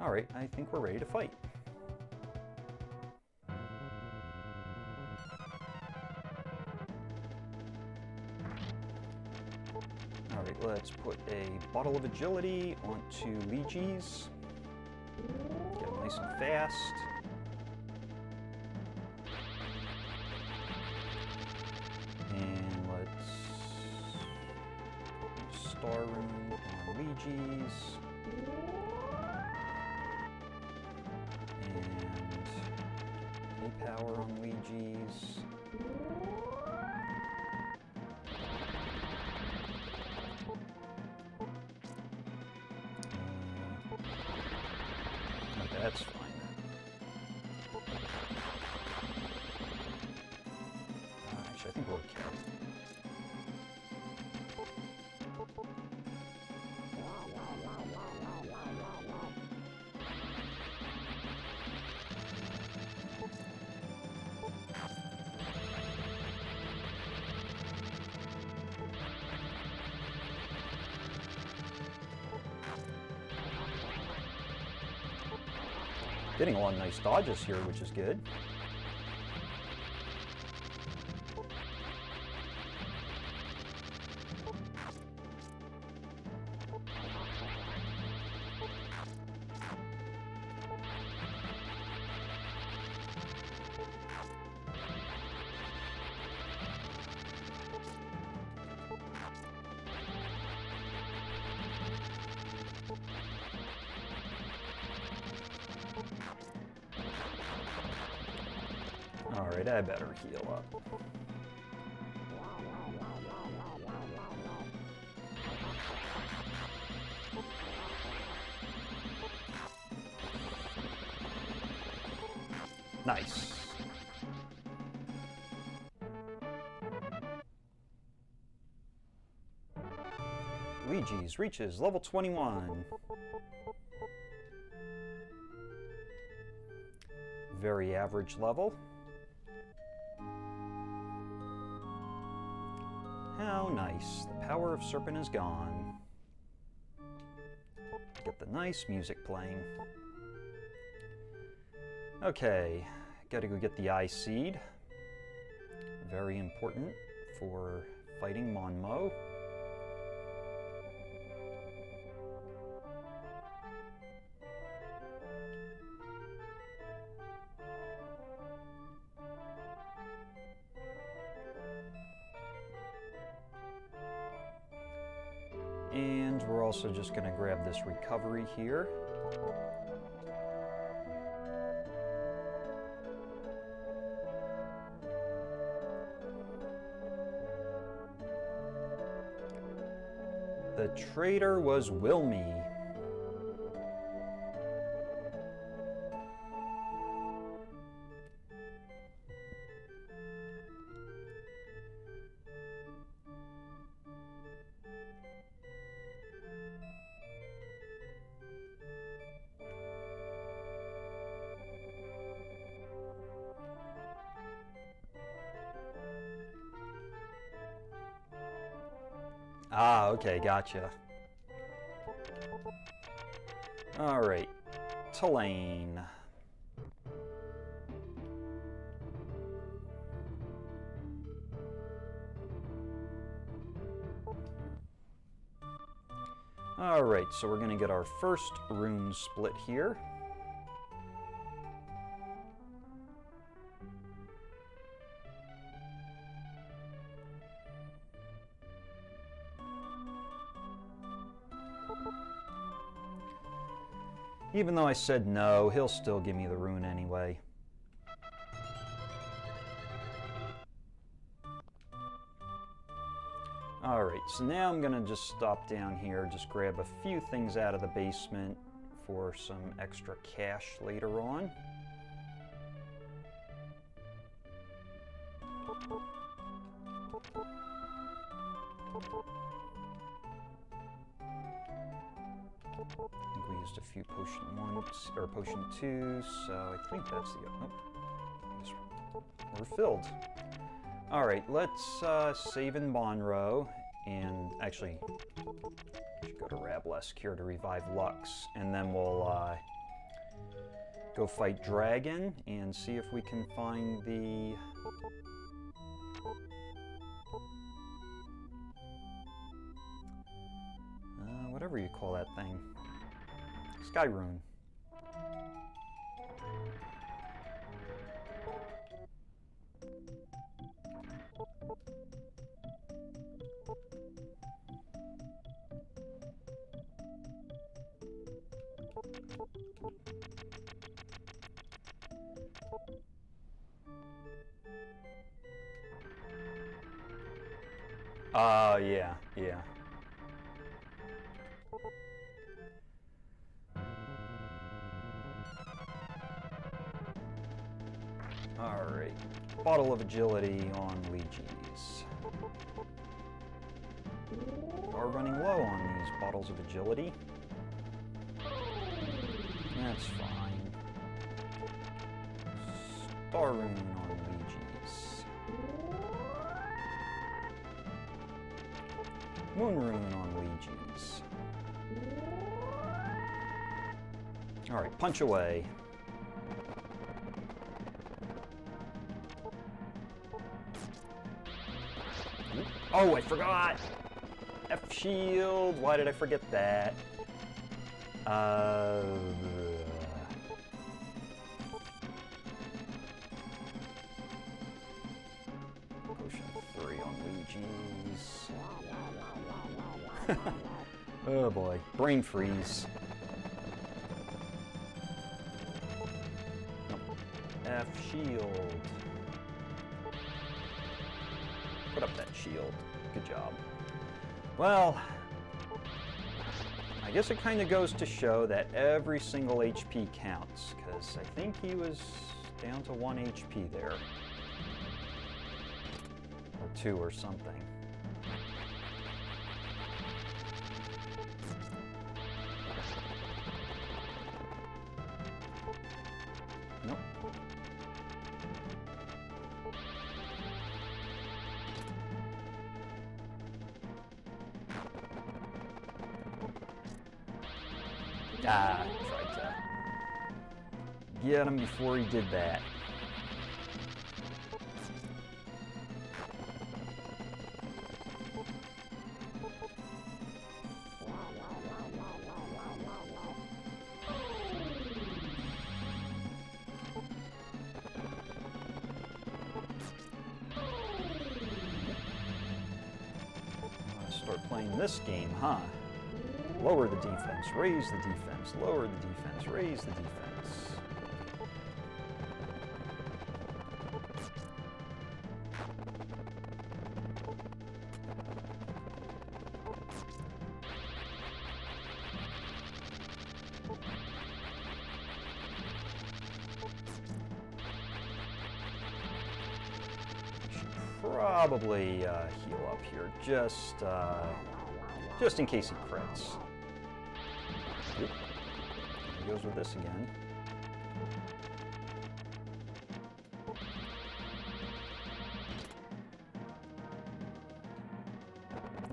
All right, I think we're ready to fight. Alright, let's put a bottle of agility onto Lejes. Get them nice and fast. And let's star rune on Lejes. And power on Lejes. That's fine. Actually, I think we're okay. Getting a lot of nice dodges here, which is good. Alright, I better heal up. Nice. Lejes reaches level 21. Very average level. How nice. The power of Serpent is gone. Get the nice music playing. Okay, gotta go get the Eye Seed. Very important for fighting Monmo. And we're also just going to grab this recovery here. The traitor was Wilme. Ah, okay, gotcha. All right, Tulane. All right, so we're gonna get our first rune split here. Even though I said no, he'll still give me the rune anyway. Alright, so now I'm gonna just stop down here, just grab a few things out of the basement for some extra cash later on. I think we used a few potion 1 or potion 2, so I think that's the... Oh, we're filled. All right, let's save in Bonro, and actually, should go to Rablesk here to revive Lux, and then we'll go fight Dragon and see if we can find the... whatever you call that thing. Sky Rune. Yeah, yeah. Alright, bottle of agility on Lejes. Are running low on these bottles of agility. That's fine. Star Rune on Lejes. Moon Rune on Lejes. Alright, punch away. Oh, I forgot! F shield! Why did I forget that? Potion 3 on Lejes. Oh boy. Brain freeze. F shield. Put up that shield. Good job. Well, I guess it kind of goes to show that every single HP counts, because I think he was down to 1 HP there. Or 2 or something. Nope. Ah, tried to get him before he did that. Start playing this game, huh? Lower the defense, raise the defense, lower the defense, raise the defense. Probably heal up here, just in case he crits. Oop. He goes with this again.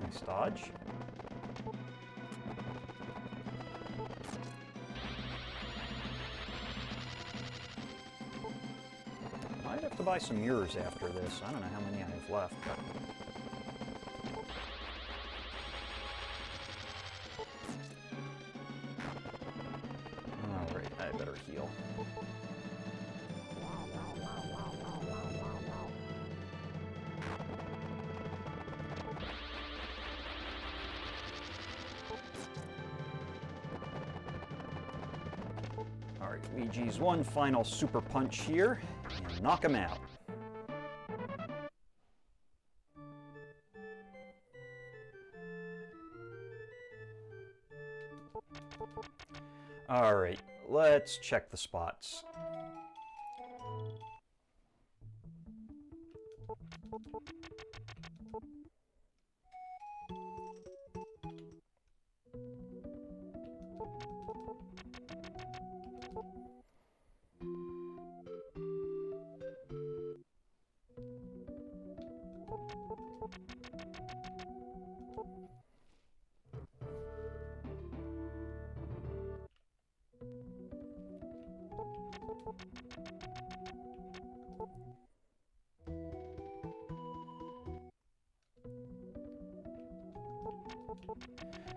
Nice dodge. Might have to buy some mirrors after this. I don't know how many I have left, but... Alright, I better heal. Alright, Luigi's one final super punch here, and knock him out. Alright, let's check the spots.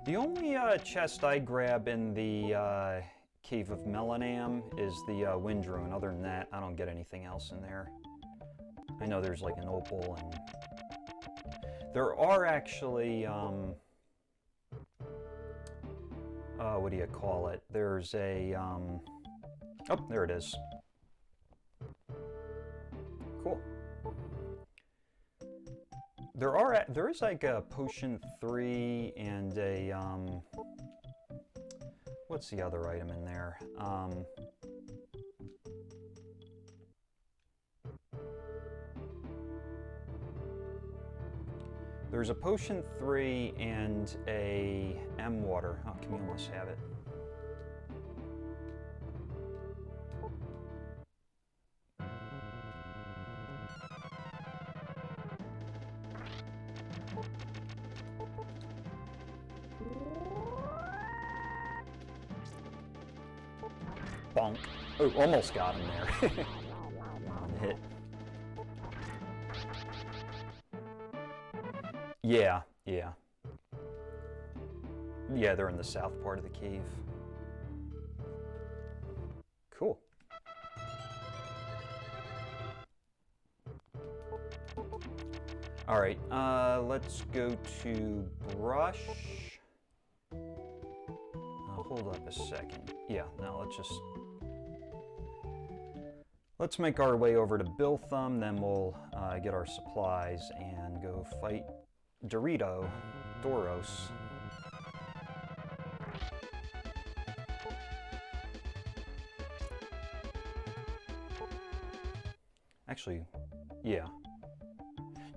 The only chest I grab in the Cave of Melenam is the Wind Rune. Other than that, I don't get anything else in there. I know there's like an opal, and there are actually, what do you call it? There's a, oh, there it is. Cool. There is like a potion 3 and a, what's the other item in there? There's a potion 3 and a M water. Oh, Camille must have it. Bonk. Oh, almost got him there. Hit. Yeah, yeah. Yeah, they're in the south part of the cave. Cool. All right, let's go to brush. Hold up a second. Yeah, now let's make our way over to Biltham, then we'll get our supplies and go fight Doros. Actually, yeah.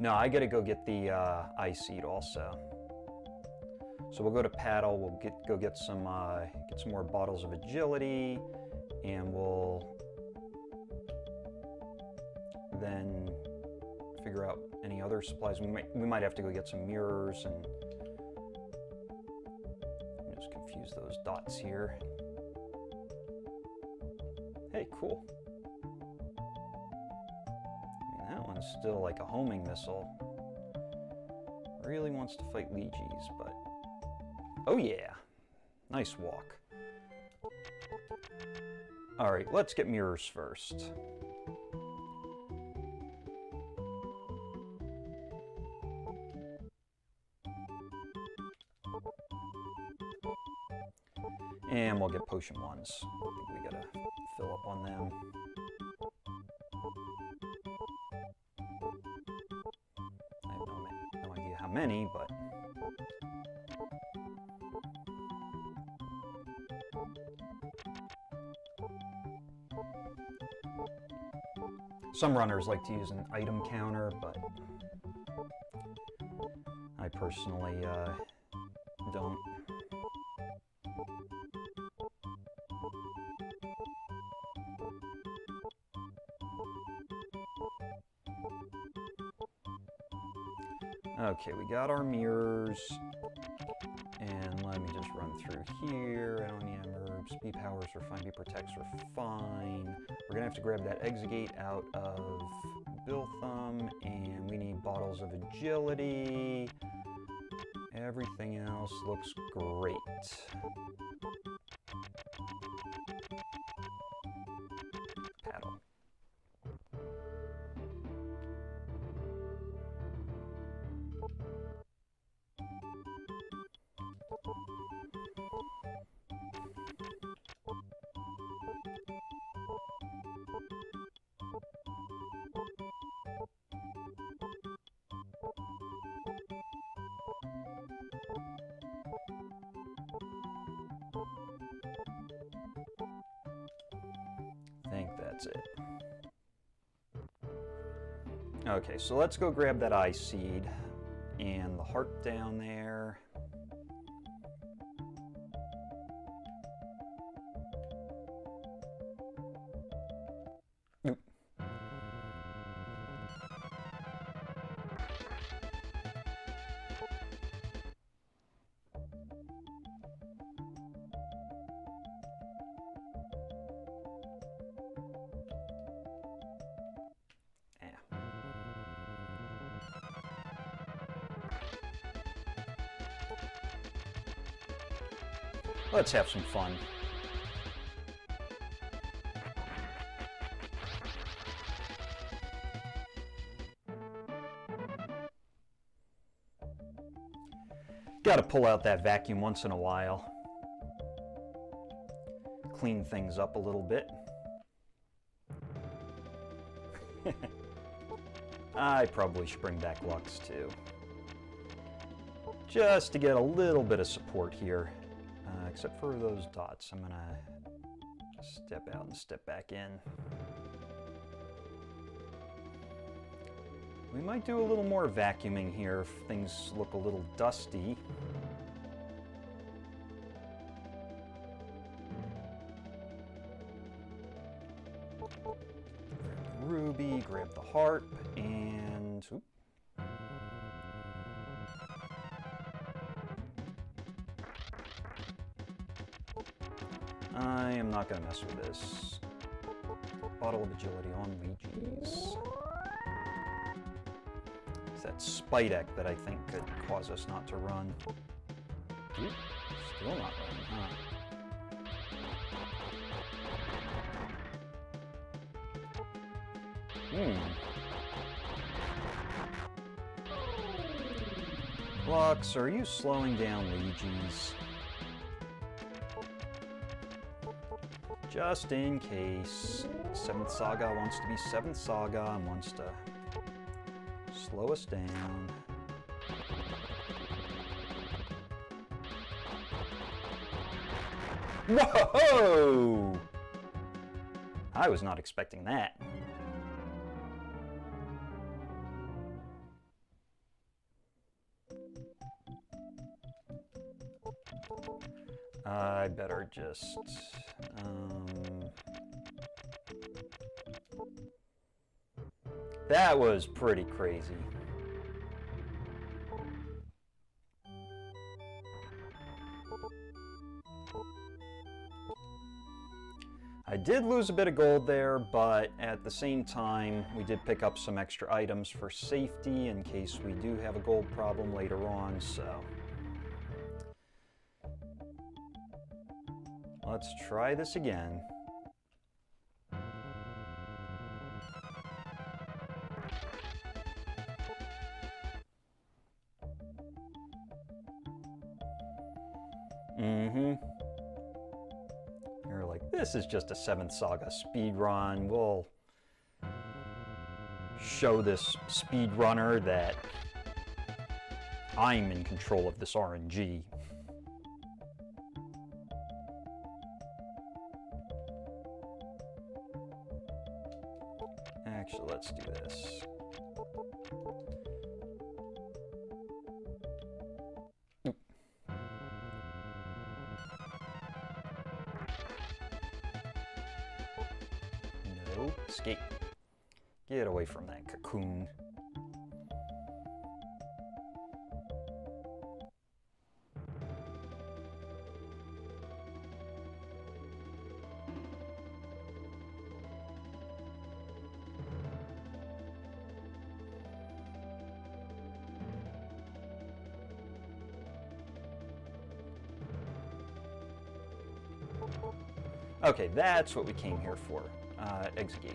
No, I gotta go get the eye seed also. So we'll go to Paddle. We'll go get some more bottles of agility, and we'll then figure out any other supplies. We might have to go get some mirrors and just confuse those dots here. Hey, cool. I mean, that one's still like a homing missile. Really wants to fight Lejes, but oh yeah, nice walk. All right, let's get mirrors first. And we'll get potion ones. I think we gotta fill up on them. I have no idea how many, but some runners like to use an item counter, but I personally don't. Okay, we got our mirrors, and let me just run through here. I don't need herbs. Speed powers are fine. Speed protects are fine. We're gonna have to grab that exegate out of Biltham, and we need bottles of agility. Everything else looks great. Paddle. I think that's it. Okay, so let's go grab that eye seed and the heart down there. Oop. Let's have some fun. Gotta pull out that vacuum once in a while. Clean things up a little bit. I probably should bring back Lux too. Just to get a little bit of support here. Except for those dots, I'm gonna step out and step back in. We might do a little more vacuuming here if things look a little dusty. Grab the ruby, grab the harp, and oop. I am not going to mess with this. Bottle of agility on Lejes. It's that Spidek that I think could cause us not to run. Ooh, still not running, huh? Lux, are you slowing down Lejes? Just in case 7th Saga wants to be 7th Saga and wants to slow us down. Whoa! I was not expecting that. I better just... That was pretty crazy. I did lose a bit of gold there, but at the same time, we did pick up some extra items for safety in case we do have a gold problem later on, so... Let's try this again. You're like, this is just a 7th Saga speedrun. We'll show this speedrunner that I'm in control of this RNG. Actually, let's do this. Oop. No, escape. Get away from that cocoon. Okay, that's what we came here for. Exit gate.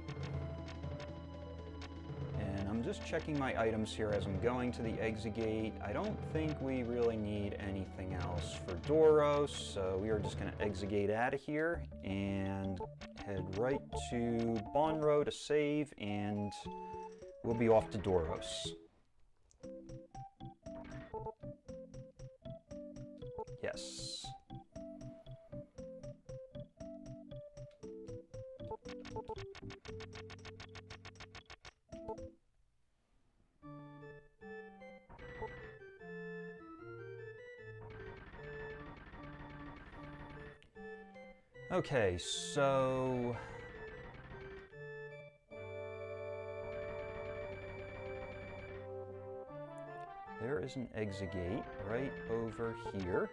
And I'm just checking my items here as I'm going to the exit gate. I don't think we really need anything else for Doros, so we are just going to exit gate out of here and head right to Bonro to save, and we'll be off to Doros. Yes. Okay, so there is an exit gate right over here.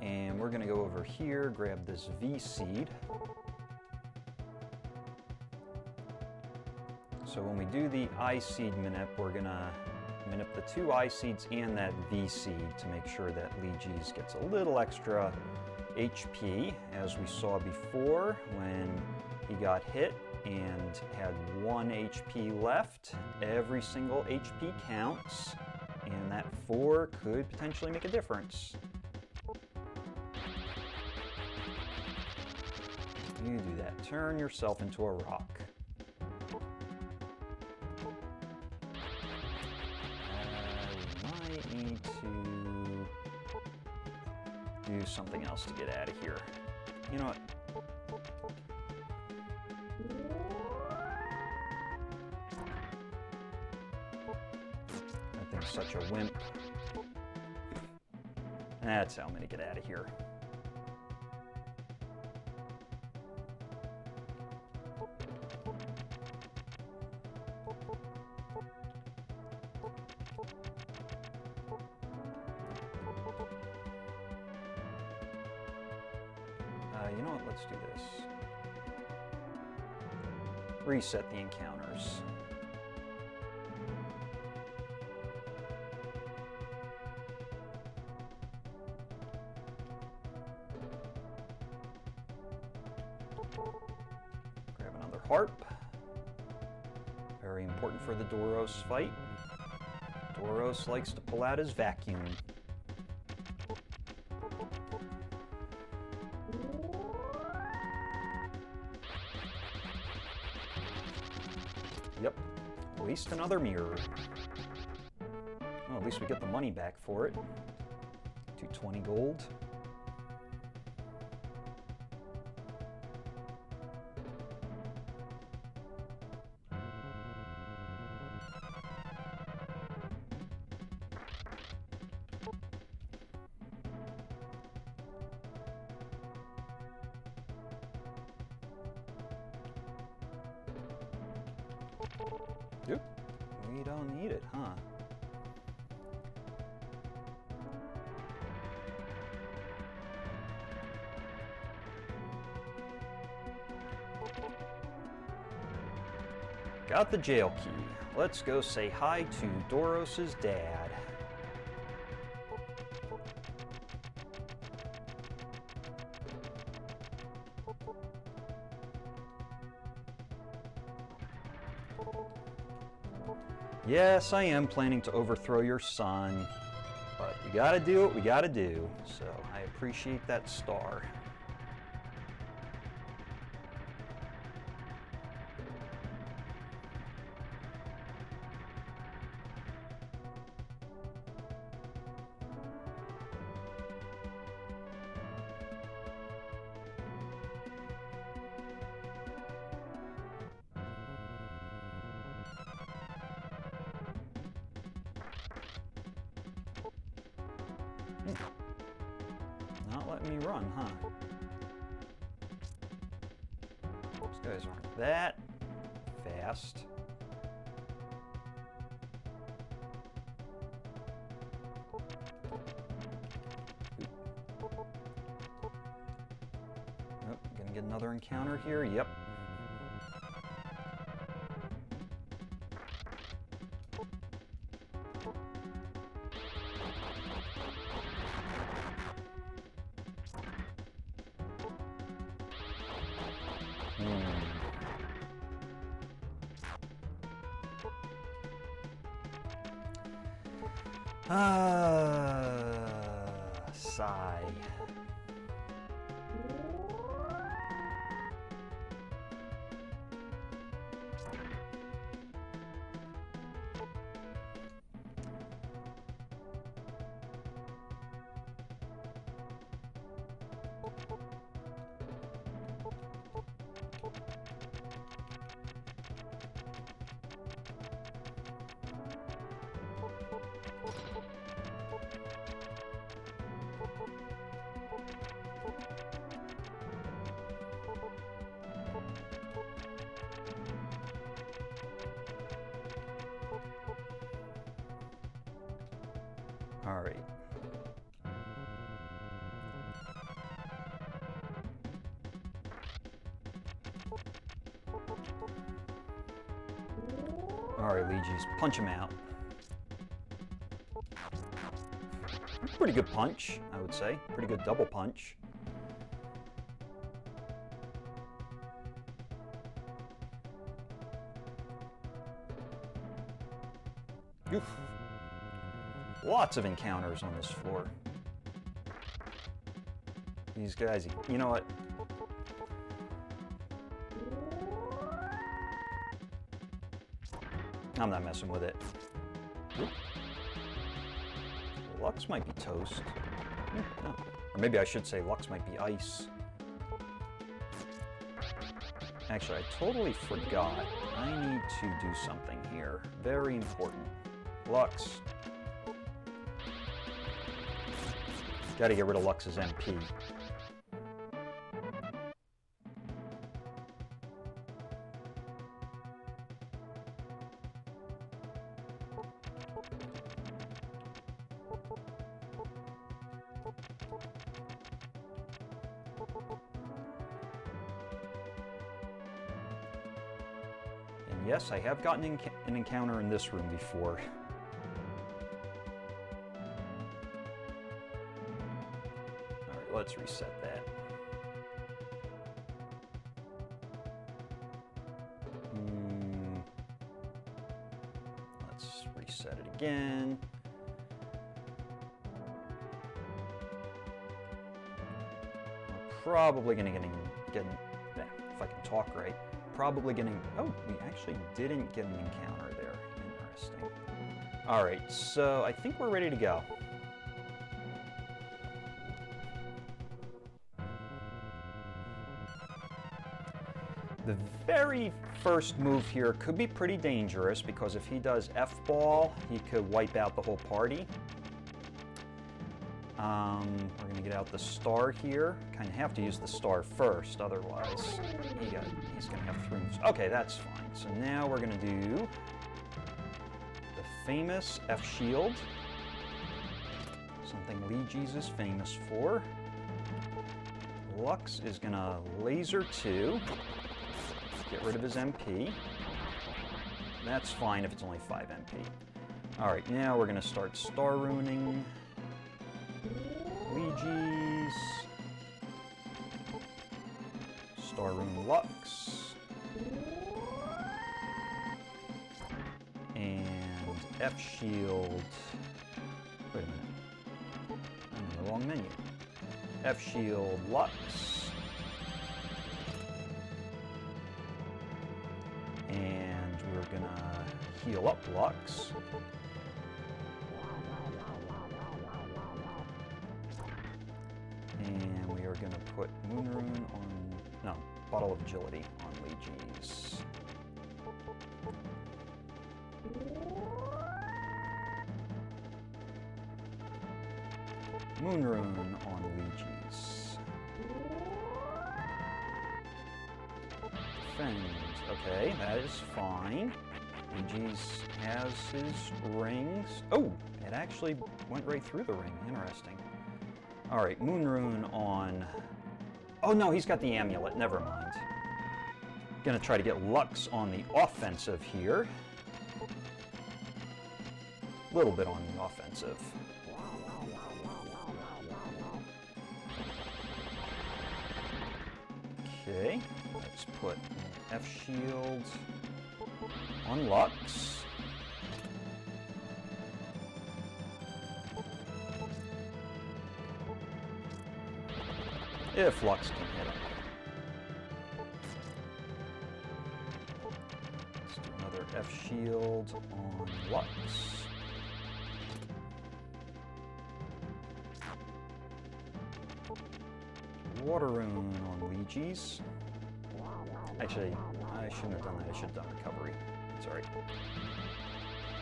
And we're going to go over here, grab this V seed. So when we do the I seed minip, we're going to minip the 2 I seeds and that V seed to make sure that Lejes gets a little extra HP, as we saw before when he got hit and had 1 HP left. Every single HP counts, and that 4 could potentially make a difference. You do that. Turn yourself into a rock. We might need to do something else to get out of here. You know what? That thing's such a wimp. That's how I'm going to get out of here. You know what? Let's do this. Reset the encounters. Grab another harp. Very important for the Doros fight. Doros likes to pull out his vacuum. Yep, waste another mirror. Well, at least we get the money back for it. 220 gold. Yep, we don't need it, huh? Got the jail key. Let's go say hi to Doros's dad. Yes, I am planning to overthrow your son, but we gotta do what we gotta do, so I appreciate that star. Not letting me run, huh? Those guys aren't that fast. Oh, gonna get another encounter here. Yep. Sigh. All right. All right, Lejes, punch him out. Pretty good punch, I would say. Pretty good double punch. Oof. Lots of encounters on this floor. These guys, you know what? I'm not messing with it. Oop. Lux might be toast. No. Or maybe I should say Lux might be ice. Actually, I totally forgot. I need to do something here. Very important. Lux. Gotta get rid of Lux's MP. Yes, I have gotten an encounter in this room before. Alright, let's reset that. Let's reset it again. Probably gonna get if I can talk right, probably getting, oh, we actually didn't get an encounter there. Interesting. All right, so I think we're ready to go. The very first move here could be pretty dangerous because if he does F-ball, he could wipe out the whole party. We're going to get out the star here. Kind of have to use the star first, otherwise he's going to have 3 moves. Okay, that's fine. So now we're going to do the famous F-shield. Something Lejes is famous for. Lux is going to laser 2. Get rid of his MP. That's fine if it's only 5 MP. Alright, now we're going to start star ruining Lejes. Star rune Lux. And F-shield. Wait a minute. I'm in the wrong menu. F-shield Lux. And we're gonna heal up Lux. And we are gonna put Moon Rune on, no, Bottle of Agility on Lejes. Moon Rune on Lejes. Defend. Okay, that is fine. Lejes has his rings. Oh, it actually went right through the ring. Interesting. All right, Moon Rune on... Oh no, he's got the amulet. Never mind. Gonna try to get Lux on the offensive here. A little bit on the offensive. Okay, let's put F-shield on Lux. If Lux can hit him. Let's do another F-shield on Lux. Water Rune on Lejes. Actually, I shouldn't have done that. I should have done recovery. It's alright.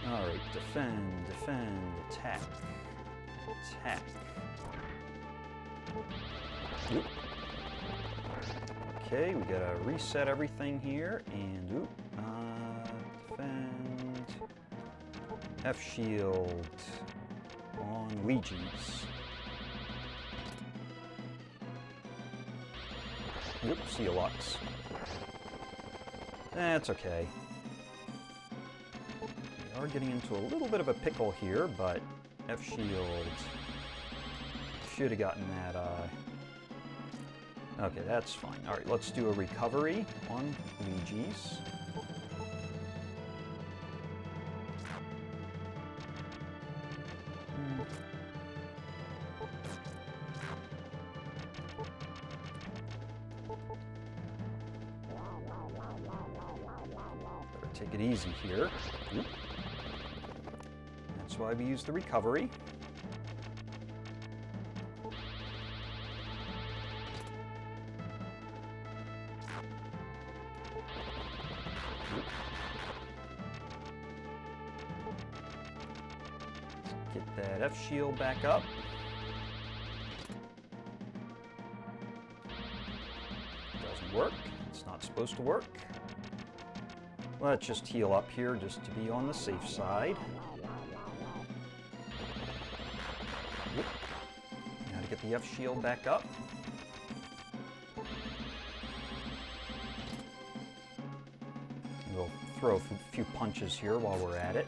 Alright, defend, defend, attack. Attack. Oop. Okay, we gotta reset everything here, and oop, defend, F-shield on Lejes. Oop, see you, Lux. That's okay. We are getting into a little bit of a pickle here, but F-shield should have gotten that, Okay, that's fine. All right, let's do a recovery on Lejes. Better take it easy here. Oop. That's why we use the recovery. Get that F-shield back up. Doesn't work. It's not supposed to work. Let's just heal up here just to be on the safe side. Whoop. Gotta get the F-shield back up. We'll throw a few punches here while we're at it.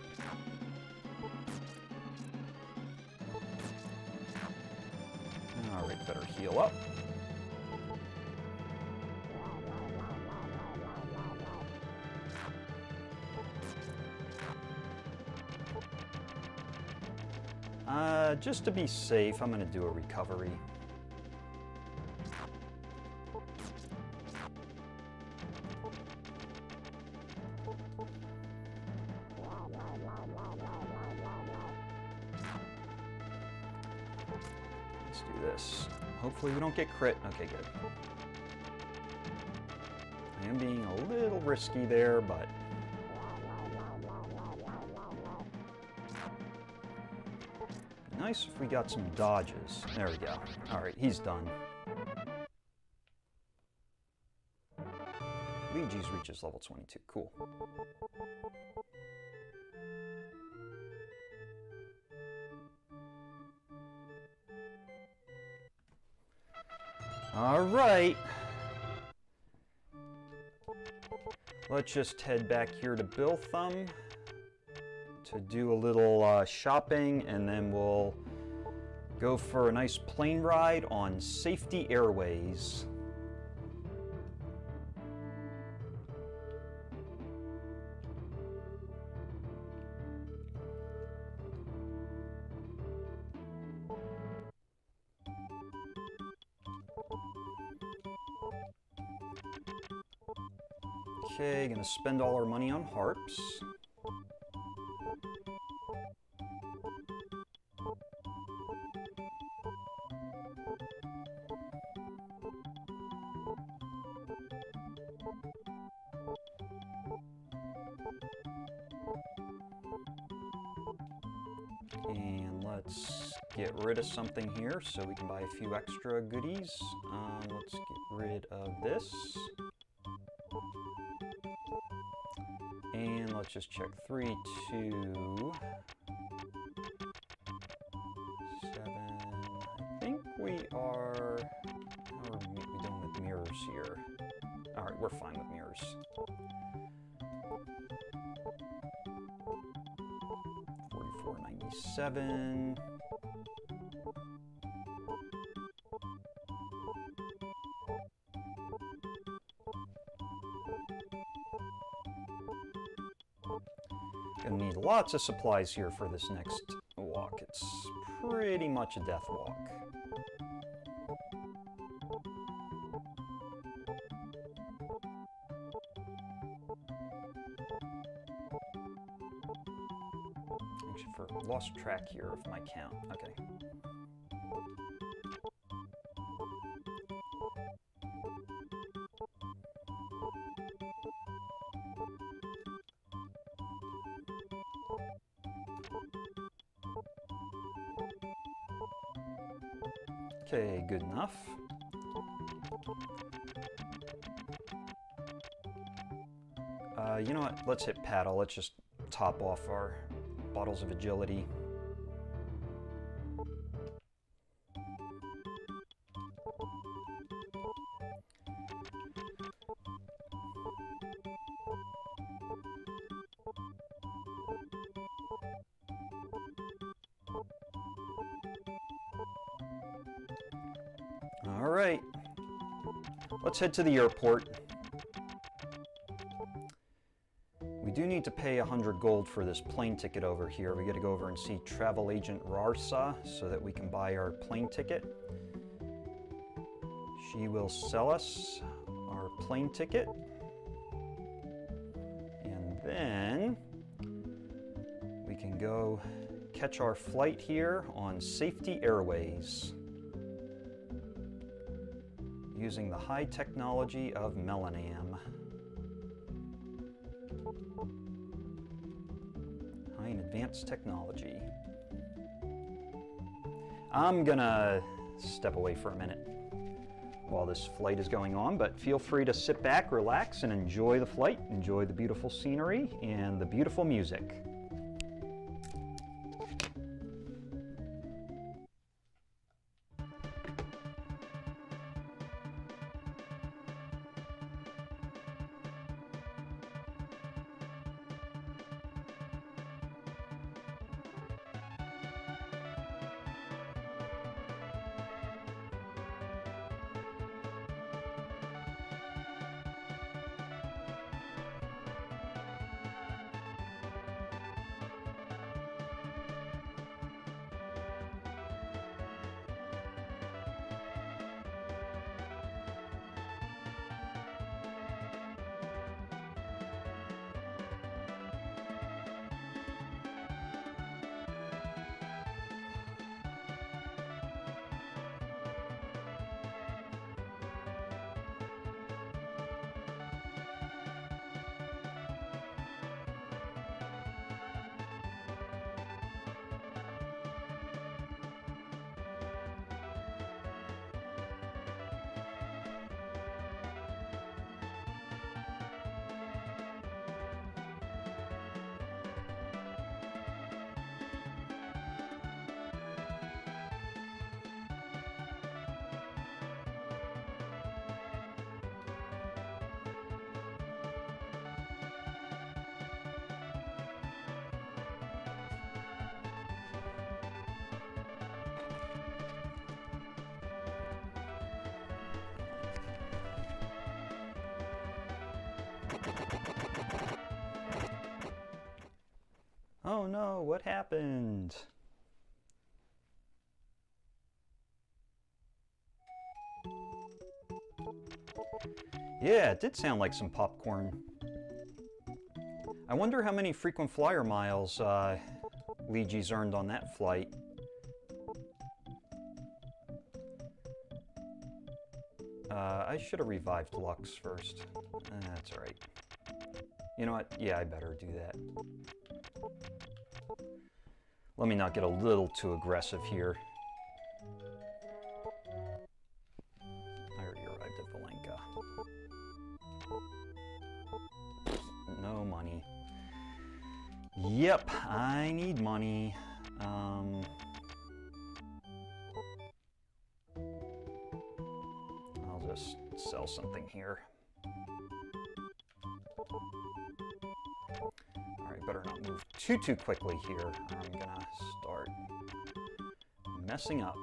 Alright, better heal up. Just to be safe, I'm going to do a recovery. Let's do this. Hopefully we don't get crit. Okay, good. I am being a little risky there, but... nice if we got some dodges. There we go. Alright, he's done. Lejes reaches level 22. Cool. Alright. Let's just head back here to Biltham to do a little shopping, and then we'll go for a nice plane ride on Safety Airways. Okay, gonna spend all our money on harps. And let's get rid of something here so we can buy a few extra goodies. Let's get rid of this. And let's just check 3, 2, 7. I think we are... how are we doing with mirrors here? Alright, we're fine with mirrors. $44.97. Gonna need lots of supplies here for this next walk. It's pretty much a death walk. Actually, lost track here of my count. Okay. Okay, good enough. You know what? Let's hit paddle. Let's just top off our bottles of agility. All right, let's head to the airport. We do need to pay 100 gold for this plane ticket over here. We got to go over and see travel agent Rarsa so that we can buy our plane ticket. She will sell us our plane ticket. And then we can go catch our flight here on Safety Airways, using the high technology of Melenam. High and advanced technology. I'm gonna step away for a minute while this flight is going on, but feel free to sit back, relax, and enjoy the flight. Enjoy the beautiful scenery and the beautiful music. Oh no, what happened? Yeah, it did sound like some popcorn. I wonder how many frequent flyer miles Lejes earned on that flight. I should have revived Lux first. That's alright. You know what? Yeah, I better do that. Let me not get a little too aggressive here. I already arrived at Valenca. No money. Yep, I need money. I'll just sell something here. Alright, better not move too quickly here. I'm gonna start messing up.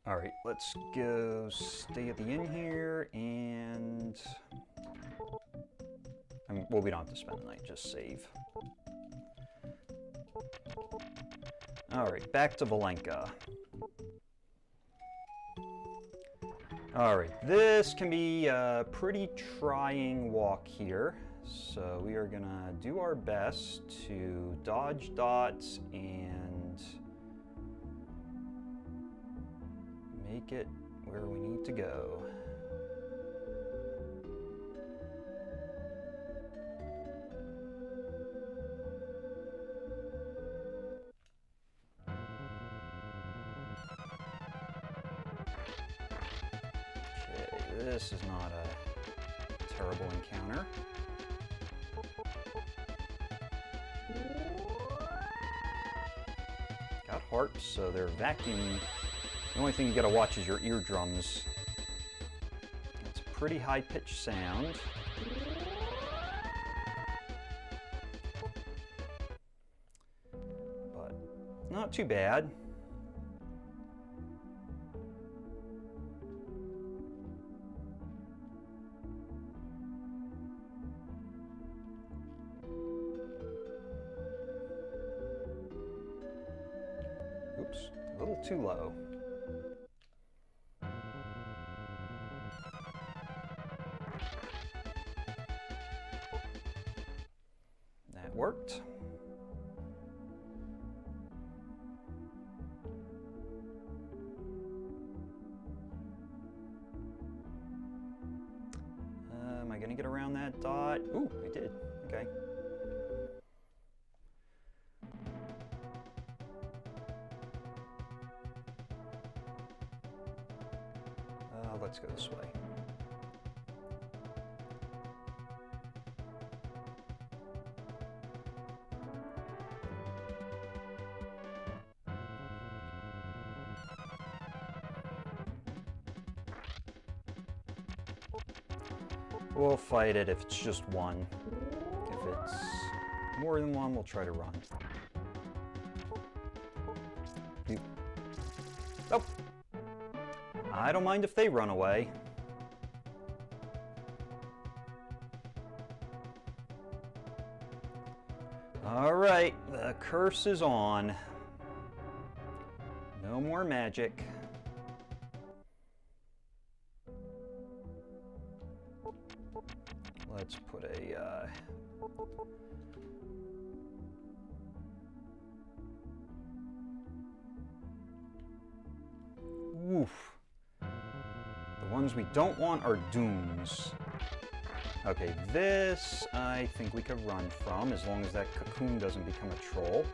Alright, let's go stay at the inn here, and... well, we don't have to spend the night, just save. Alright, back to Valenca. Alright, this can be a pretty trying walk here, so we are gonna do our best to dodge dots and make it where we need to go. Okay, this is not a terrible encounter. Got harps, so they're vacuuming. The only thing you gotta watch is your eardrums. It's a pretty high-pitched sound. But not too bad. Oops, a little too low. Worked. Am I gonna get around that dot? Ooh, I did. Okay. Let's go this way. We'll fight it if it's just one. If it's more than one, we'll try to run. Nope. I don't mind if they run away. All right, the curse is on. No more magic. Let's put a oof. The ones we don't want are dooms. Okay, this I think we could run from as long as that cocoon doesn't become a troll.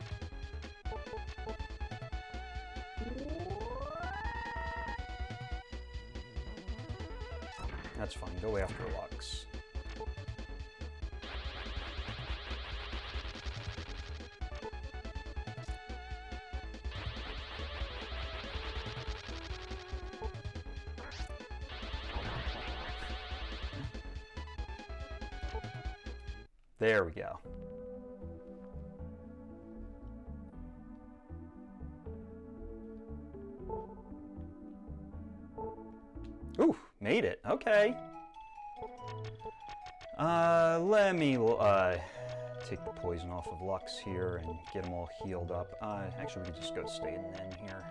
That's fine, go after Lux. There we go. Ooh, made it. Okay. Let me take the poison off of Lux here and get them all healed up. Actually, we could just go stay in Nen here.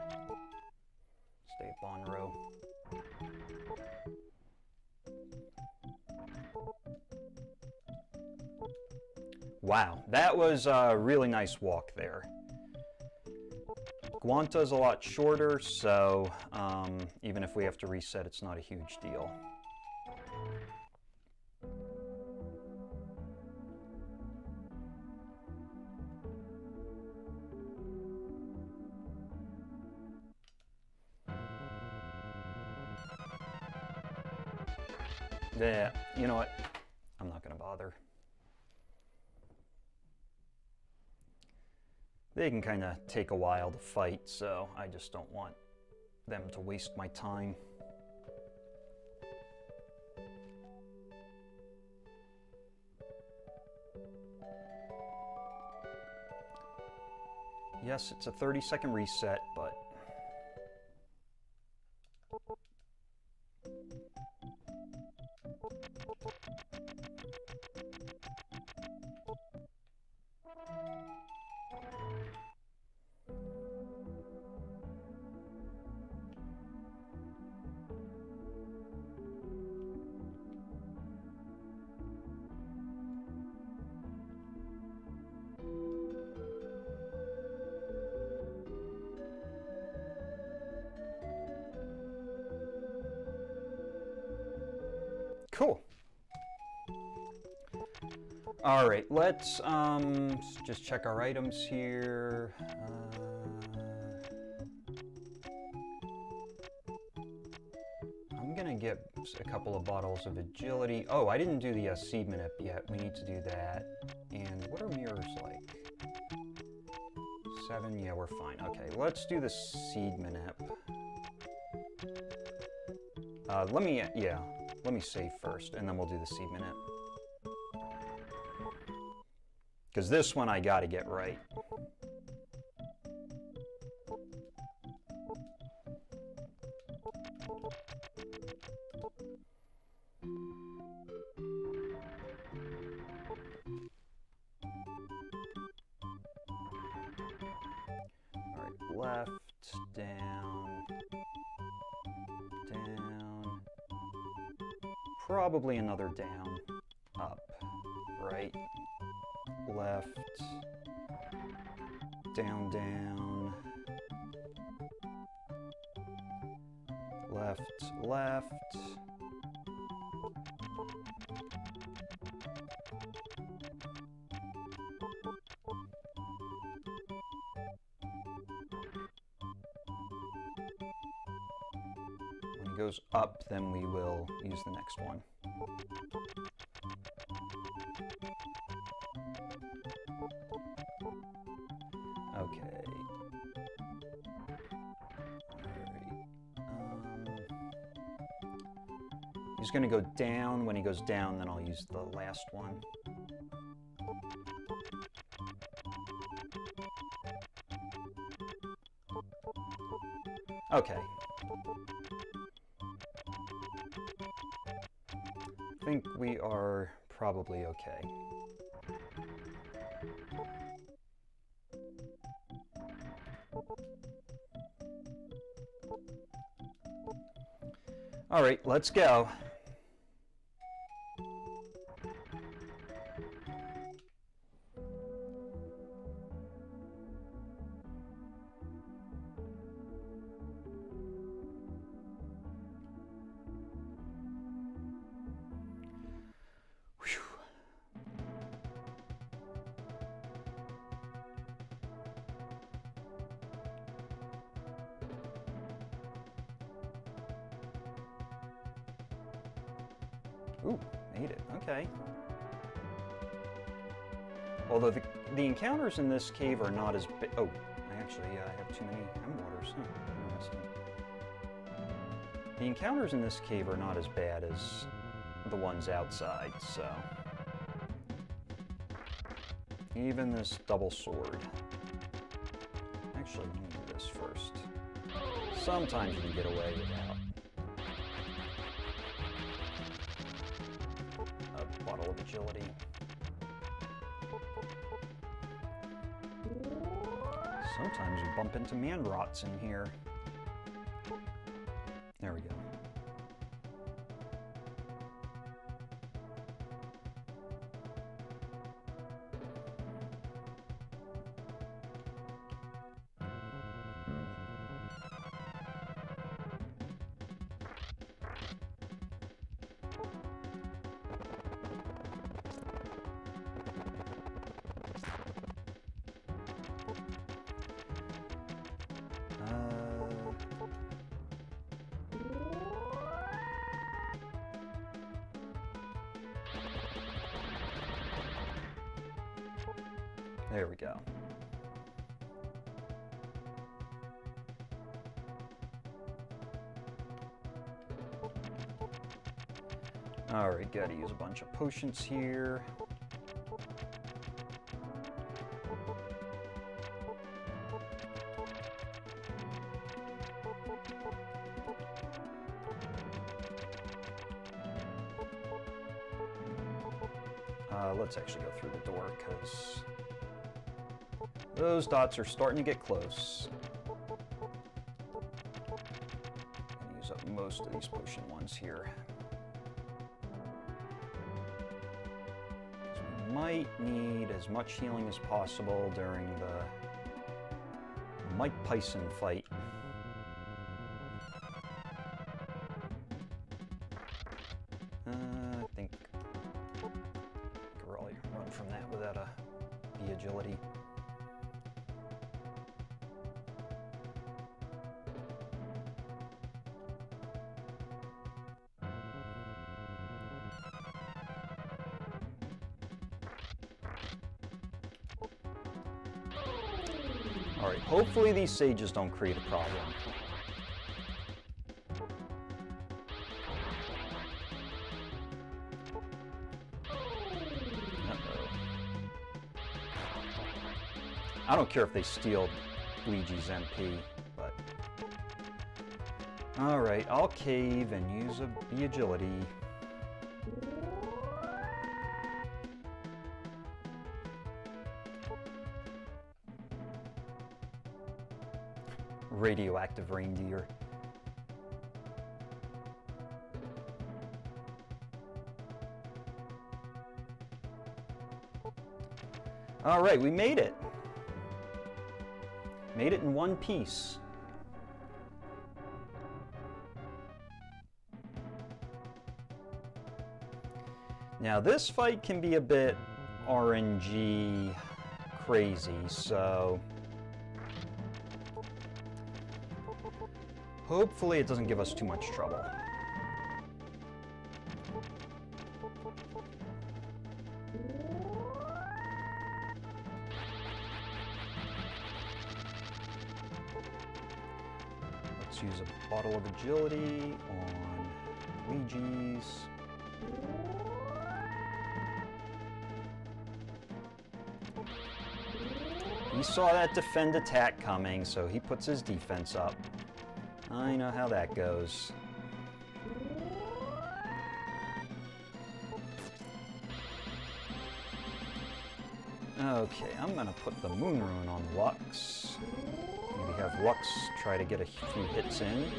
Stay at Bonro. Wow, that was a really nice walk there. Guanta's a lot shorter, so even if we have to reset, it's not a huge deal. Yeah, you know what? I'm not going to bother. They can kind of take a while to fight, so I just don't want them to waste my time. Yes, it's a 30-second reset, but... Cool. All right, let's just check our items here. I'm gonna get a couple of bottles of agility. Oh, I didn't do the seed manip yet. We need to do that. And what are mirrors like? 7, yeah, we're fine. Okay, let's do the seed manip. Let me save first, and then we'll do the seed manip. Because this one I gotta get right. Alright, left, down, down. Probably another down, up, right, left, down, down, left, left, when it goes up, then we will use the next one. Okay. He's going to go down. When he goes down, then I'll use the last one. Okay. I think we are probably okay. All right, let's go. Ooh, made it. Okay. Although the encounters in this cave are not as big. Oh, I actually have too many waters. Huh, interesting. The encounters in this cave are not as bad as the ones outside, so. Even this double sword. Actually, let me do this first. Sometimes you can get away without a bottle of agility. Sometimes you bump into man rots in here. There we go. There we go. Alright, gotta use a bunch of potions here. Let's actually go through the door, because those dots are starting to get close. I'm gonna use up most of these potion ones here. So we might need as much healing as possible during the Pison fight. I think I could really run from that without a B agility. Alright, hopefully these sages don't create a problem. Uh-oh. I don't care if they steal Lejes' MP, but... Alright, I'll cave and use the agility. Radioactive reindeer. All right, we made it. Made it in one piece. Now this fight can be a bit RNG crazy, so hopefully it doesn't give us too much trouble. Let's use a bottle of agility on Lejes. He saw that defend attack coming, so he puts his defense up. I know how that goes. Okay, I'm gonna put the Moon Rune on Lux. Maybe have Lux try to get a few hits in.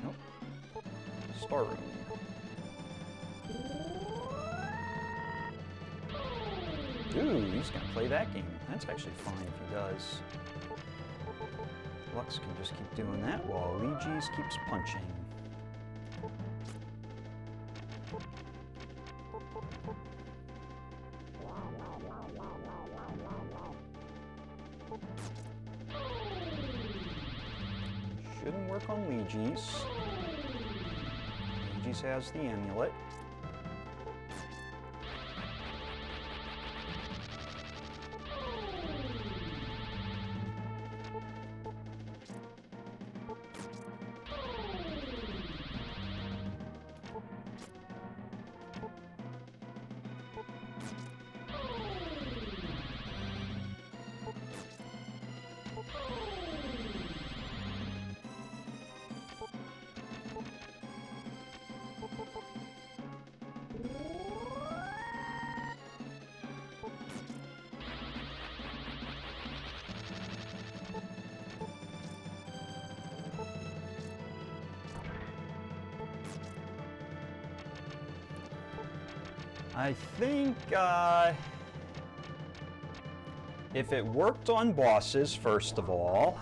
Nope. Star Rune. Ooh, he's gonna play that game. That's actually fine if he does. Lux can just keep doing that while Lejes keeps punching. Shouldn't work on Lejes. Lejes has the amulet. I think if it worked on bosses, first of all,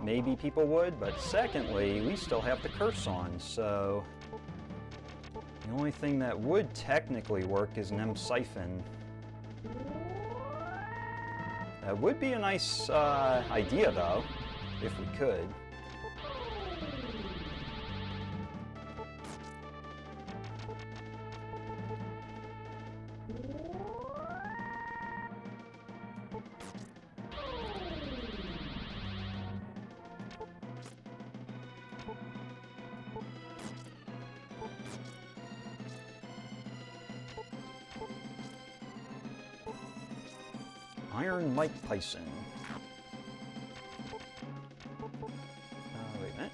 maybe people would, but secondly, we still have the curse on, so the only thing that would technically work is an M-Siphon. That would be a nice idea, though, if we could. Iron Mike Pison. Wait a minute.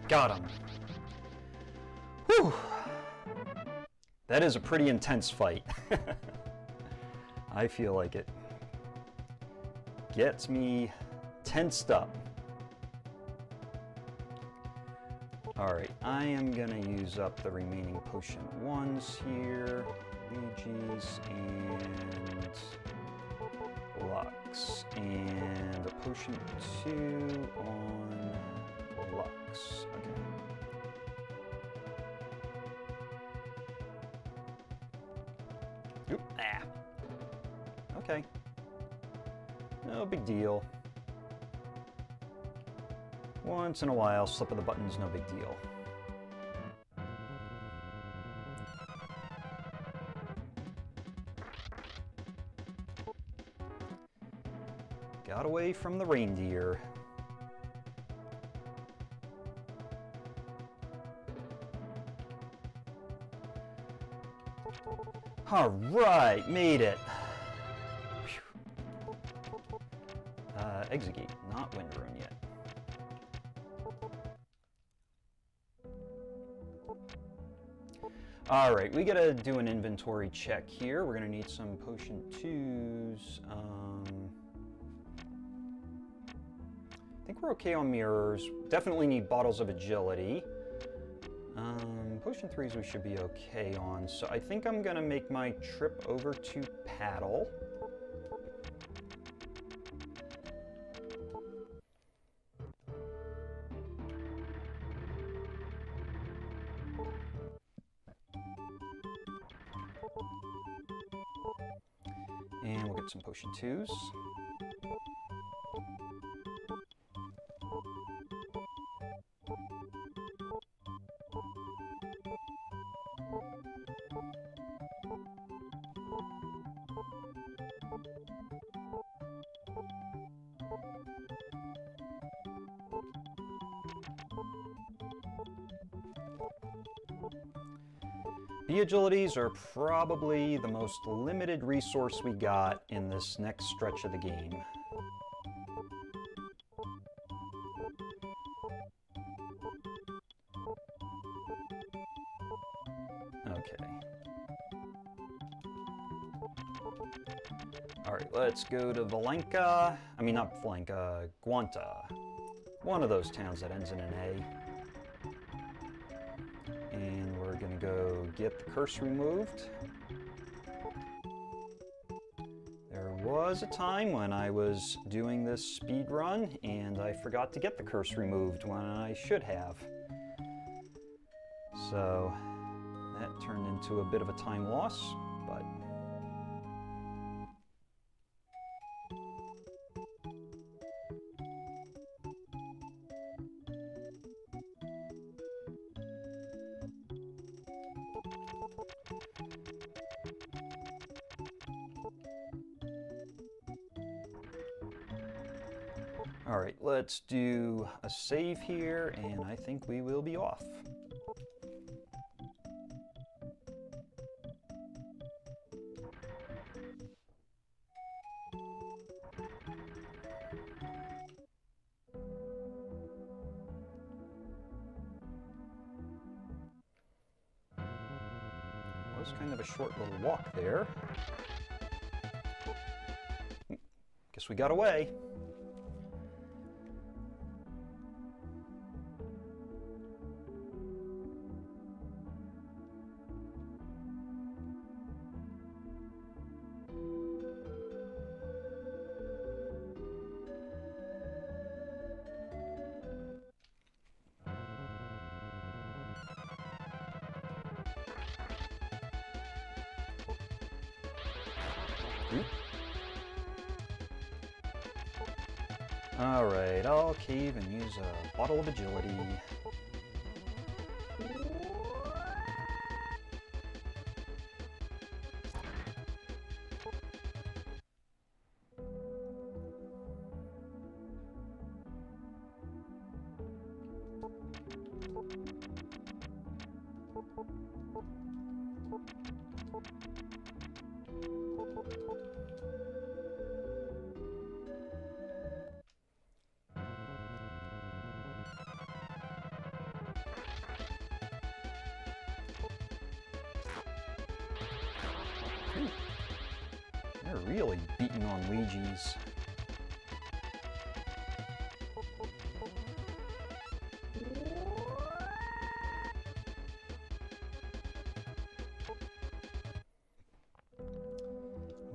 Got him. Whew. That is a pretty intense fight. I feel like it gets me tensed up. Alright, I am gonna use up the remaining potion ones here. Lejes and Lux. And a potion 2 on Lux. Okay. Oop, ah. Okay. No big deal. Once in a while, slip of the buttons, no big deal. Got away from the reindeer. All right, made it. Exit gate, not wind rune yet. All right, we gotta do an inventory check here. We're gonna need some potion 2s. think we're okay on mirrors. Definitely need bottles of agility. Potion 3s we should be okay on. So I think I'm gonna make my trip over to paddle. And we'll get some potion 2s. The agilities are probably the most limited resource we got in this next stretch of the game. Okay. Alright, let's go to Valenca. I mean, not Valenca, Guanta. One of those towns that ends in an A. And we're gonna go get the curse removed. There was a time when I was doing this speed run and I forgot to get the curse removed when I should have. So that turned into a bit of a time loss, but alright, let's do a save here, and I think we will be off. It was kind of a short little walk there. Guess we got away. Alright, I'll cave and use a bottle of agility. They're really beating on Lejes.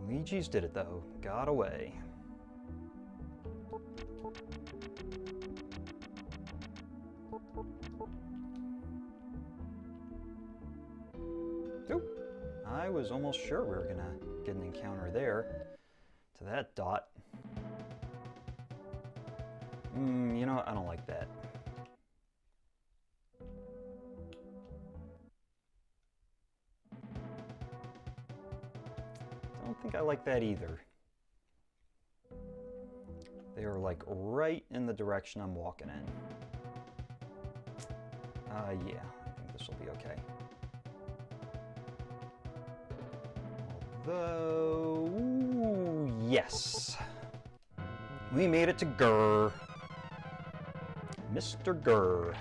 Lejes did it though, got away. Oop. I was almost sure we were gonna get an encounter there to that dot. You know what? I don't like that. Don't think I like that either. They are like right in the direction I'm walking in. Yeah, I think this will be okay. Although, ooh, yes. We made it to Gur. Mr. Gur.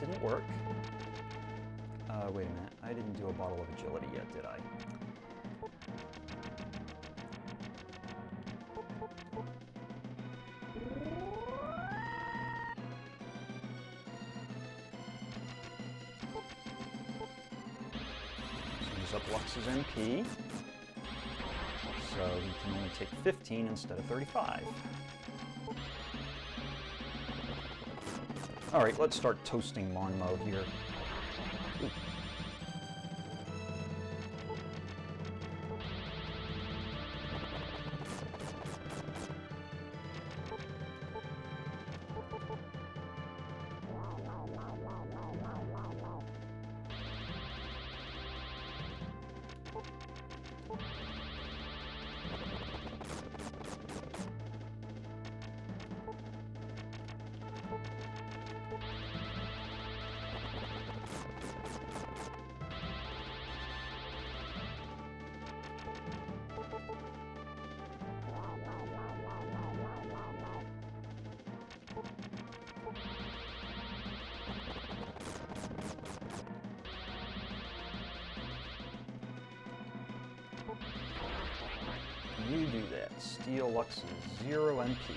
didn't work. Wait a minute. I didn't do a bottle of agility yet, did I? Use up Lux's MP. So he can only take 15 instead of 35. Alright, let's start toasting Monmo here. Ooh. You do that. Steal Lux's 0 MP.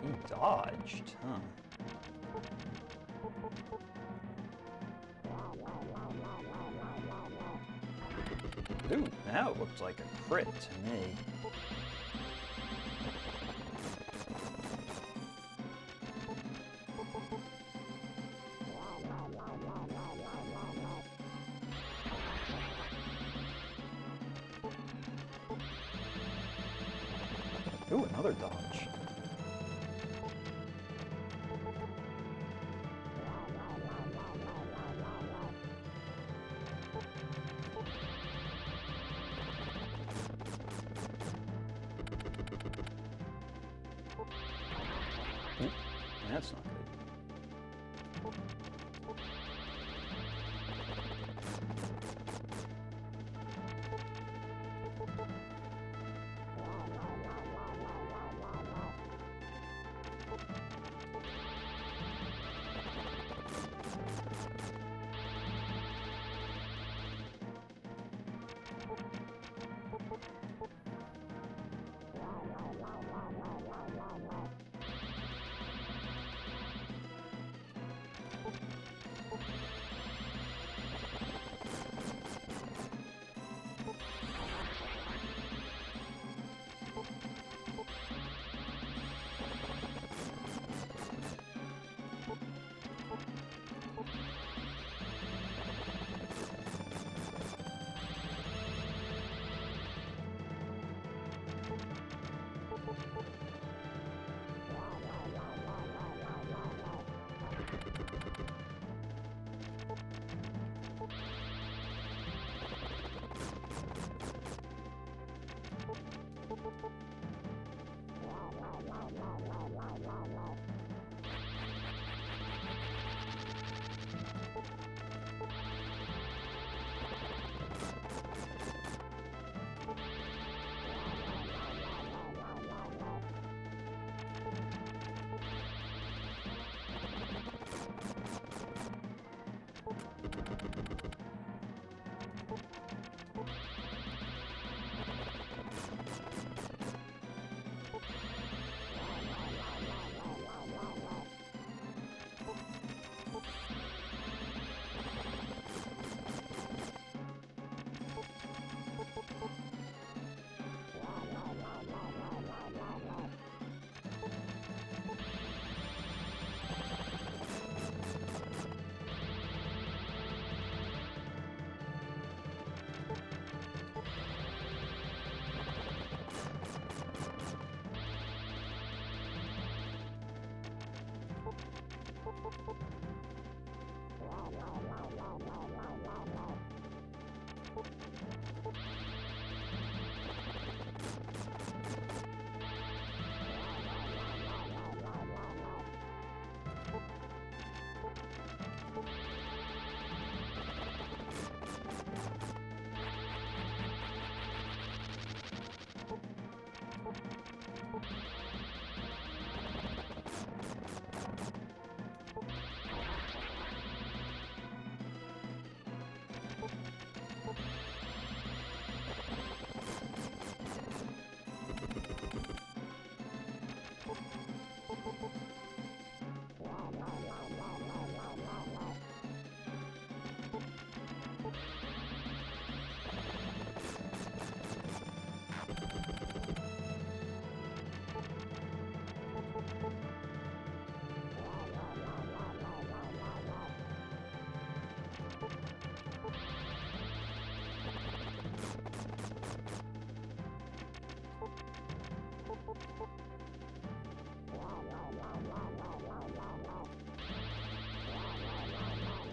He dodged, huh? Ooh, now it looked like a crit to me. Ooh, another dodge. Ooh, that's not good.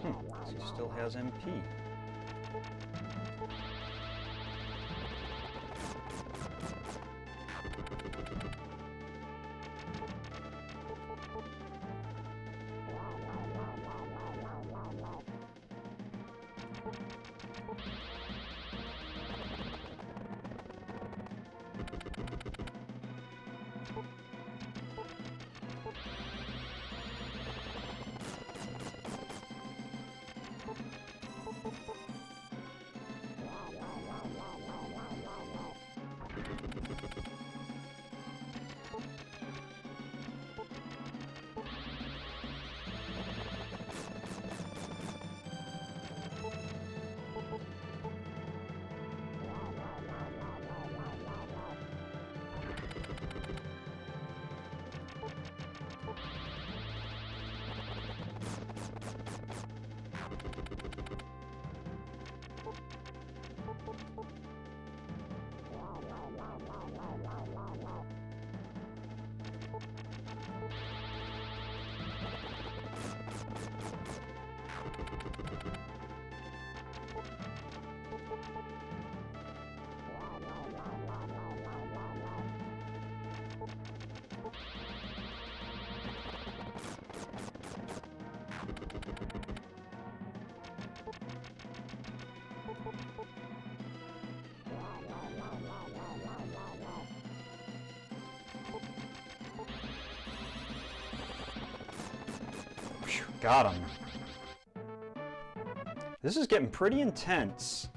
He still has MP. Got him. This is getting pretty intense.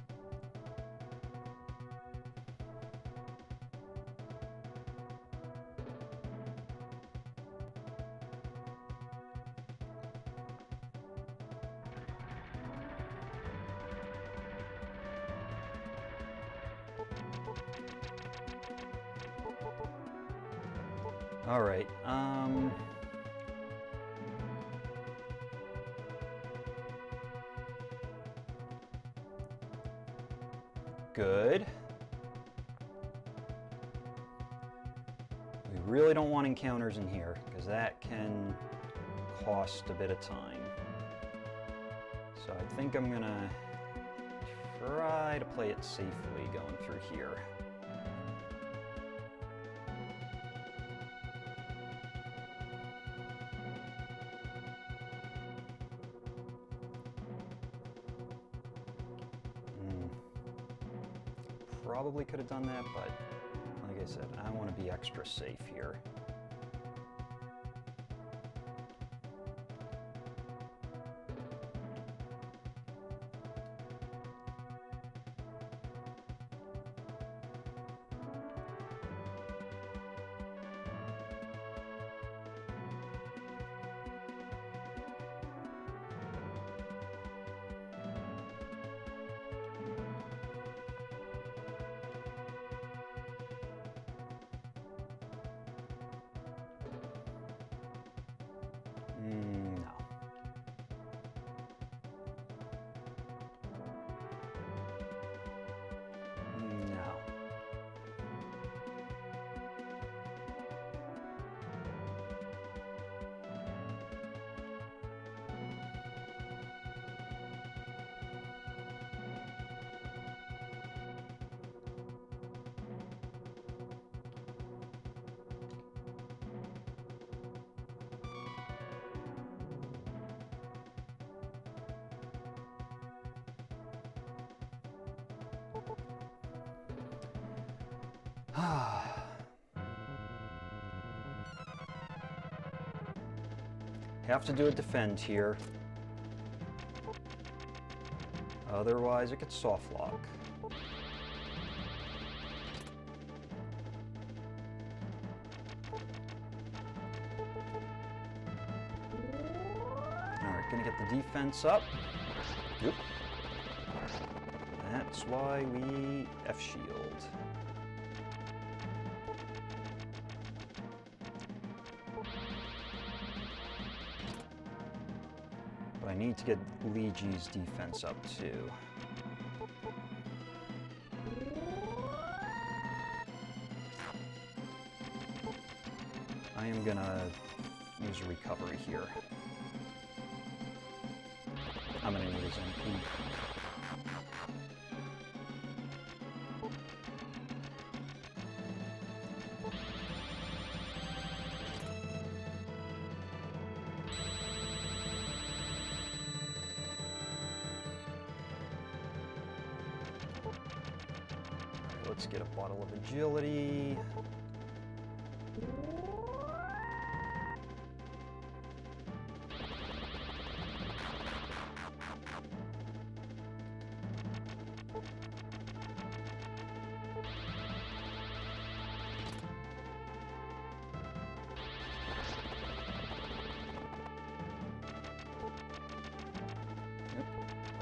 All right. Good. We really don't want encounters in here, because that can cost a bit of time. So I think I'm gonna try to play it safely going through here. Probably could have done that, but like I said, I want to be extra safe here. Have to do a defend here. Otherwise, it could soft lock. Alright, gonna get the defense up. Oop. That's why we F-shield. But I need to get Lejes' defense up too. I am gonna use a recovery here. I'm gonna need his MP. Let's get a bottle of agility.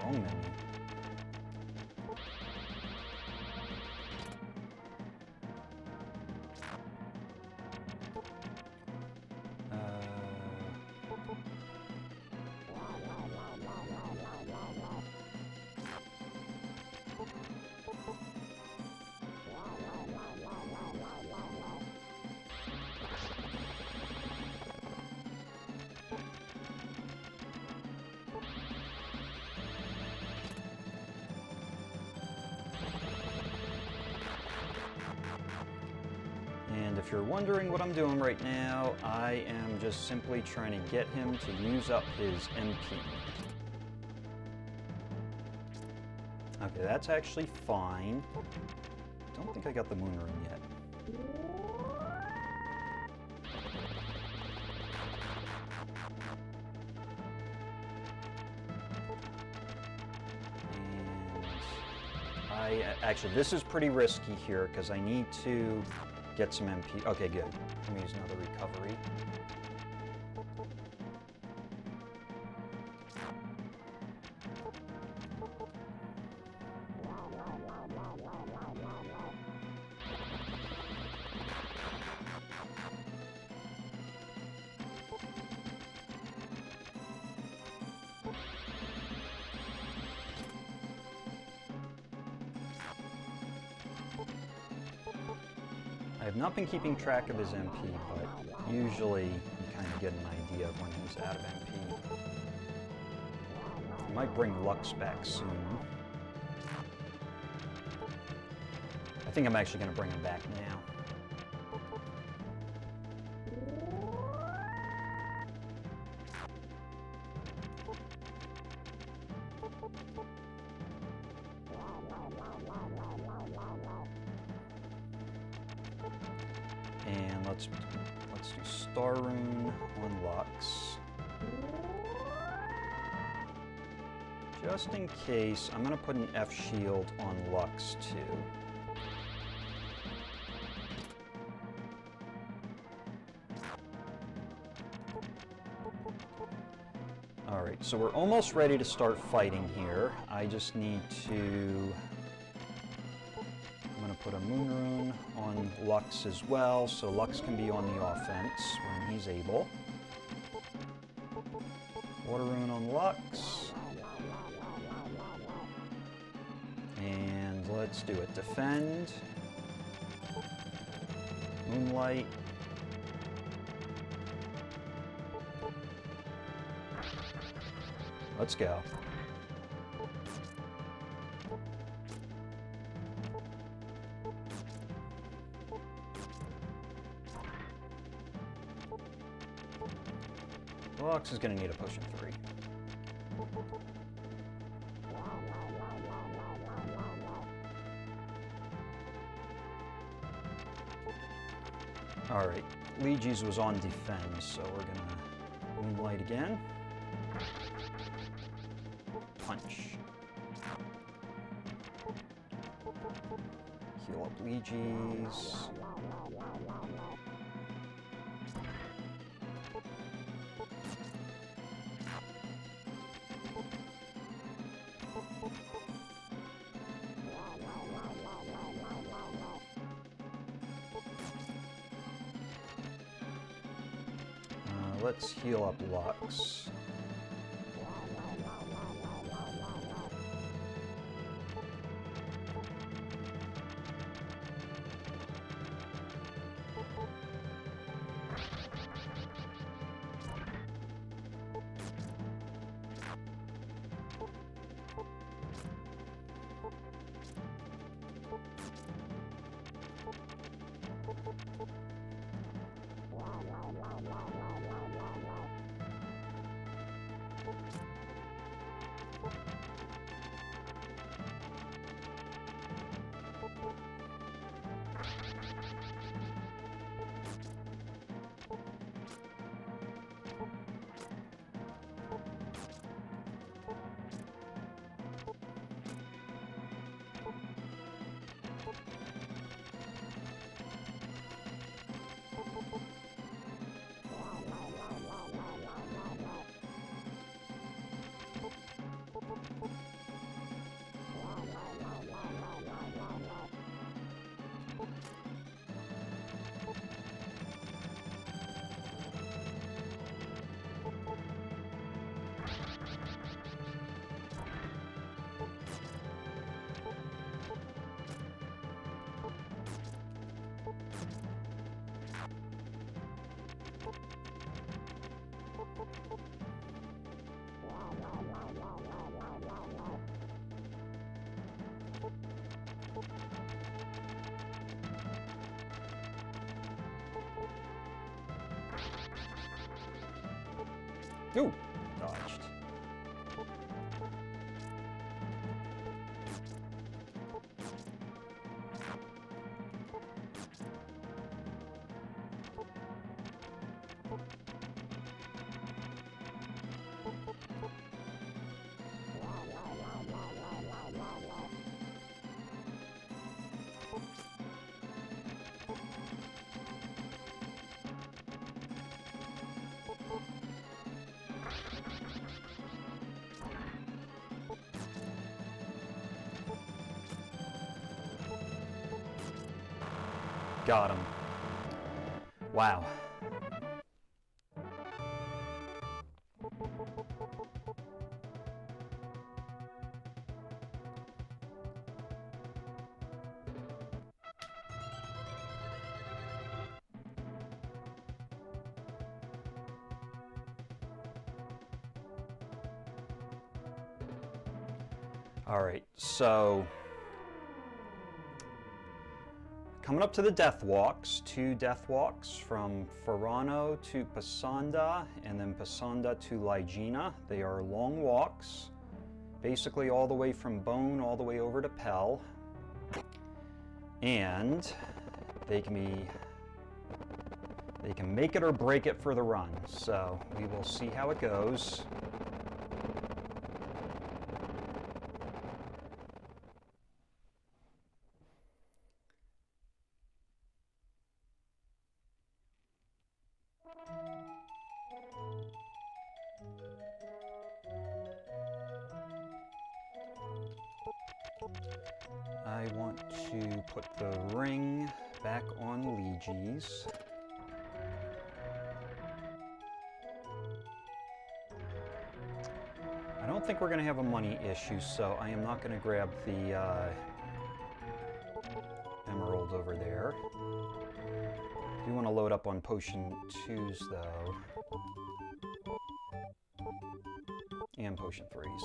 Wrong menu. And if you're wondering what I'm doing right now, I am just simply trying to get him to use up his MP. Okay, that's actually fine. Don't think I got the moon room yet. And actually, this is pretty risky here because I need to get some MP. Okay, good. Let me use another recovery. I have not been keeping track of his MP, but usually you kind of get an idea of when he's out of MP. I might bring Lux back soon. I think I'm actually going to bring him back now. And let's do Star Rune on Lux. Just in case, I'm going to put an F shield on Lux too. Alright, so we're almost ready to start fighting here. I just need to... I'm going to put a Moon Rune on Lux as well, so Lux can be on the offense when he's able. Water Rune on Lux. And let's do it. Defend. Moonlight. Let's go. Lux is going to need a potion 3. Alright, Lejes was on defend, so we're gonna Moonlight again. Punch. Heal up Lejes. Let's heal up Lux. Ooh, dodged. Got him. Wow. All right, so coming up to the death walks, 2 death walks from Ferrano to Passanda and then Passanda to Ligena. They are long walks, basically all the way from Bone all the way over to Pell. And they can make it or break it for the run. So we will see how it goes. I want to put the ring back on Lejes. I don't think we're going to have a money issue, so I am not going to grab the emerald over there. I do want to load up on potion 2s though. And potion 3s.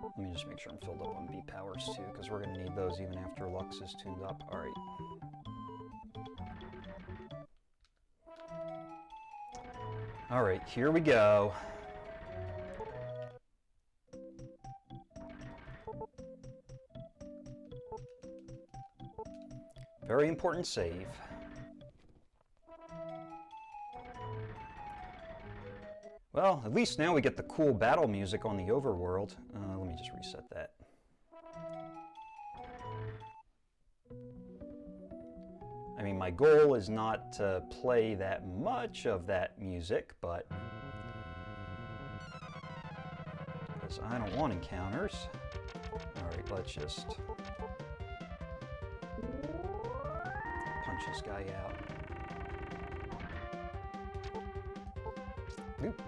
Let me just make sure I'm filled up on B powers too, because we're going to need those even after Lux is tuned up. All right. All right, here we go. Very important save. Well, at least now we get the cool battle music on the overworld. Let me just reset that. I mean, my goal is not to play that much of that music, but because I don't want encounters. All right, let's just punch this guy out. Oop.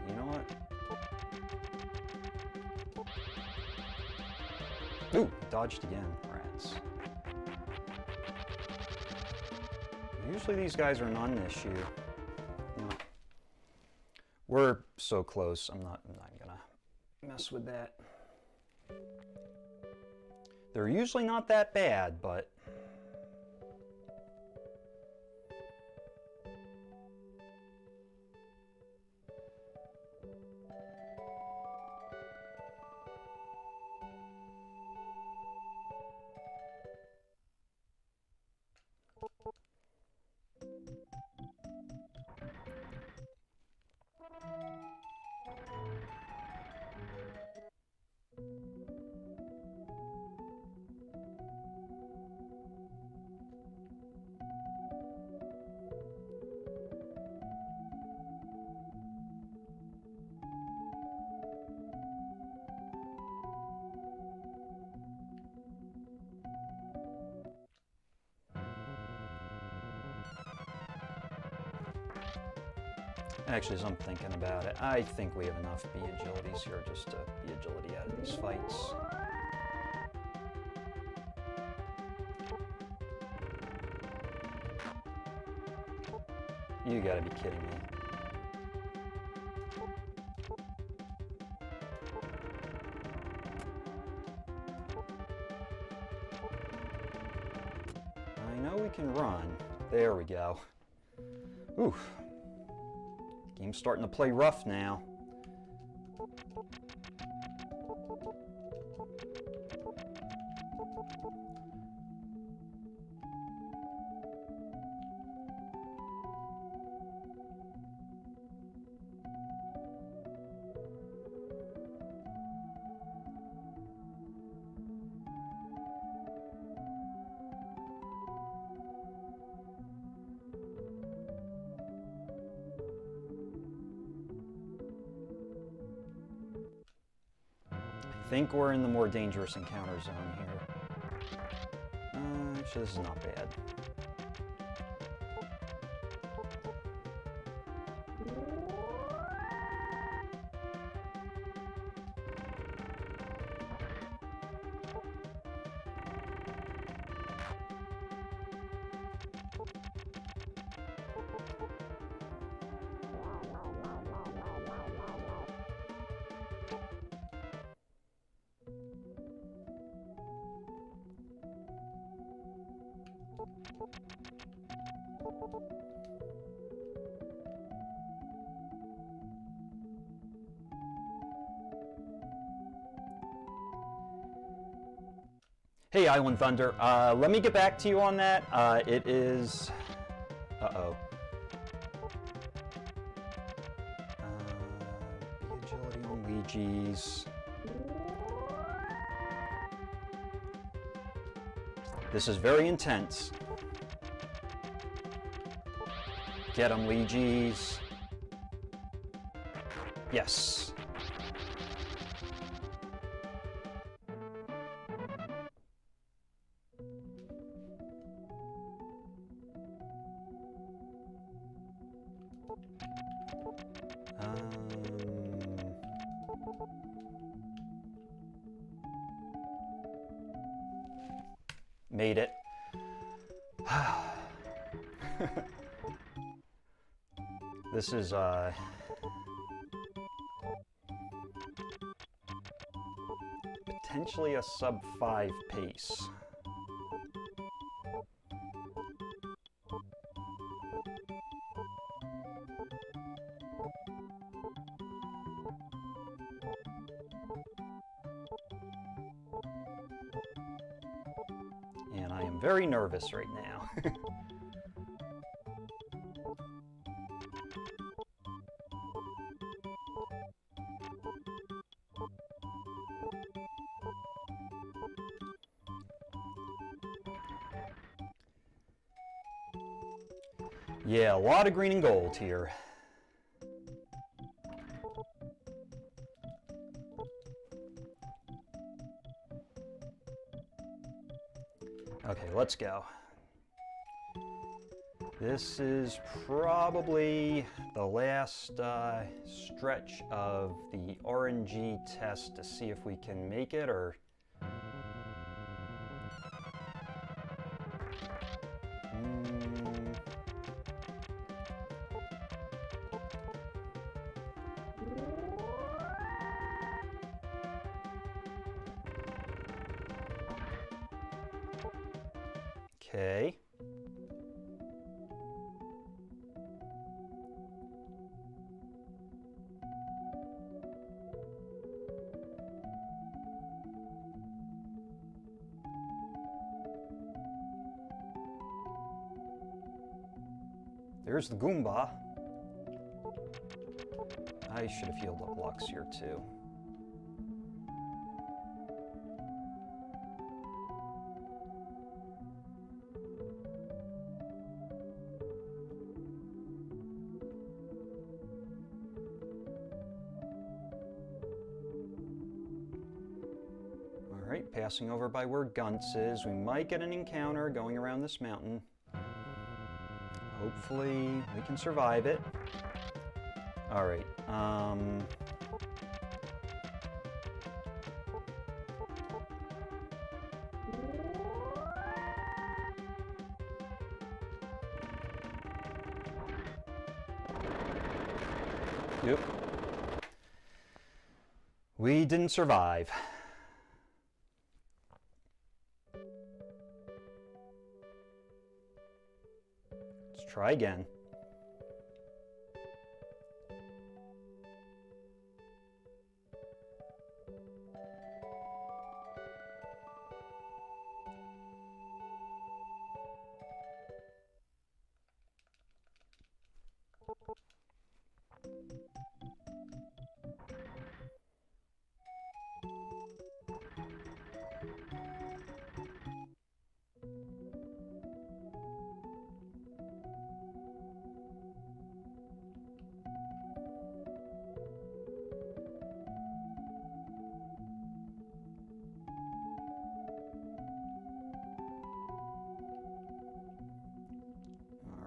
You know what? Ooh, dodged again, rats. Usually these guys are not an issue. No. We're so close, I'm not gonna mess with that. They're usually not that bad, but actually, as I'm thinking about it, I think we have enough B agilities here just to be agility out of these fights. You gotta be kidding me. I know we can run. There we go. Oof. Game's starting to play rough now. I think we're in the more dangerous encounter zone here. Actually, this is not bad. Hey, Island Thunder. Let me get back to you on that. It is... Uh-oh. Agility on Lejes. This is very intense. Get him, Lejes. Yes. Made it. This is, potentially a sub-5 pace. And I am very nervous right now. Yeah, a lot of green and gold here. Okay, let's go. This is probably the last stretch of the RNG test to see if we can make it, or... Okay. There's the Goomba. I should have healed up Lux here too. Alright, passing over by where Guntz is. We might get an encounter going around this mountain. Hopefully we can survive it. Alright, Yep. We didn't survive. Let's try again.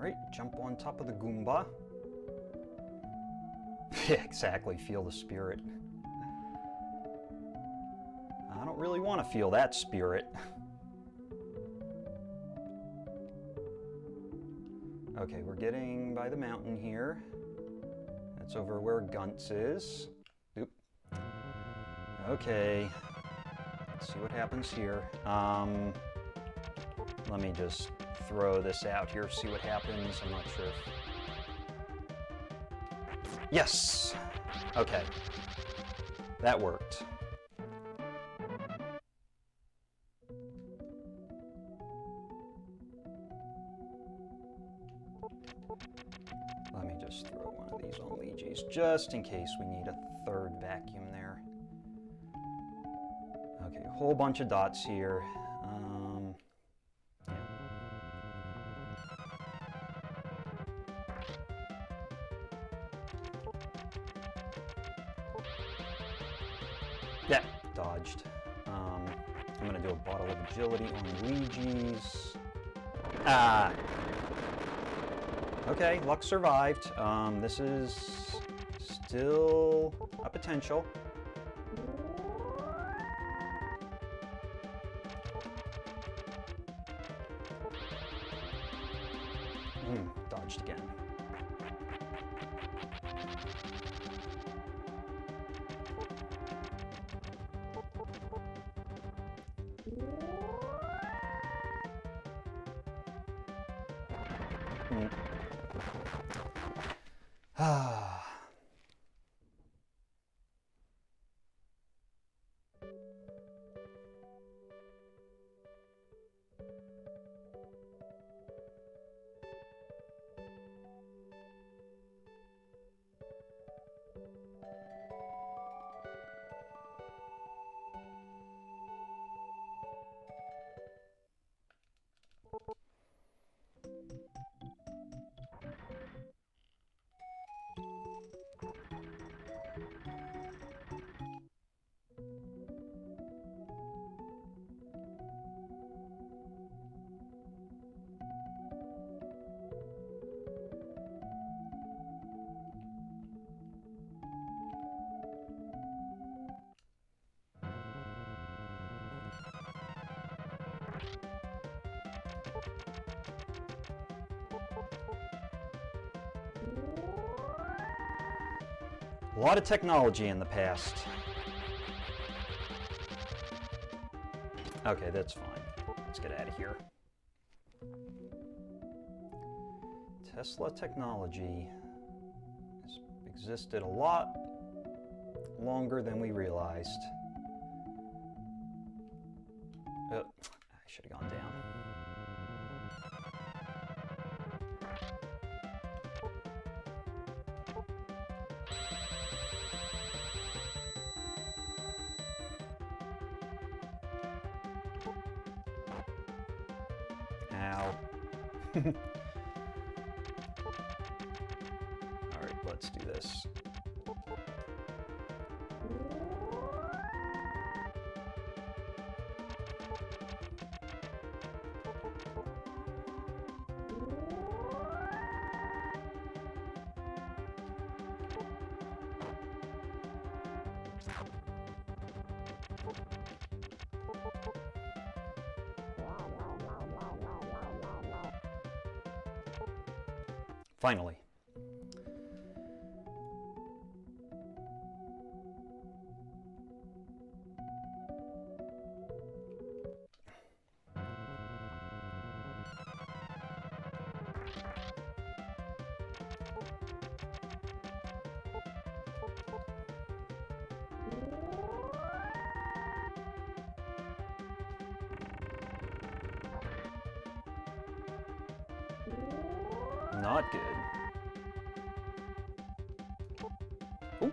Alright, jump on top of the Goomba. Exactly, feel the spirit. I don't really want to feel that spirit. Okay, we're getting by the mountain here. That's over where Guntz is. Oop. Okay. Let's see what happens here. Let me just throw this out here, see what happens. I'm not sure if... Yes! Okay. That worked. Let me just throw one of these on Lejes, just in case we need a third vacuum there. Okay, a whole bunch of dots here. Yeah, dodged. I'm gonna do a bottle of agility on Lejes. Ah! Okay, luck survived. This is still a potential. Dodged again. A lot of technology in the past. Okay, that's fine. Let's get out of here. Tesla technology has existed a lot longer than we realized. I should have gone down. Ow. Alright, let's do this. Finally. Not good. Ooh.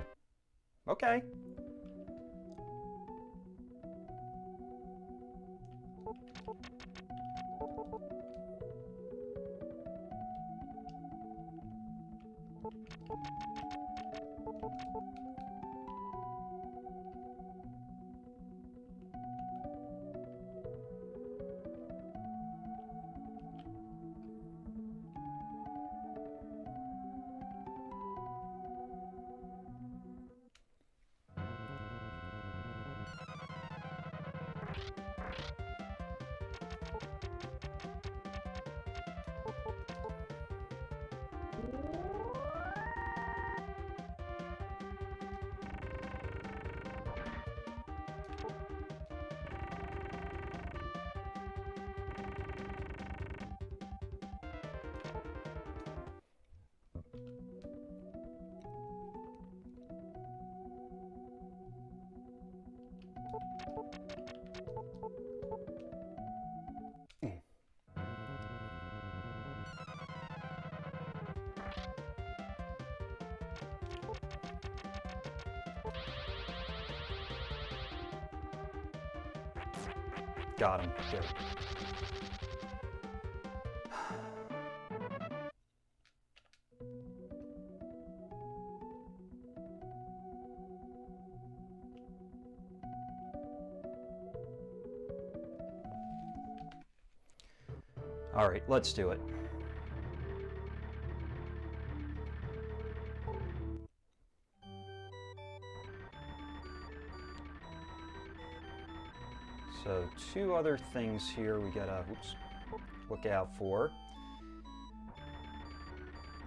Okay. Got him. Good. All right, let's do it. So two other things here we gotta look out for.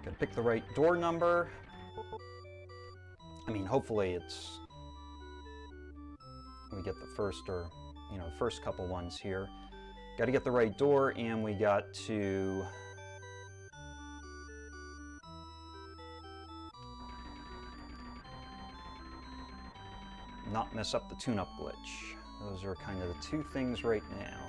Gotta pick the right door number. I mean, hopefully we get the first or, first couple ones here. Got to get the right door, and we got to not mess up the tune-up glitch. Those are kind of the two things right now.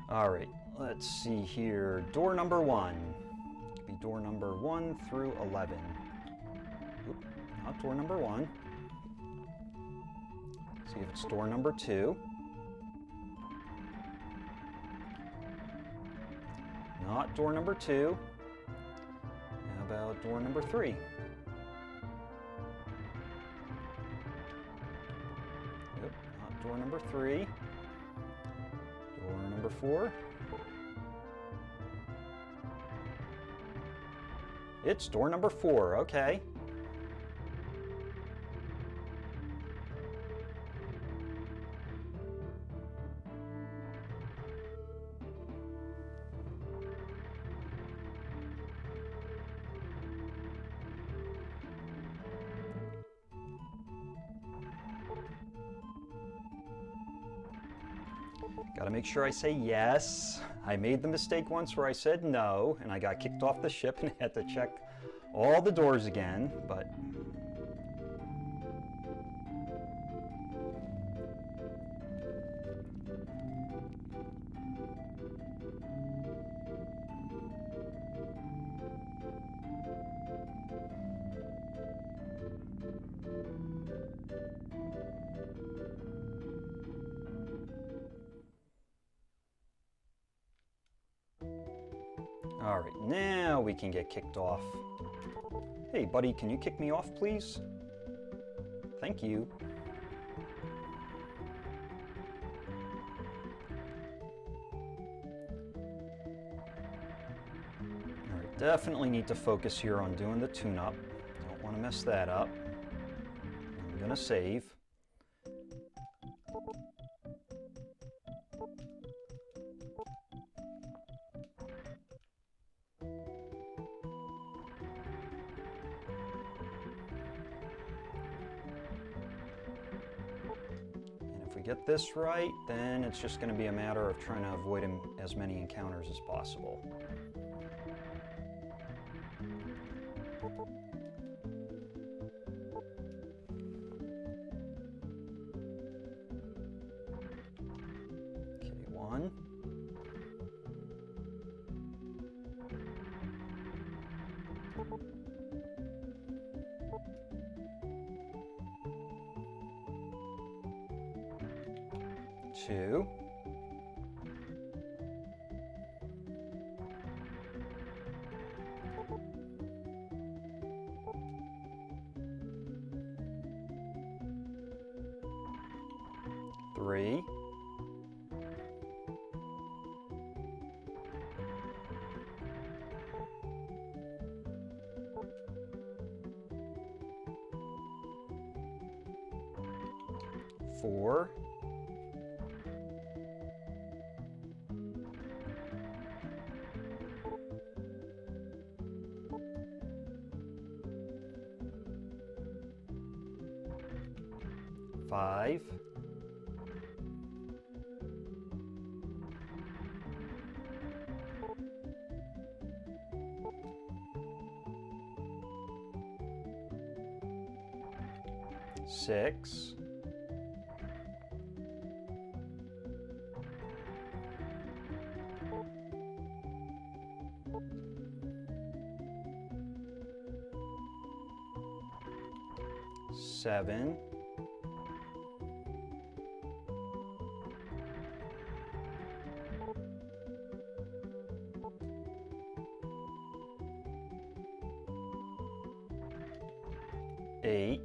All right, let's see here. Door number 1. It could be door number 1 through 11. Oop, not door number 1. See if it's door number 2. Not door number 2. How about door number 3? Yep, not door number 3. Door number 4. It's door number 4, okay. Gotta make sure I say yes. I made the mistake once where I said no, and I got kicked off the ship and had to check all the doors again, but... All right, now we can get kicked off. Hey, buddy, can you kick me off, please? Thank you. All right, definitely need to focus here on doing the tune-up. Don't want to mess that up. I'm gonna save. Get this right, then it's just going to be a matter of trying to avoid as many encounters as possible. Okay, 1. Two. Three. Four. 5. 6. 7. 8.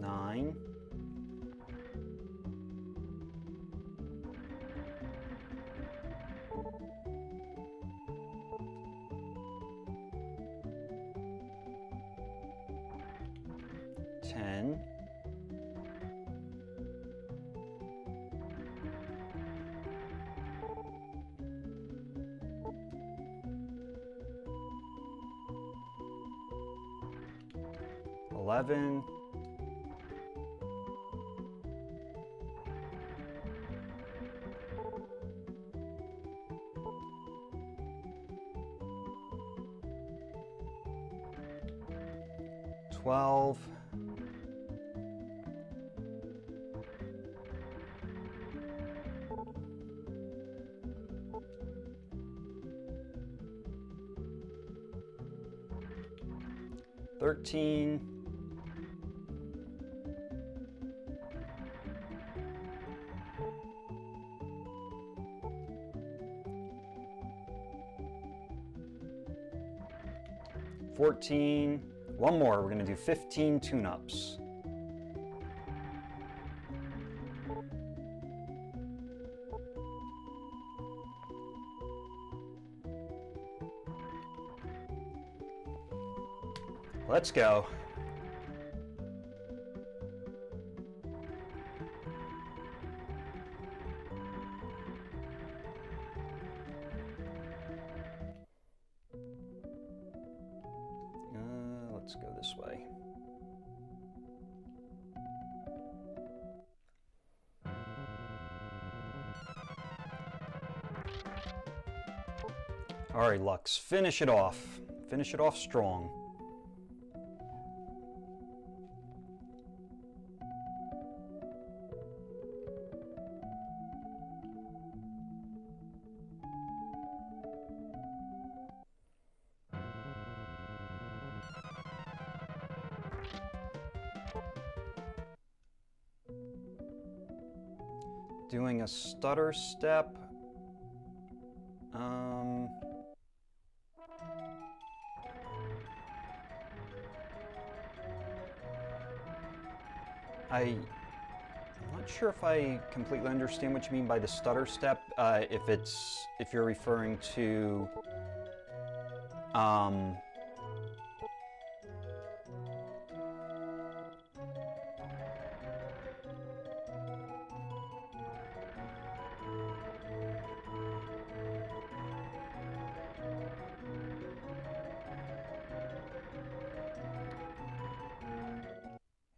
9. 10. $11. $12. $13. $14. One more. We're going to do 15 tune-ups. Let's go. Let's go this way. All right, Lux, finish it off. Finish it off strong. Doing a stutter step. I'm not sure if I completely understand what you mean by the stutter step. If you're referring to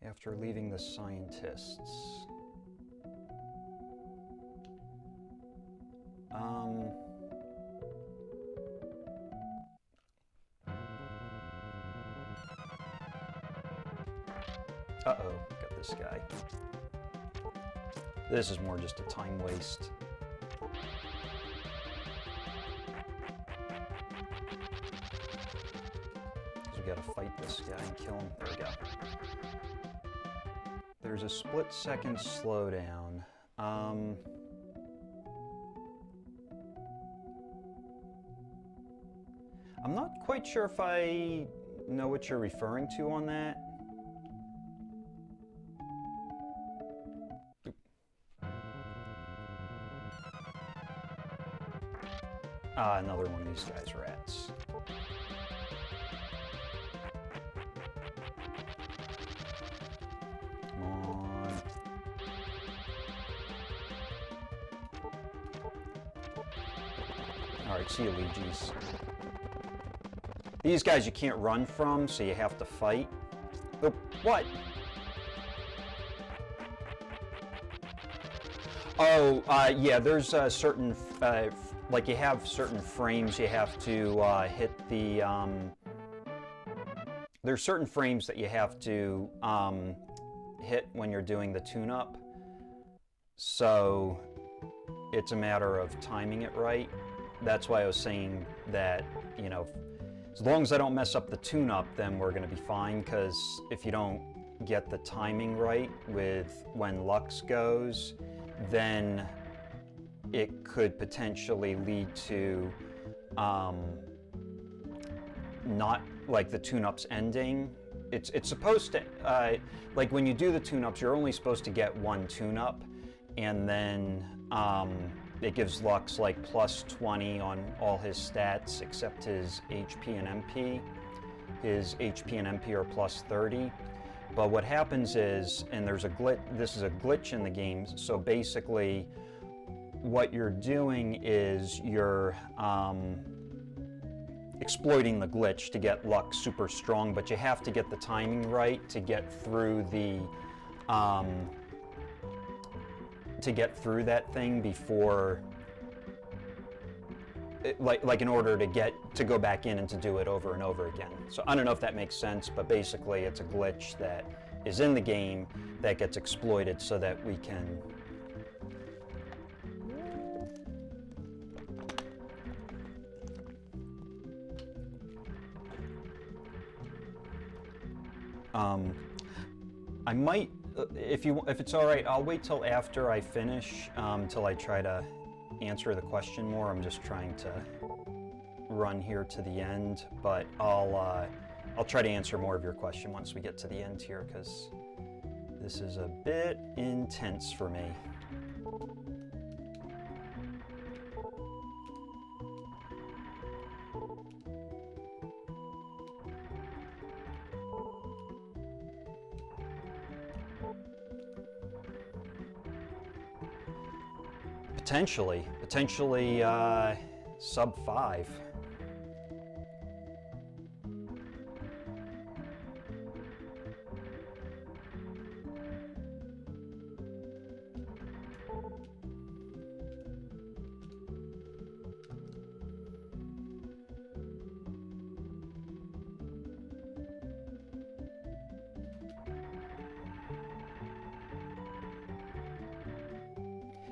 after leaving the scientists. Uh-oh, got this guy. This is more just a time waste. Because we gotta fight this guy and kill him. There we go. There's a split-second slowdown. I'm not quite sure if I know what you're referring to on that. Another one of these guys' rats. Come on. Alright, see you, Lejes. These guys you can't run from, so you have to fight. Oh, what? Oh, yeah, there's certain, like you have certain frames you have to hit the, there's certain frames that you have to hit when you're doing the tune-up. So it's a matter of timing it right. That's why I was saying that, you know, as long as I don't mess up the tune-up, then we're going to be fine, because if you don't get the timing right with when Lux goes, then it could potentially lead to not like the tune-ups ending. It's supposed to, like when you do the tune-ups, you're only supposed to get one tune-up, and then it gives Lux like plus 20 on all his stats except his HP and MP. His HP and MP are plus 30. But what happens is, and there's a glitch, this is a glitch in the game, so basically what you're doing is you're exploiting the glitch to get luck super strong, but you have to get the timing right to get through the that thing before, like in order to go back in and to do it over and over again. So I don't know if that makes sense, but basically it's a glitch that is in the game that gets exploited so that we can I might, if it's all right, I'll wait till after I finish, till I try to answer the question more. I'm just trying to run here to the end, but I'll try to answer more of your question once we get to the end here, because this is a bit intense for me. Potentially Sub-5.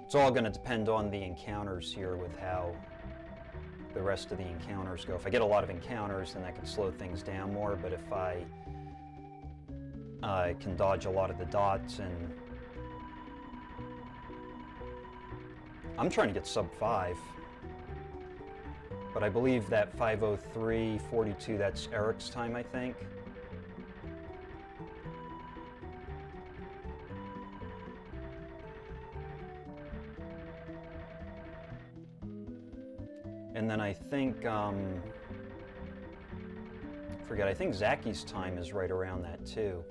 It's all going to depend on the encounters here with how the rest of the encounters go. If I get a lot of encounters, then that can slow things down more, but if I can dodge a lot of the dots, and I'm trying to get Sub-5, but I believe that 5:03:42, that's Eric's time, I think. And then I think, I think Zacky's time is right around that too.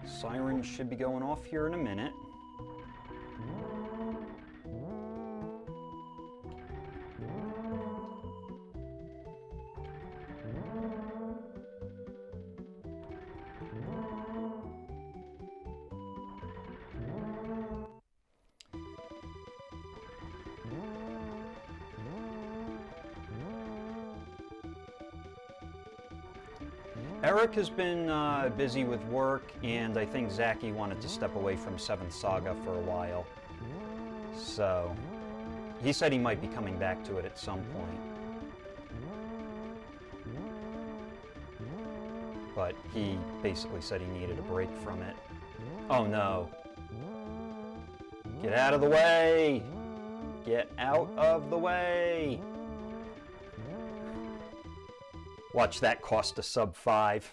Siren should be going off here in a minute. Eric has been busy with work, and I think Zachy wanted to step away from 7th Saga for a while. So, he said he might be coming back to it at some point. But he basically said he needed a break from it. Oh no. Get out of the way! Get out of the way! Watch that cost a Sub-5.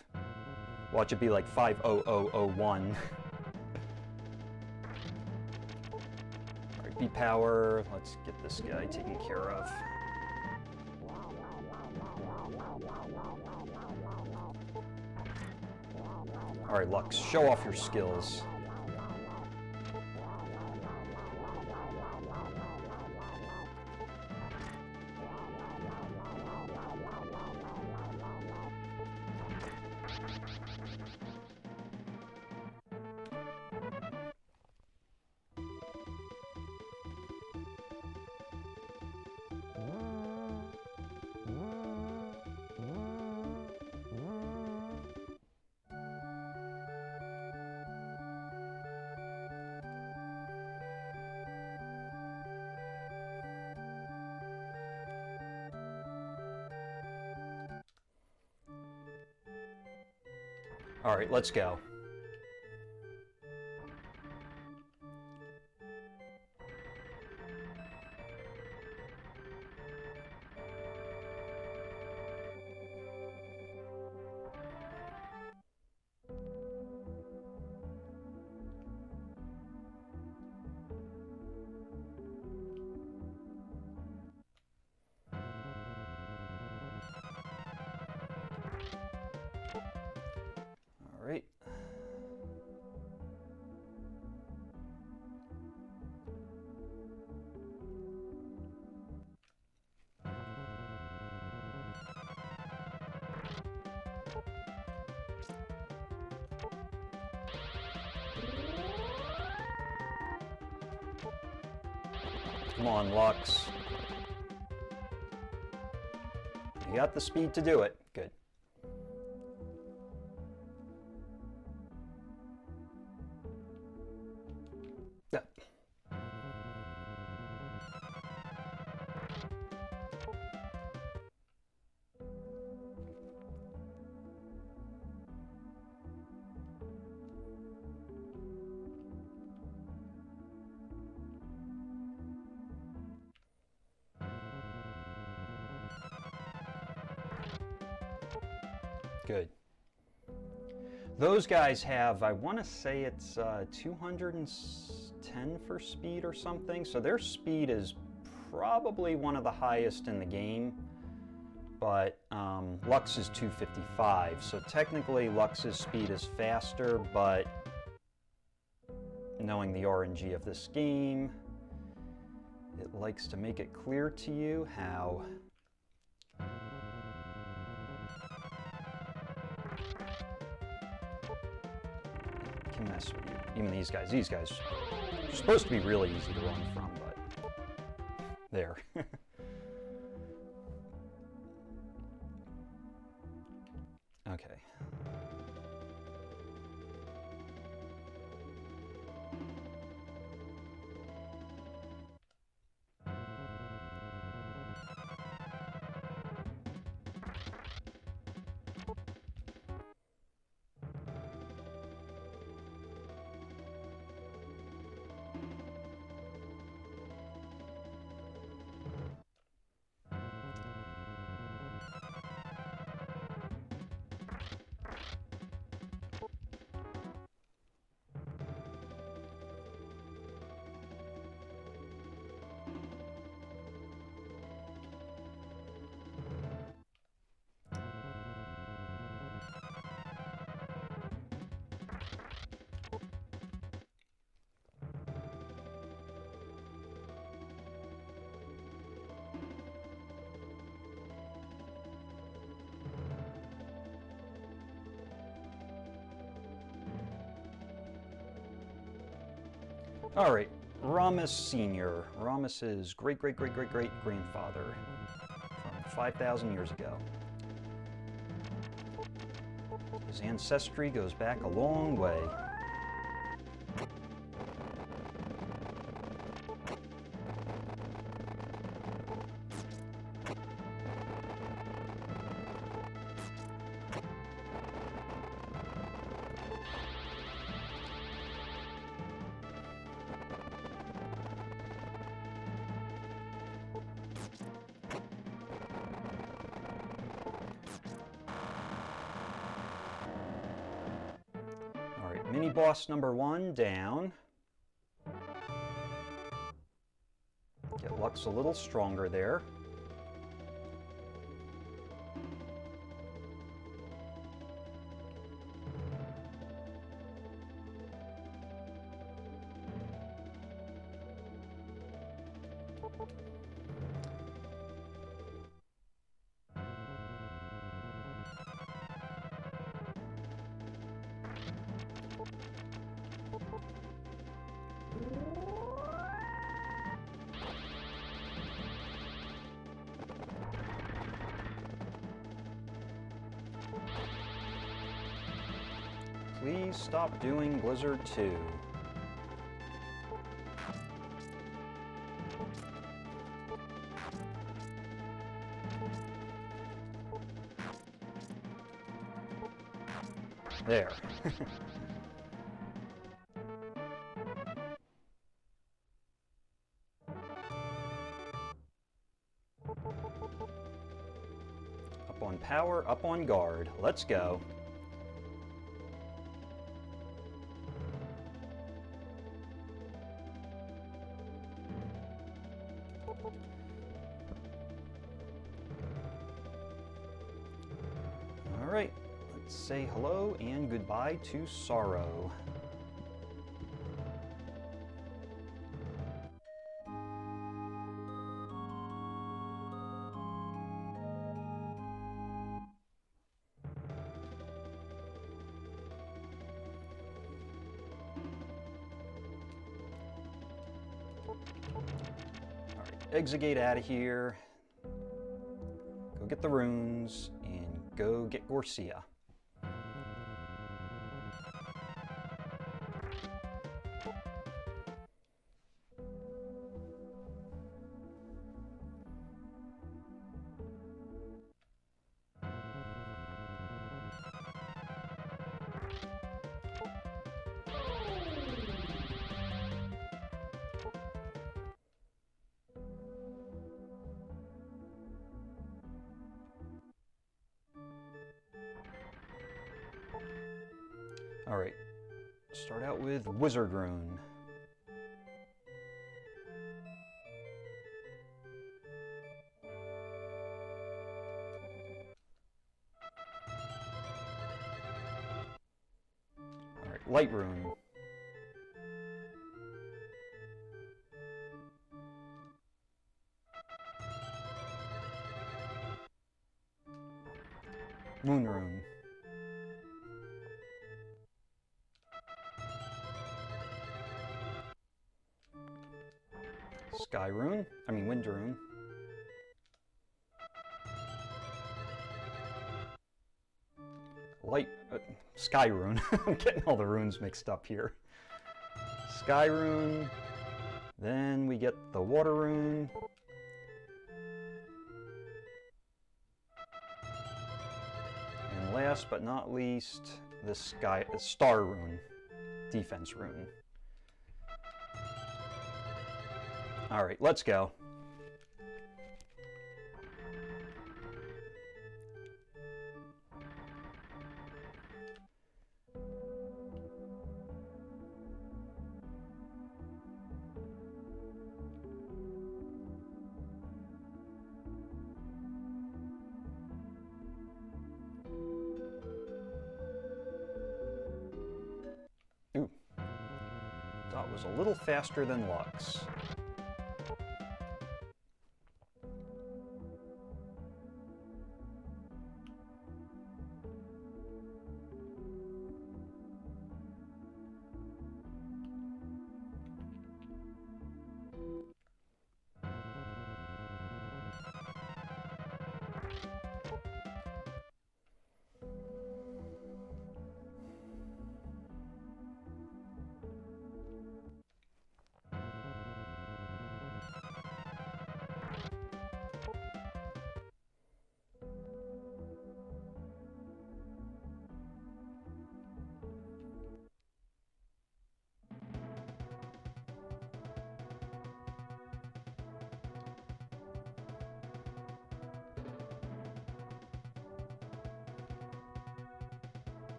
Watch it be like 50001. Alright, B-Power. Let's get this guy taken care of. Alright, Lux, show off your skills. All right, let's go. Come on, Lux. You got the speed to do it. Good. Yep. Good. Those guys have, I want to say it's 210 for speed or something, so their speed is probably one of the highest in the game, but Lux is 255, so technically Lux's speed is faster, but knowing the RNG of this game, it likes to make it clear to you how can mess with you. Even these guys are supposed to be really easy to run from, but there. Okay. All right, Romus Sr., Romus's great-great-great-great-great-grandfather from 5,000 years ago. His ancestry goes back a long way. Mini boss number 1 down. Get Lux a little stronger there. Please stop doing Blizzard 2. There. Up on power, up on guard. Let's go. Alright, let's say hello and goodbye to sorrow. exigate out of here, go get the runes, and go get Gorsia. Alright, start out with Wizard Rune. Alright, Light Rune. Moon Rune. Sky Rune, Wind Rune. Sky Rune. I'm getting all the runes mixed up here. Sky Rune. Then we get the Water Rune. And last but not least, the Star Rune. Defense Rune. All right, let's go. Ooh, that was a little faster than Lux.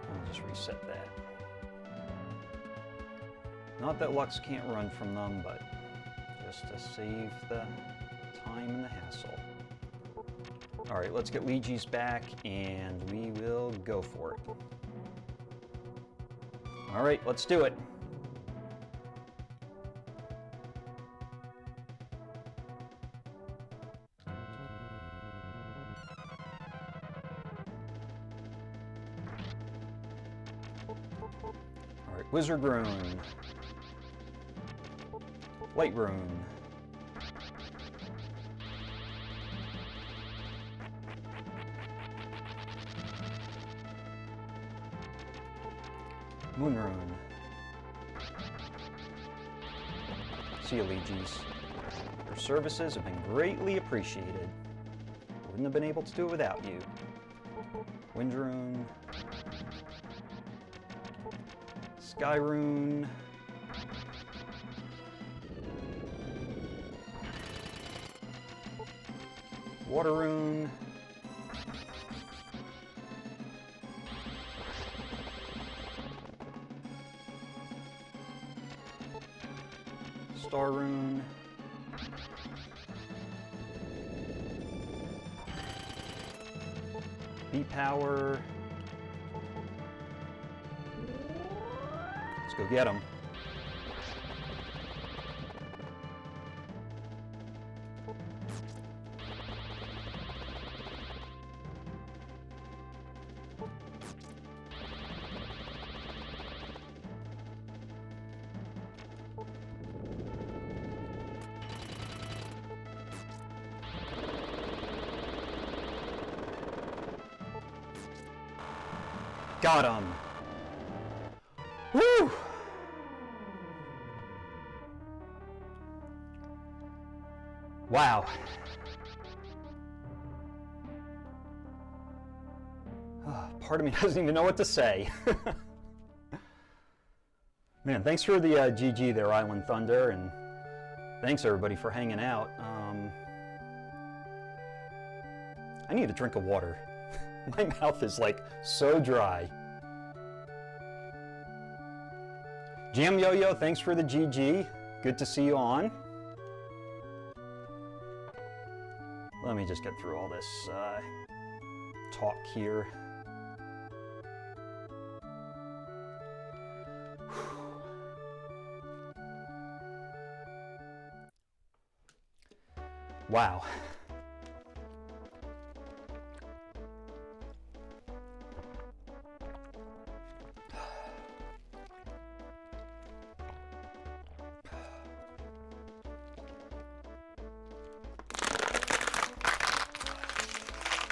I'll just reset that. Not that Lux can't run from them, but just to save the time and the hassle. Alright, let's get Lejes back and we will go for it. Alright, let's do it. Alright, Wizard Rune. Light Rune. Moon Rune. See you, Lejes. Your services have been greatly appreciated. Wouldn't have been able to do it without you. Wind Rune. Sky Rune. Water Rune. Star Rune. B-Power. Let's go get him. Got him. Woo! Wow. Part of me doesn't even know what to say. Man, thanks for the GG there, Island Thunder, and thanks everybody for hanging out. I need a drink of water. My mouth is like so dry. Jam Yo-Yo, thanks for the GG. Good to see you on. Let me just get through all this talk here. Wow.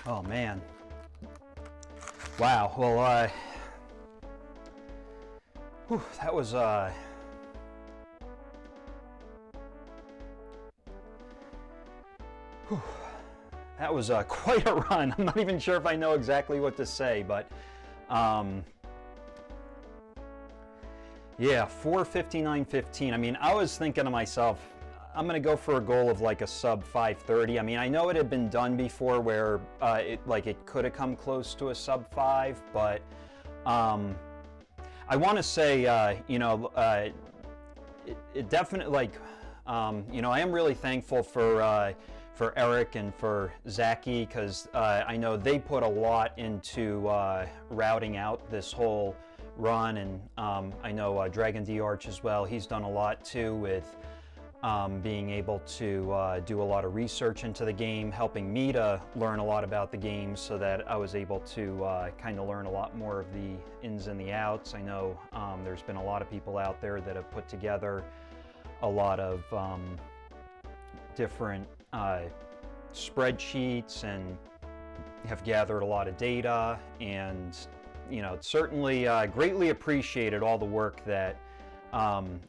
Oh man. Wow. Well, whew, that was that was quite a run. I'm not even sure if I know exactly what to say, but yeah, 4:59:15. I mean, I was thinking to myself, I'm going to go for a goal of like a sub 5:30. I mean, I know it had been done before where it could have come close to a sub 5, but I want to say, you know, it definitely, like, you know, I am really thankful for Eric and for Zaki, because I know they put a lot into routing out this whole run, and I know Dragon D Arch as well. He's done a lot too with being able to do a lot of research into the game, helping me to learn a lot about the game so that I was able to kind of learn a lot more of the ins and the outs. I know there's been a lot of people out there that have put together a lot of different spreadsheets and have gathered a lot of data, and you know, certainly greatly appreciated all the work that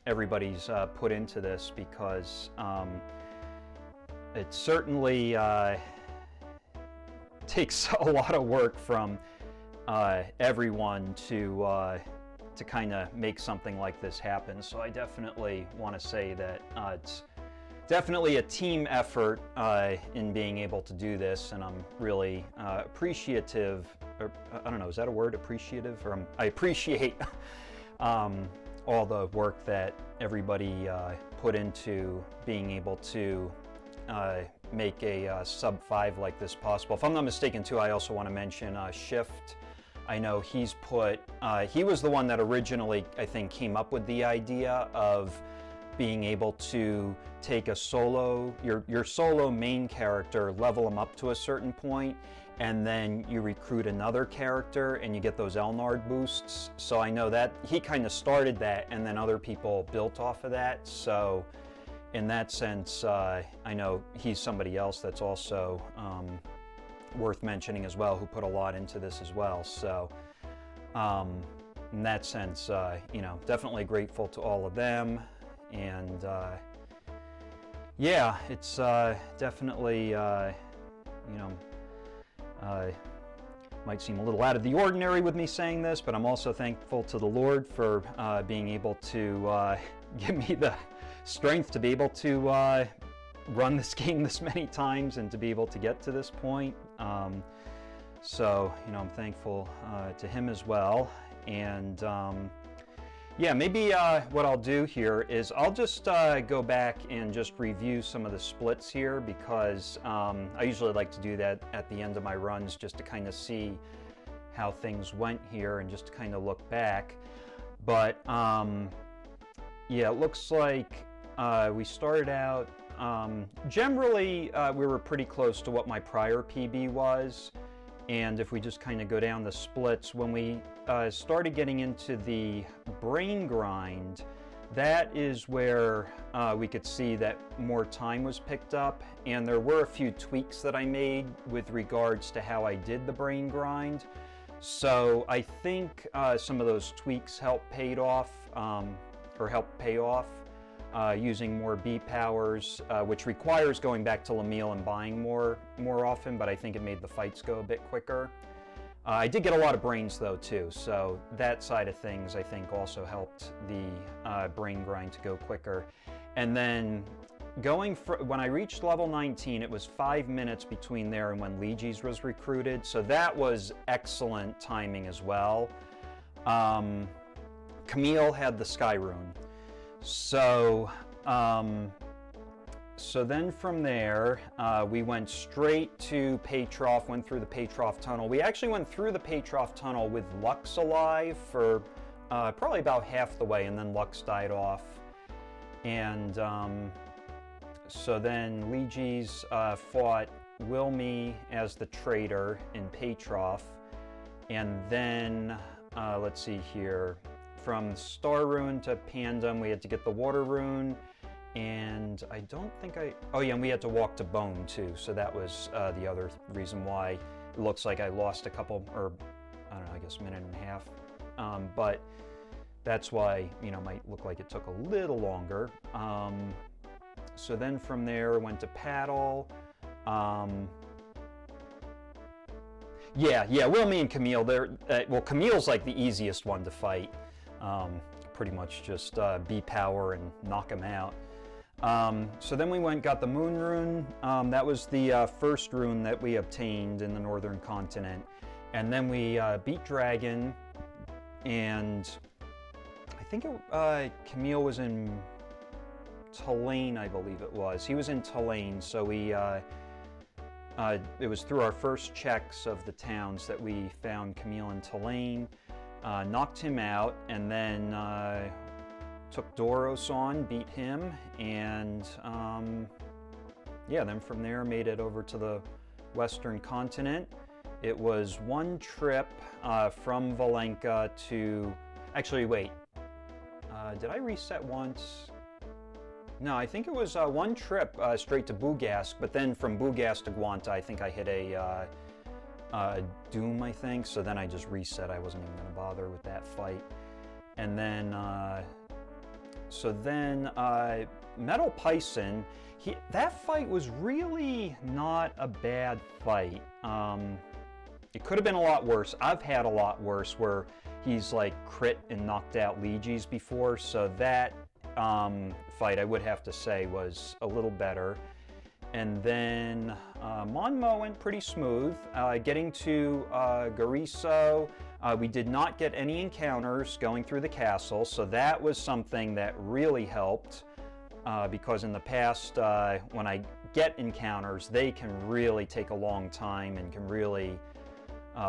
everybody's put into this, because it certainly takes a lot of work from everyone to kind of make something like this happen. So I definitely want to say that it's definitely a team effort in being able to do this, and I'm really appreciative. Or, I don't know, is that a word, appreciative? Or I appreciate all the work that everybody put into being able to make a sub 5 like this possible. If I'm not mistaken too, I also want to mention Shift. I know he's put, he was the one that originally, I think, came up with the idea of being able to take a solo, your solo main character, level him up to a certain point, and then you recruit another character and you get those Elnard boosts. So I know that he kind of started that, and then other people built off of that. So in that sense, I know he's somebody else that's also worth mentioning as well, who put a lot into this as well. So in that sense, you know, definitely grateful to all of them. And yeah, it's definitely, you know, might seem a little out of the ordinary with me saying this, but I'm also thankful to the Lord for being able to give me the strength to be able to run this game this many times and to be able to get to this point. So, you know, I'm thankful to him as well. And Yeah, maybe what I'll do here is I'll just go back and just review some of the splits here, because I usually like to do that at the end of my runs just to kind of see how things went here and just to kind of look back. But yeah, it looks like we started out, generally we were pretty close to what my prior PB was. And if we just kind of go down the splits, when we started getting into the brain grind, that is where we could see that more time was picked up. And there were a few tweaks that I made with regards to how I did the brain grind. So I think some of those tweaks helped pay off, using more B powers, which requires going back to Lamille and buying more often, but I think it made the fights go a bit quicker. I did get a lot of brains though too, so that side of things I think also helped the brain grind to go quicker. And then when I reached level 19, it was 5 minutes between there and when Lejes was recruited, so that was excellent timing as well. Camille had the Sky Rune. So, so then from there, we went straight to Patrof, went through the Patrof tunnel. We actually went through the Patrof tunnel with Lux alive for probably about half the way, and then Lux died off. And so then Lejes fought Wilme as the traitor in Patrof. And then, let's see here, from Star Rune to Pandam, we had to get the Water Rune, and I don't think oh yeah, and we had to walk to Bone too, so that was the other reason why it looks like I lost a couple, or I don't know, I guess a minute and a half, but that's why, you know, might look like it took a little longer. So then from there, I went to Paddle. Yeah, Wilme and Camille, well, Camille's like the easiest one to fight. Pretty much just B power and knock him out. So then we got the Moon Rune. That was the first rune that we obtained in the Northern Continent. And then we beat Dragon, and I think Camille was in Tulane, I believe it was. He was in Tulane, so we it was through our first checks of the towns that we found Camille in Tulane. Knocked him out, and then took Doros on, beat him, and yeah, then from there made it over to the Western Continent. It was one trip from Valenca to... Actually, wait. Did I reset once? No, I think it was one trip straight to Bugast, but then from Bugast to Guanta, I think I hit a Doom, I think, so then I just reset. I wasn't even going to bother with that fight. And then, so then Metal Pison, that fight was really not a bad fight. It could have been a lot worse. I've had a lot worse where he's like crit and knocked out Lejes before, so that fight I would have to say was a little better. And then Monmo went pretty smooth. Getting to Gariso, we did not get any encounters going through the castle, so that was something that really helped, because in the past, when I get encounters, they can really take a long time and can really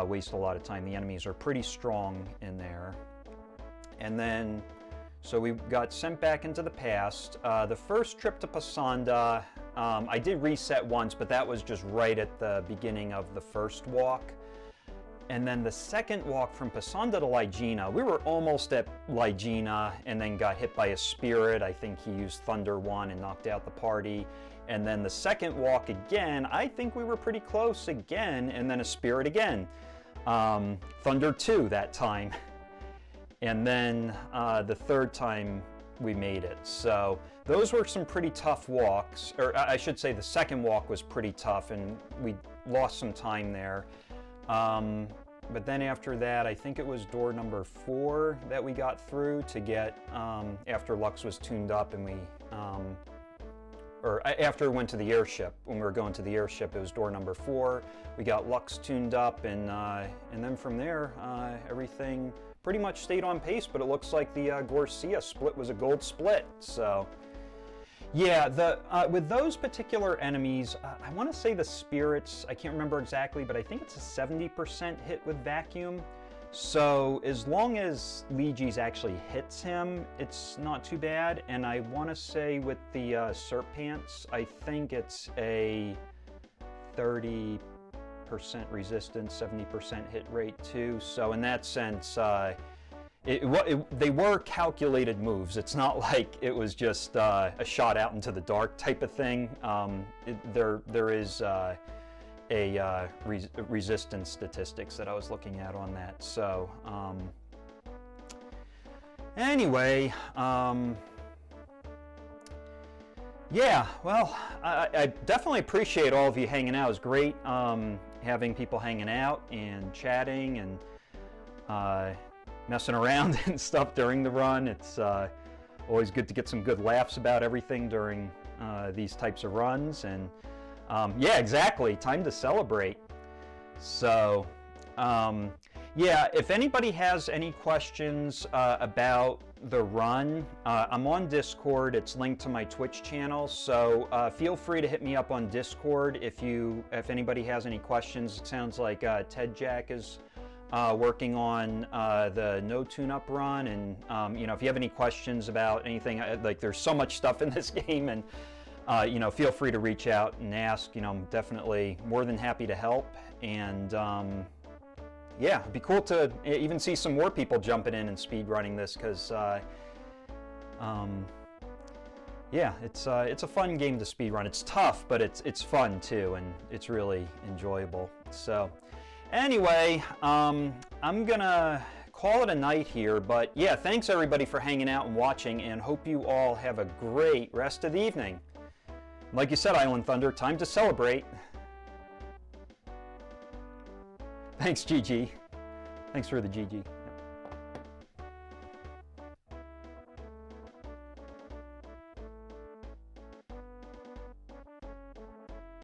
waste a lot of time. The enemies are pretty strong in there. And then, so we got sent back into the past. The first trip to Passanda, I did reset once, but that was just right at the beginning of the first walk. And then the second walk from Passanda to Ligena, we were almost at Ligena and then got hit by a spirit. I think he used Thunder 1 and knocked out the party. And then the second walk again, I think we were pretty close again, and then a spirit again. Thunder 2 that time. And then the third time we made it. So those were some pretty tough walks, or I should say the second walk was pretty tough, and we lost some time there. But then after that, I think it was door number 4 that we got through to get, after Lux was tuned up, and we, or after we went to the airship. When we were going to the airship, it was door number 4. We got Lux tuned up, and then from there, everything pretty much stayed on pace, but it looks like the Gorsia split was a gold split. So, yeah, with those particular enemies, I want to say the spirits, I can't remember exactly, but I think it's a 70% hit with vacuum. So as long as Lejes actually hits him, it's not too bad. And I want to say with the Serp Pants, I think it's a 30% resistance, 70% hit rate too. So in that sense, they were calculated moves. It's not like it was just a shot out into the dark type of thing. There is resistance statistics that I was looking at on that. So anyway, yeah, well, I definitely appreciate all of you hanging out. It was great having people hanging out and chatting and messing around and stuff during the run. It's always good to get some good laughs about everything during these types of runs. And yeah, exactly. Time to celebrate. So, yeah, if anybody has any questions about the run, I'm on Discord. It's linked to my Twitch channel. So feel free to hit me up on Discord if anybody has any questions. It sounds like Ted Jack is working on the no tune-up run, and you know, if you have any questions about anything, like there's so much stuff in this game, and you know, feel free to reach out and ask. You know, I'm definitely more than happy to help. And yeah, it'd be cool to even see some more people jumping in and speed running this, because yeah, it's a fun game to speed run. It's tough, but it's fun too, and it's really enjoyable. So anyway, I'm gonna call it a night here, but yeah, thanks everybody for hanging out and watching, and hope you all have a great rest of the evening. Like you said, Island Thunder, time to celebrate. Thanks, GG. Thanks for the GG.